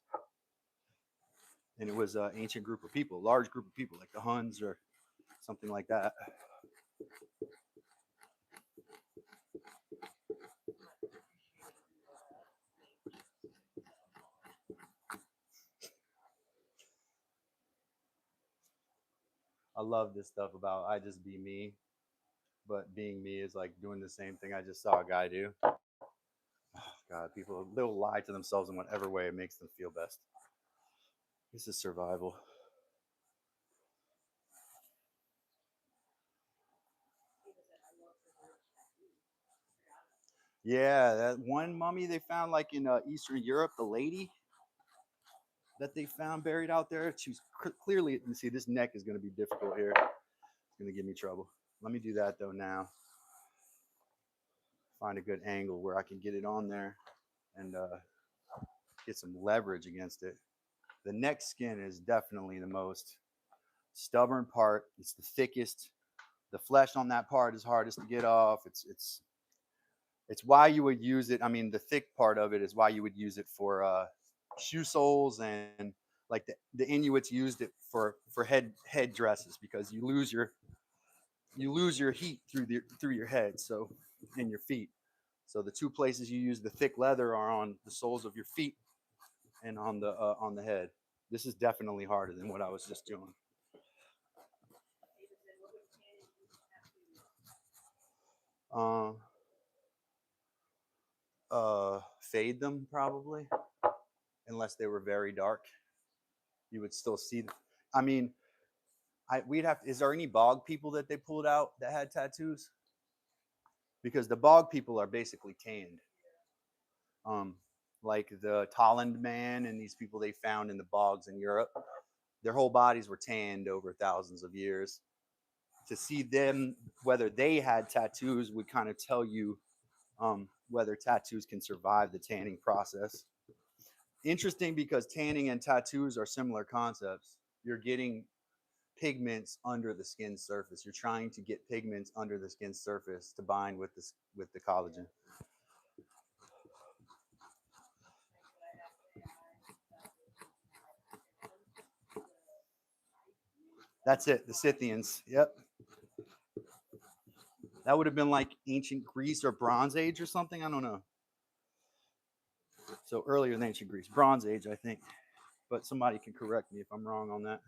[SPEAKER 1] and it was an ancient group of people, large group of people, like the Huns or something like that. I love this stuff about I just be me, but being me is like doing the same thing I just saw a guy do. Oh, God, people they'll lie to themselves in whatever way it makes them feel best. This is survival. Yeah, that one mummy they found like in Eastern Europe, the lady that they found buried out there, she was clearly, you see, this neck is going to be difficult here. It's going to give me trouble. Let me do that though now. Find a good angle where I can get it on there and get some leverage against it. The neck skin is definitely the most stubborn part. It's the thickest. The flesh on that part is hardest to get off. It's why you would use it. I mean, the thick part of it is why you would use it for shoe soles, and like the Inuits used it for head dresses because you lose your heat through your head, so and your feet. So the two places you use the thick leather are on the soles of your feet and on the head. This is definitely harder than what I was just doing. Uh, Fade them probably. unless they were very dark. You would still see. I mean, we'd have. Is there any bog people that they pulled out that had tattoos? Because the bog people are basically tanned. Um, like the Tolland man and these people they found in the bogs in Europe, their whole bodies were tanned over thousands of years. To see them, whether they had tattoos, would kind of tell you whether tattoos can survive the tanning process. Interesting because tanning and tattoos are similar concepts. You're getting pigments under the skin surface. You're trying to get pigments under the skin surface to bind with the collagen. That's it. The Scythians. Yep. That would have been like ancient Greece or Bronze Age or something. I don't know. So earlier than ancient Greece, Bronze Age, I think. But somebody can correct me if I'm wrong on that.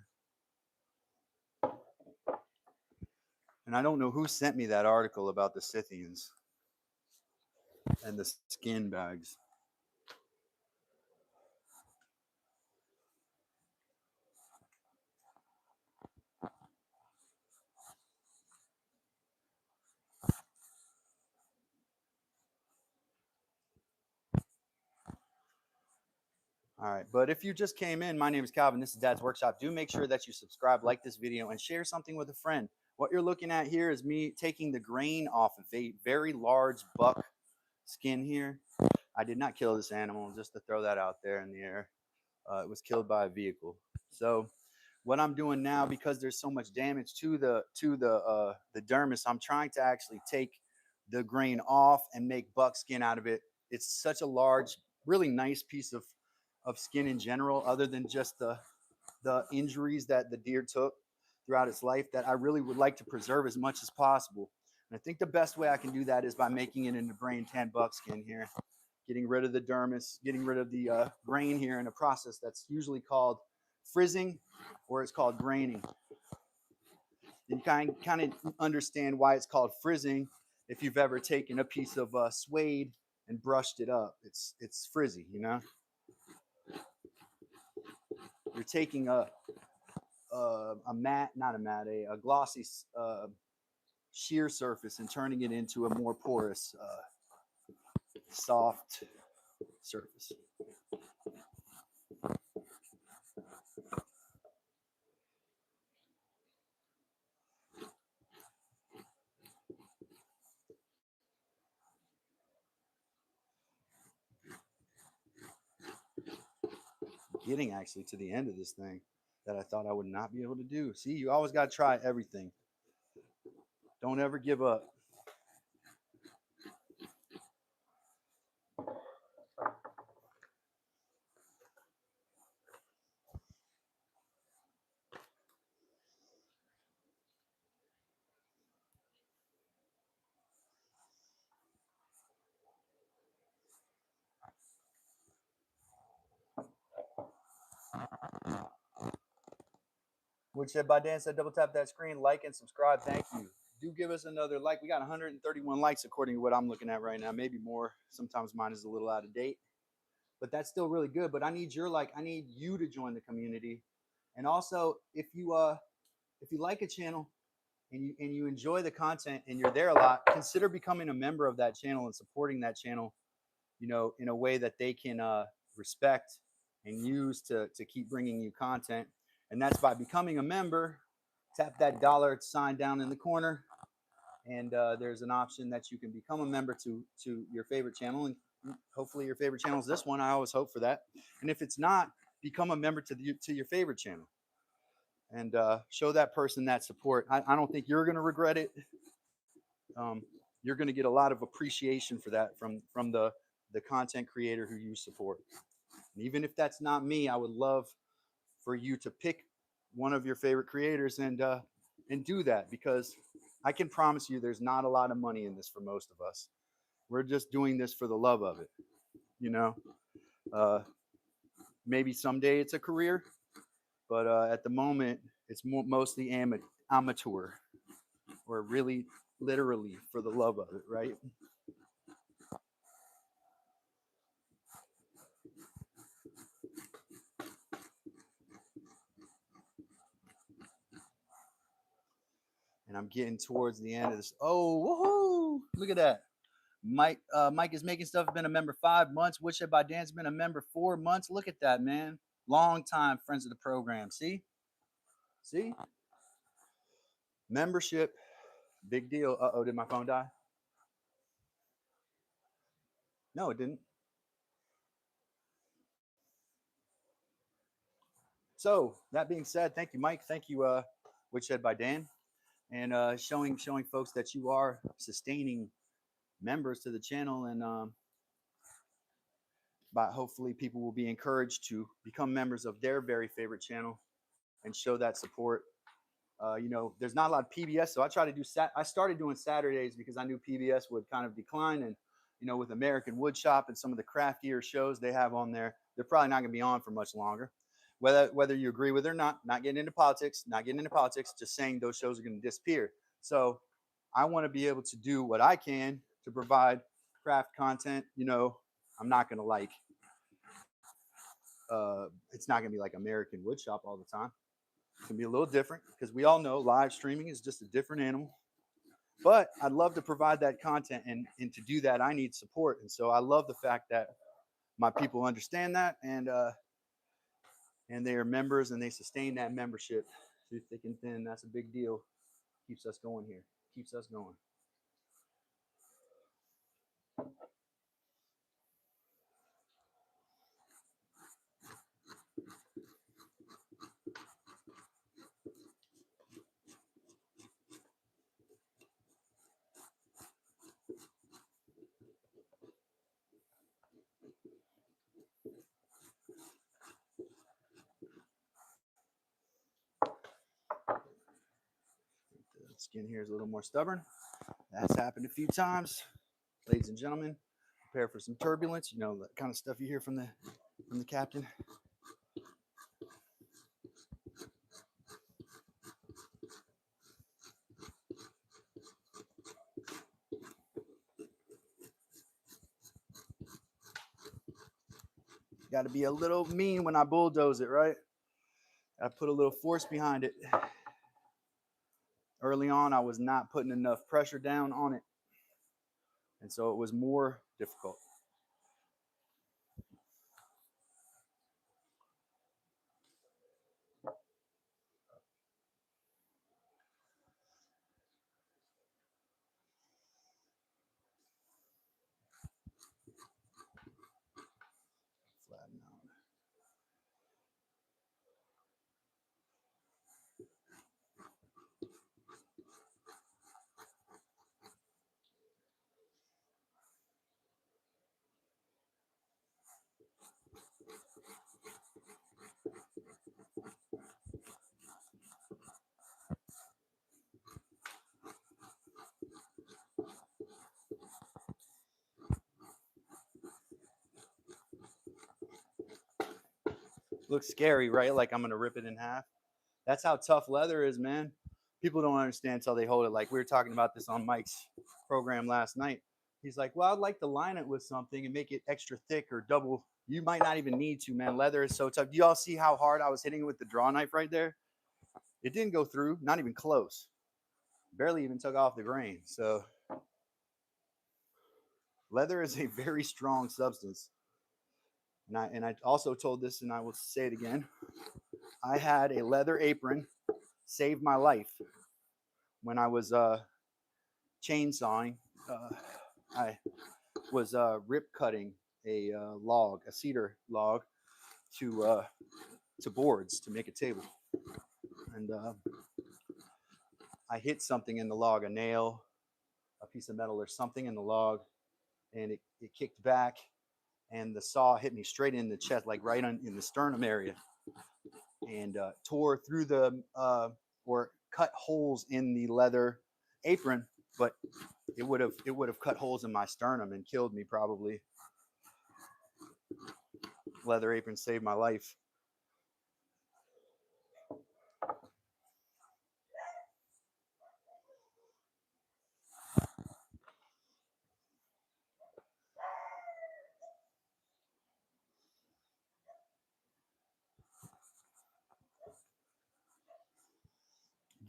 [SPEAKER 1] And I don't know who sent me that article about the Scythians and the skin bags. All right. But if you just came in, my name is Calvin. This is Dad's Workshop. Do make sure that you subscribe, like this video, and share something with a friend. What you're looking at here is me taking the grain off of a very large buck skin here. I did not kill this animal, just to throw that out there in the air. It was killed by a vehicle. So what I'm doing now, because there's so much damage to the dermis, I'm trying to actually take the grain off and make buckskin out of it. It's such a large, really nice piece of skin in general, other than just the injuries that the deer took throughout its life, that I really would like to preserve as much as possible. And I think the best way I can do that is by making it into brain tan buckskin here, getting rid of the dermis, getting rid of the grain here in a process that's usually called frizzing, or it's called graining. You kind of understand why it's called frizzing if you've ever taken a piece of suede and brushed it up. It's frizzy, you know. You're taking a matte, not a matte, a glossy sheer surface and turning it into a more porous, soft surface. Getting actually to the end of this thing that I thought I would not be able to do. See, you always got to try everything. Don't ever give up. Woodshed by Dan said, double tap that screen, like and subscribe. Thank you. Do give us another like. We got 131 likes according to what I'm looking at right now. Maybe more. Sometimes mine is a little out of date, but that's still really good. But I need your like. I need you to join the community. And also, if you like a channel and you enjoy the content and you're there a lot, consider becoming a member of that channel and supporting that channel, you know, in a way that they can respect and use to keep bringing you content. And that's by becoming a member. Tap that dollar sign down in the corner, and there's an option that you can become a member to your favorite channel, and hopefully your favorite channel is this one. I always hope for that. And if it's not, become a member to your favorite channel, and show that person that support. I don't think you're going to regret it. You're going to get a lot of appreciation for that from the content creator who you support. And even if that's not me, I would love for you to pick one of your favorite creators and do that, because I can promise you there's not a lot of money in this for most of us. We're just doing this for the love of it, you know. Maybe someday it's a career, but at the moment it's mostly amateur, or really literally for the love of it, right? And I'm getting towards the end of this. Oh, woohoo! Look at that. Mike is making stuff. Been a member 5 months. Woodshed by Dan's been a member 4 months. Look at that, man. Long time friends of the program. See, membership, big deal. Uh oh, did my phone die? No, it didn't. So that being said, thank you, Mike. Thank you, Woodshed by Dan, and showing folks that you are sustaining members to the channel, and but hopefully people will be encouraged to become members of their very favorite channel and show that support. You know, there's not a lot of PBS, so I try to do I started doing Saturdays because I knew PBS would kind of decline, and you know, with American Woodshop and some of the craftier shows they have on there, they're probably not going to be on for much longer. Whether you agree with it or not getting into politics, just saying those shows are going to disappear. So I want to be able to do what I can to provide craft content. You know, I'm not going to like it's not going to be like American Woodshop all the time. It's going to be a little different because we all know live streaming is just a different animal. But I'd love to provide that content, and to do that, I need support. And so I love the fact that my people understand that, and they are members, and they sustain that membership through thick and thin. That's a big deal. Keeps us going here. Keeps us going. The skin here is a little more stubborn. That's happened a few times. Ladies and gentlemen, prepare for some turbulence. You know, the kind of stuff you hear from the captain. Got to be a little mean when I bulldoze it, right? I put a little force behind it. Early on, I was not putting enough pressure down on it, and so it was more difficult. Flatten out. Looks scary, right? Like I'm gonna rip it in half. That's how tough leather is, man. People don't understand until they hold it. Like we were talking about this on Mike's program last night. He's like, well, I'd like to line it with something and make it extra thick or double. You might not even need to, man. Leather is so tough. Do y'all see how hard I was hitting it with the draw knife right there? It didn't go through, not even close. Barely even took off the grain. So leather is a very strong substance. And I also told this, and I will say it again. I had a leather apron save my life when I was chainsawing. I was rip cutting a log, a cedar log, to boards to make a table, and I hit something in the log, a nail, a piece of metal, or something in the log, and it kicked back, and the saw hit me straight in the chest, like right in the sternum area, and tore through the or cut holes in the leather apron, but it would have cut holes in my sternum and killed me probably. Leather apron saved my life.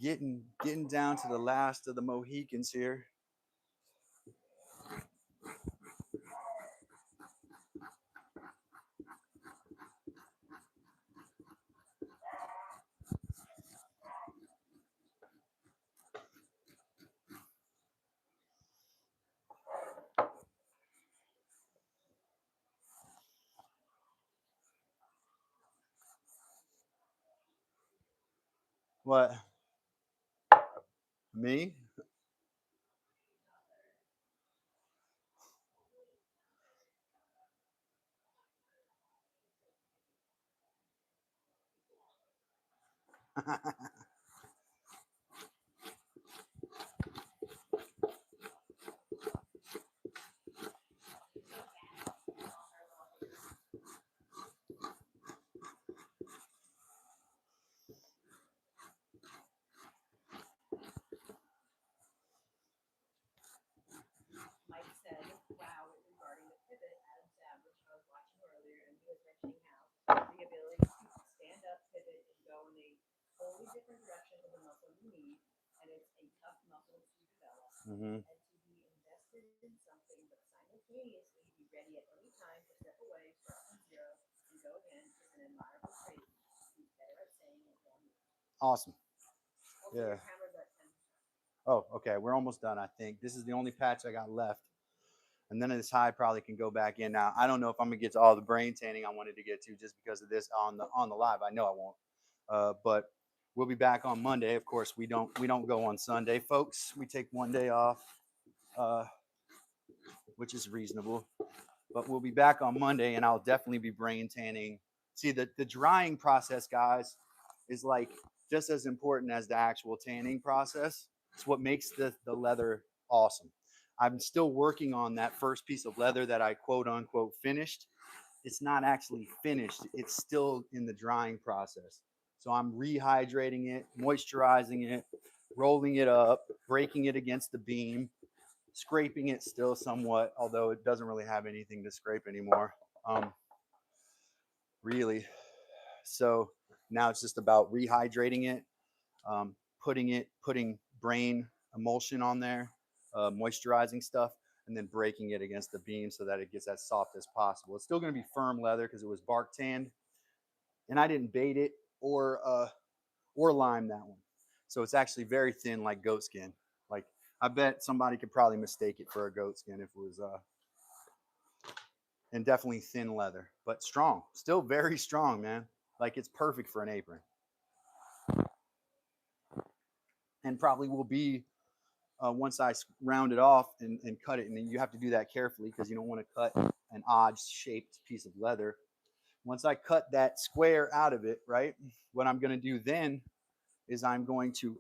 [SPEAKER 1] Getting down to the last of the Mohicans here. What? Me?
[SPEAKER 2] Mike said, wow, regarding the pivot, Adam Sab, which I was watching earlier, and he was mentioning how the ability to stand up, pivot, and go in a totally different direction of the muscle you need, and it's a tough muscle to develop,
[SPEAKER 1] Mm-hmm.
[SPEAKER 2] and to be invested in something, but simultaneously be ready at any time to step away, start from zero, and go again is an admirable trait. He's better at saying it than me.
[SPEAKER 1] Awesome.
[SPEAKER 2] Also,
[SPEAKER 1] Yeah.
[SPEAKER 2] your camera's at 10%.
[SPEAKER 1] Oh, okay. We're almost done, I think. This is the only patch I got left. And then this high probably can go back in. Now, I don't know if I'm gonna get to all the brain tanning I wanted to get to just because of this on the live. I know I won't. But we'll be back on Monday. Of course, we don't go on Sunday, folks. We take one day off, uh, which is reasonable. But we'll be back on Monday, and I'll definitely be brain tanning. See, the drying process, guys, is like just as important as the actual tanning process. It's what makes the leather awesome. I'm still working on that first piece of leather that I quote unquote finished. It's not actually finished, it's still in the drying process. So I'm rehydrating it, moisturizing it, rolling it up, breaking it against the beam, scraping it still somewhat, although it doesn't really have anything to scrape anymore. Really. So now it's just about rehydrating it, putting brain emulsion on there, moisturizing stuff, and then breaking it against the beam so that it gets as soft as possible. It's still going to be firm leather because it was bark tanned, and I didn't bait it or lime that one. So it's actually very thin, like goat skin. Like I bet somebody could probably mistake it for a goat skin if it was and definitely thin leather, but strong, still very strong, man. Like it's perfect for an apron, and probably will be once I round it off and cut it. And then you have to do that carefully because you don't want to cut an odd shaped piece of leather. Once I cut that square out of it, right, what I'm going to do then is I'm going to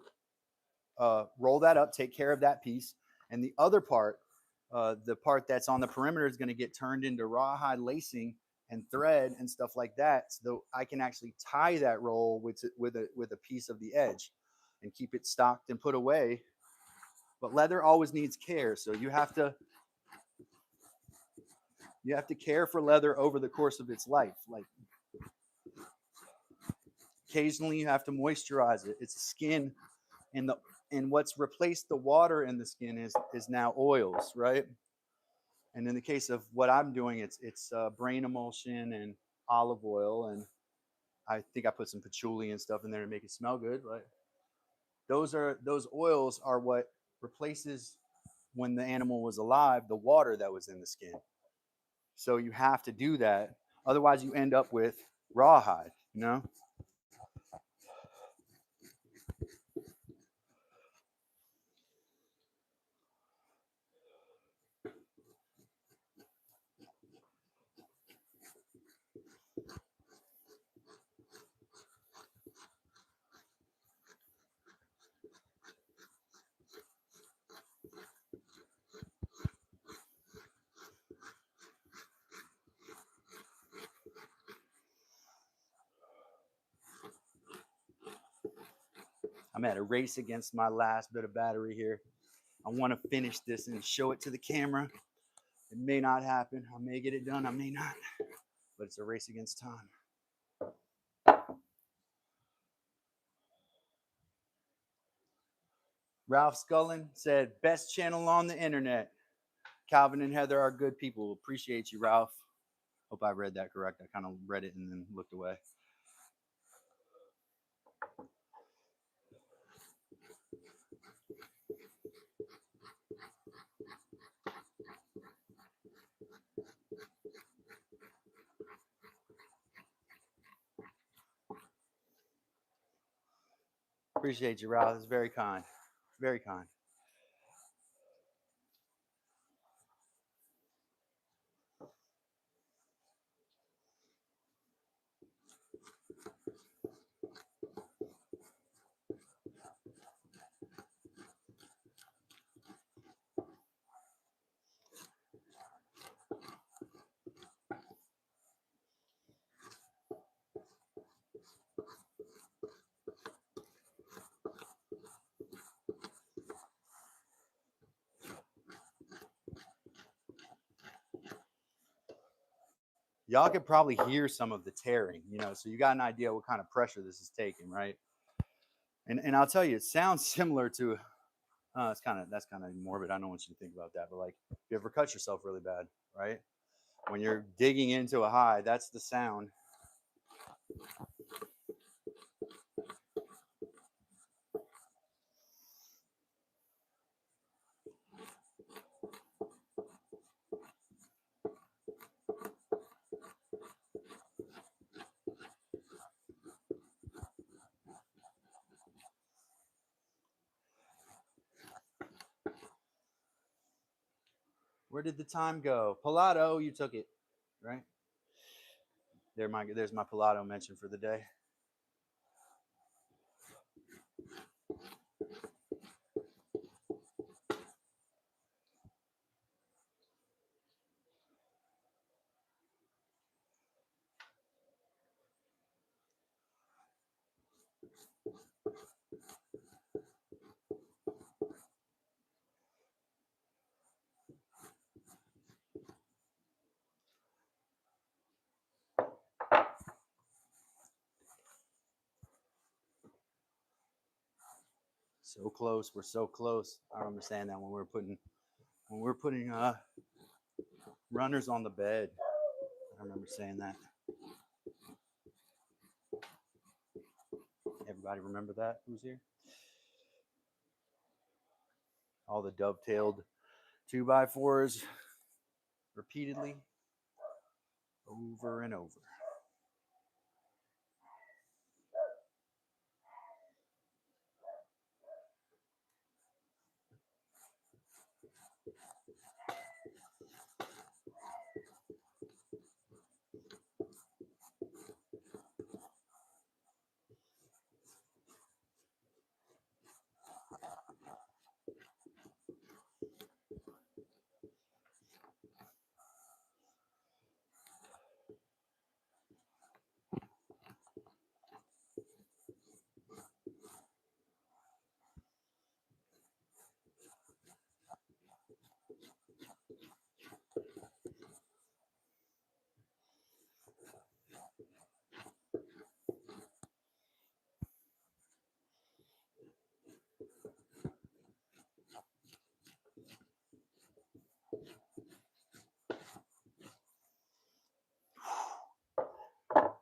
[SPEAKER 1] roll that up, take care of that piece, and the other part, the part that's on the perimeter, is going to get turned into rawhide lacing and thread and stuff like that, so I can actually tie that roll with a piece of the edge and keep it stocked and put away. But leather always needs care, so you have to care for leather over the course of its life. Like occasionally you have to moisturize it. It's skin, and what's replaced the water in the skin is now oils, right? And in the case of what I'm doing, it's brain emulsion and olive oil, and I think I put some patchouli and stuff in there to make it smell good. But those oils are what replaces, when the animal was alive, the water that was in the skin. So you have to do that, otherwise you end up with rawhide. You know. I'm at a race against my last bit of battery here. I want to finish this and show it to the camera. It may not happen. I may get it done. I may not. But it's a race against time. Ralph Scullin said, best channel on the internet. Calvin and Heather are good people. Appreciate you, Ralph. Hope I read that correct. I kind of read it and then looked away. Appreciate you, Ralph. It's very kind. Very kind. Y'all could probably hear some of the tearing, you know, so you got an idea what kind of pressure this is taking, right? And I'll tell you, it sounds similar to that's kind of morbid. I don't want you to think about that, but like if you ever cut yourself really bad, right? When you're digging into a hide, that's the sound. Where did the time go? Pilato, you took it, right? There's my Pilato mention for the day. So close, we're so close. I remember saying that when we were putting runners on the bed. I remember saying that. Everybody remember that? Who's here? All the dovetailed 2x4s repeatedly over and over.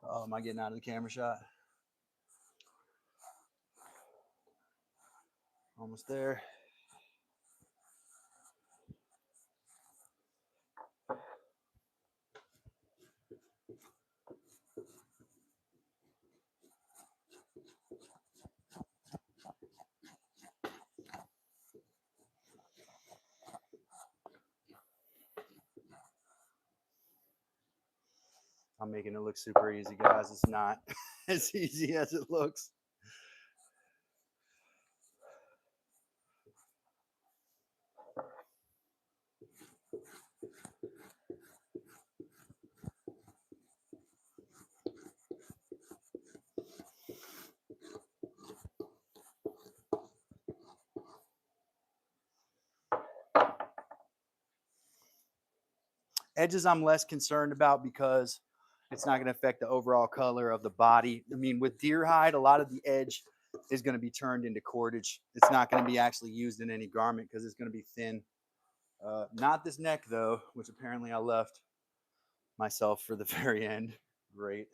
[SPEAKER 1] Oh, am I getting out of the camera shot? Almost there. I'm making it look super easy, guys. It's not as easy as it looks. Edges I'm less concerned about because it's not going to affect the overall color of the body. I mean, with deer hide, a lot of the edge is going to be turned into cordage. It's not going to be actually used in any garment because it's going to be thin. Not this neck though, which apparently I left myself for the very end. Great.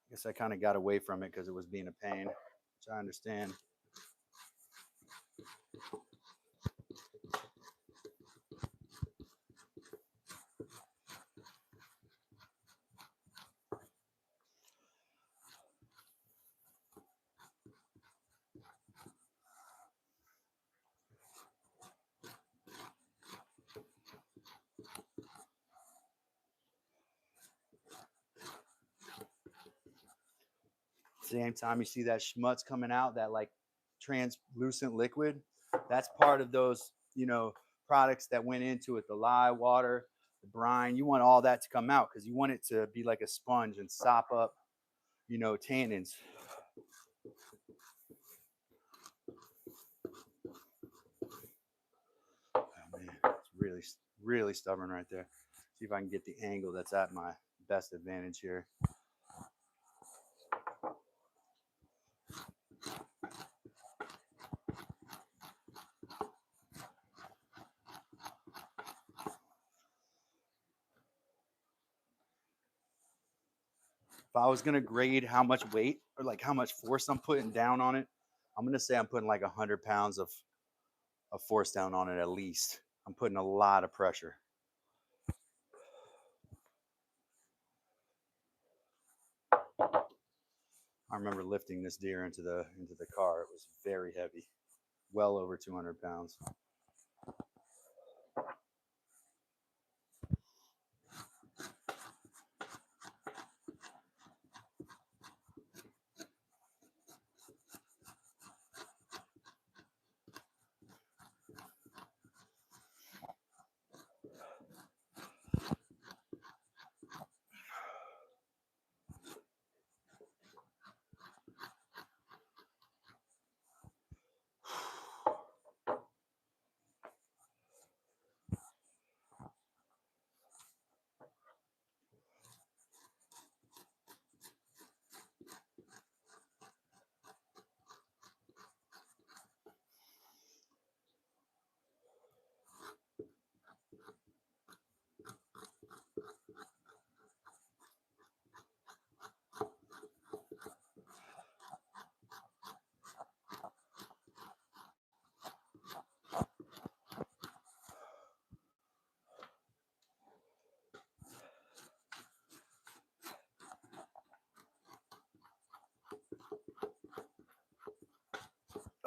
[SPEAKER 1] I guess I kind of got away from it because it was being a pain, which I understand. Same time you see that schmutz coming out, that like translucent liquid, that's part of those, products that went into it, the lye, water, the brine. You want all that to come out because you want it to be like a sponge and sop up, tannins. Oh man, it's really, really stubborn right there. See if I can get the angle that's at my best advantage here. If I was gonna grade how much weight or like how much force I'm putting down on it, I'm gonna say I'm putting like 100 pounds of force down on it at least. I'm putting a lot of pressure. I remember lifting this deer into the car. It was very heavy, well over 200 pounds.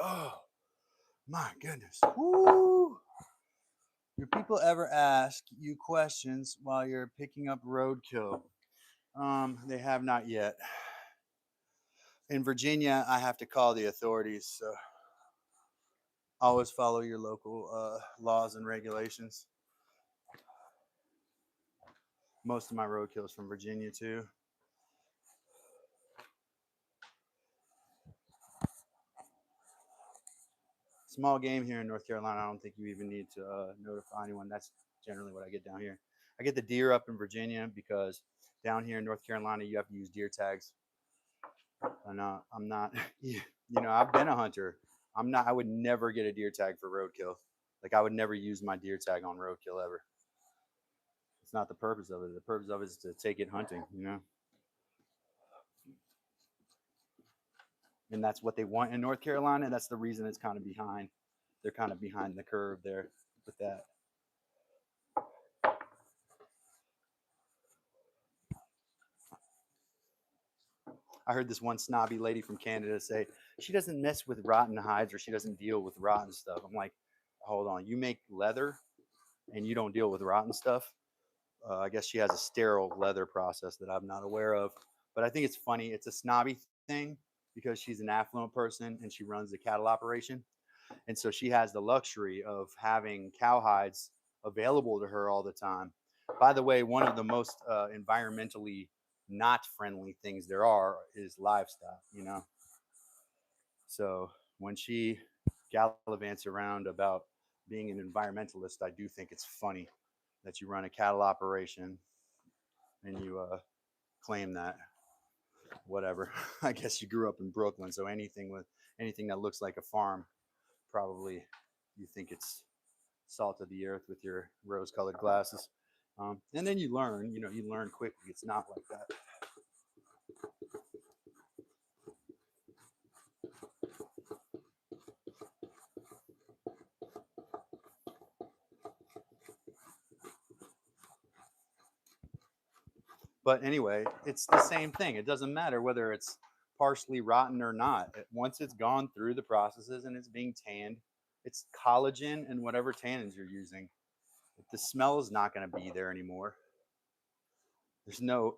[SPEAKER 1] Oh my goodness. Woo! Do people ever ask you questions while you're picking up roadkill? They have not yet. In Virginia, I have to call the authorities, so always follow your local laws and regulations. Most of my roadkill is from Virginia too. Small game here in North Carolina, I don't think you even need to notify anyone. That's generally what I get down here. I get the deer up in Virginia because down here in North Carolina, you have to use deer tags. And I'm not, I've been a hunter. I'm not, I would never get a deer tag for roadkill. Like I would never use my deer tag on roadkill ever. It's not the purpose of it. The purpose of it is to take it hunting. And that's what they want in North Carolina. That's the reason it's kind of behind. They're kind of behind the curve there with that. I heard this one snobby lady from Canada say she doesn't mess with rotten hides or she doesn't deal with rotten stuff. I'm like, hold on, you make leather and you don't deal with rotten stuff? I guess she has a sterile leather process that I'm not aware of. But I think it's funny. It's a snobby thing because she's an affluent person and she runs a cattle operation. And so she has the luxury of having cowhides available to her all the time. By the way, one of the most environmentally not friendly things there are is livestock. So when she gallivants around about being an environmentalist, I do think it's funny that you run a cattle operation and you claim that whatever. I guess you grew up in Brooklyn, so anything that looks like a farm, probably you think it's salt of the earth with your rose-colored glasses. And then you learn, you learn quickly. It's not like that. But anyway, it's the same thing. It doesn't matter whether it's partially rotten or not. Once it's gone through the processes and it's being tanned, it's collagen and whatever tannins you're using. The smell is not going to be there anymore. There's no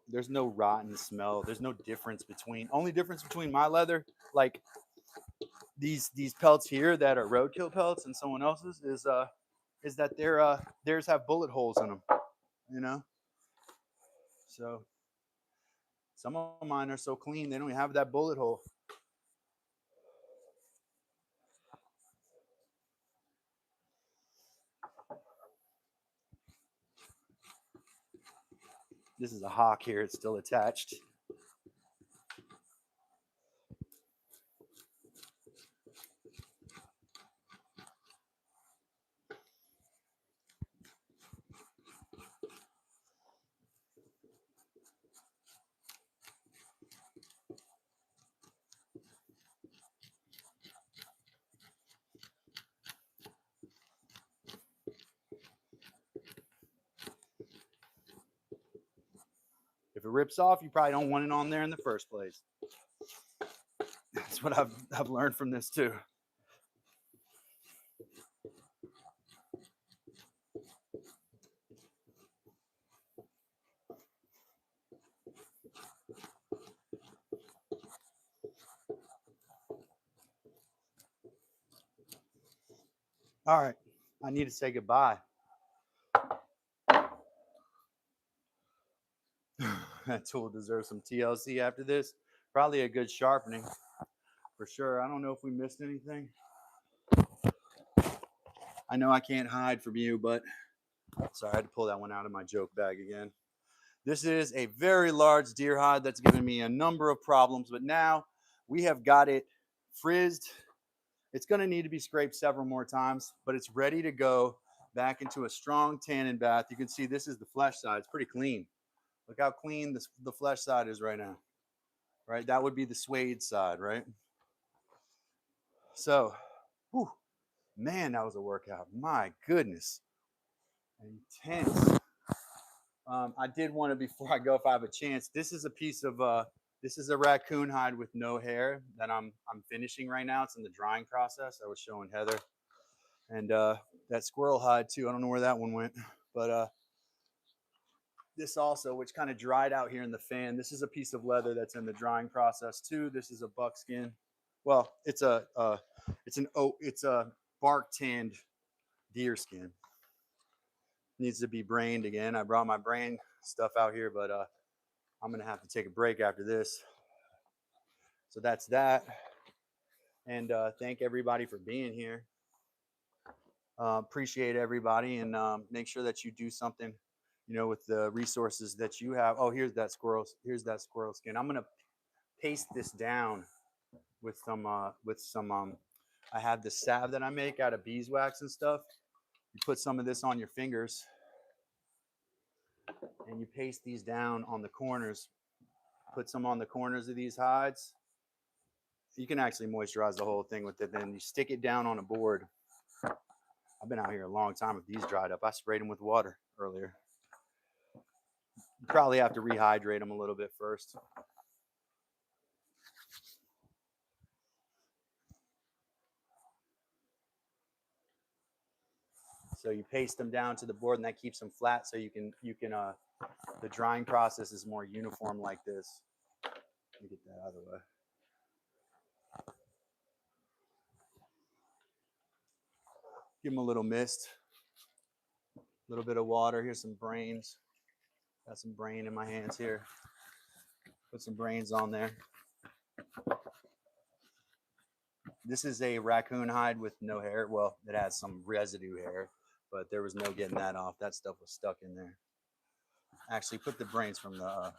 [SPEAKER 1] rotten smell. There's no difference between only difference between my leather, like these pelts here that are roadkill pelts and someone else's is that theirs have bullet holes in them, you know. So some of mine are so clean they don't even have that bullet hole. This is a hawk here. It's still attached. If it rips off, you probably don't want it on there in the first place. That's what I've learned from this too. All right, I need to say goodbye. That tool deserves some TLC after this. Probably a good sharpening for sure. I don't know if we missed anything. I know I can't hide from you, but sorry, I had to pull that one out of my joke bag again. This is a very large deer hide that's given me a number of problems, but now we have got it frizzed. It's going to need to be scraped several more times, but it's ready to go back into a strong tannin bath. You can see this is the flesh side. It's pretty clean. Look how clean the flesh side is right now, right? That would be the suede side, right? So, whew, man, that was a workout. My goodness. Intense. I did want to, before I go, if I have a chance, this is a piece of, this is a raccoon hide with no hair that I'm finishing right now. It's in the drying process. I was showing Heather. And that squirrel hide too. I don't know where that one went. But this also, which kind of dried out here in the fan. This is a piece of leather that's in the drying process too. This is a buckskin. Well, it's a bark tanned deer skin. Needs to be brained again. I brought my brain stuff out here, but I'm gonna have to take a break after this. So that's that. And thank everybody for being here. Appreciate everybody, and make sure that you do something, with the resources that you have. Oh, here's that squirrel. Here's that squirrel skin. I'm gonna paste this down with some. I have this salve that I make out of beeswax and stuff. You put some of this on your fingers, and you paste these down on the corners. Put some on the corners of these hides. You can actually moisturize the whole thing with it. Then you stick it down on a board. I've been out here a long time with these dried up. I sprayed them with water earlier. You probably have to rehydrate them a little bit first. So you paste them down to the board, and that keeps them flat. So you can the drying process is more uniform like this. Let me get that out of the way. Give them a little mist, a little bit of water. Here's some brains. Got some brain in my hands here. Put some brains on there. This is a raccoon hide with no hair. Well, it has some residue hair, but there was no getting that off. That stuff was stuck in there. Actually, put the brains from the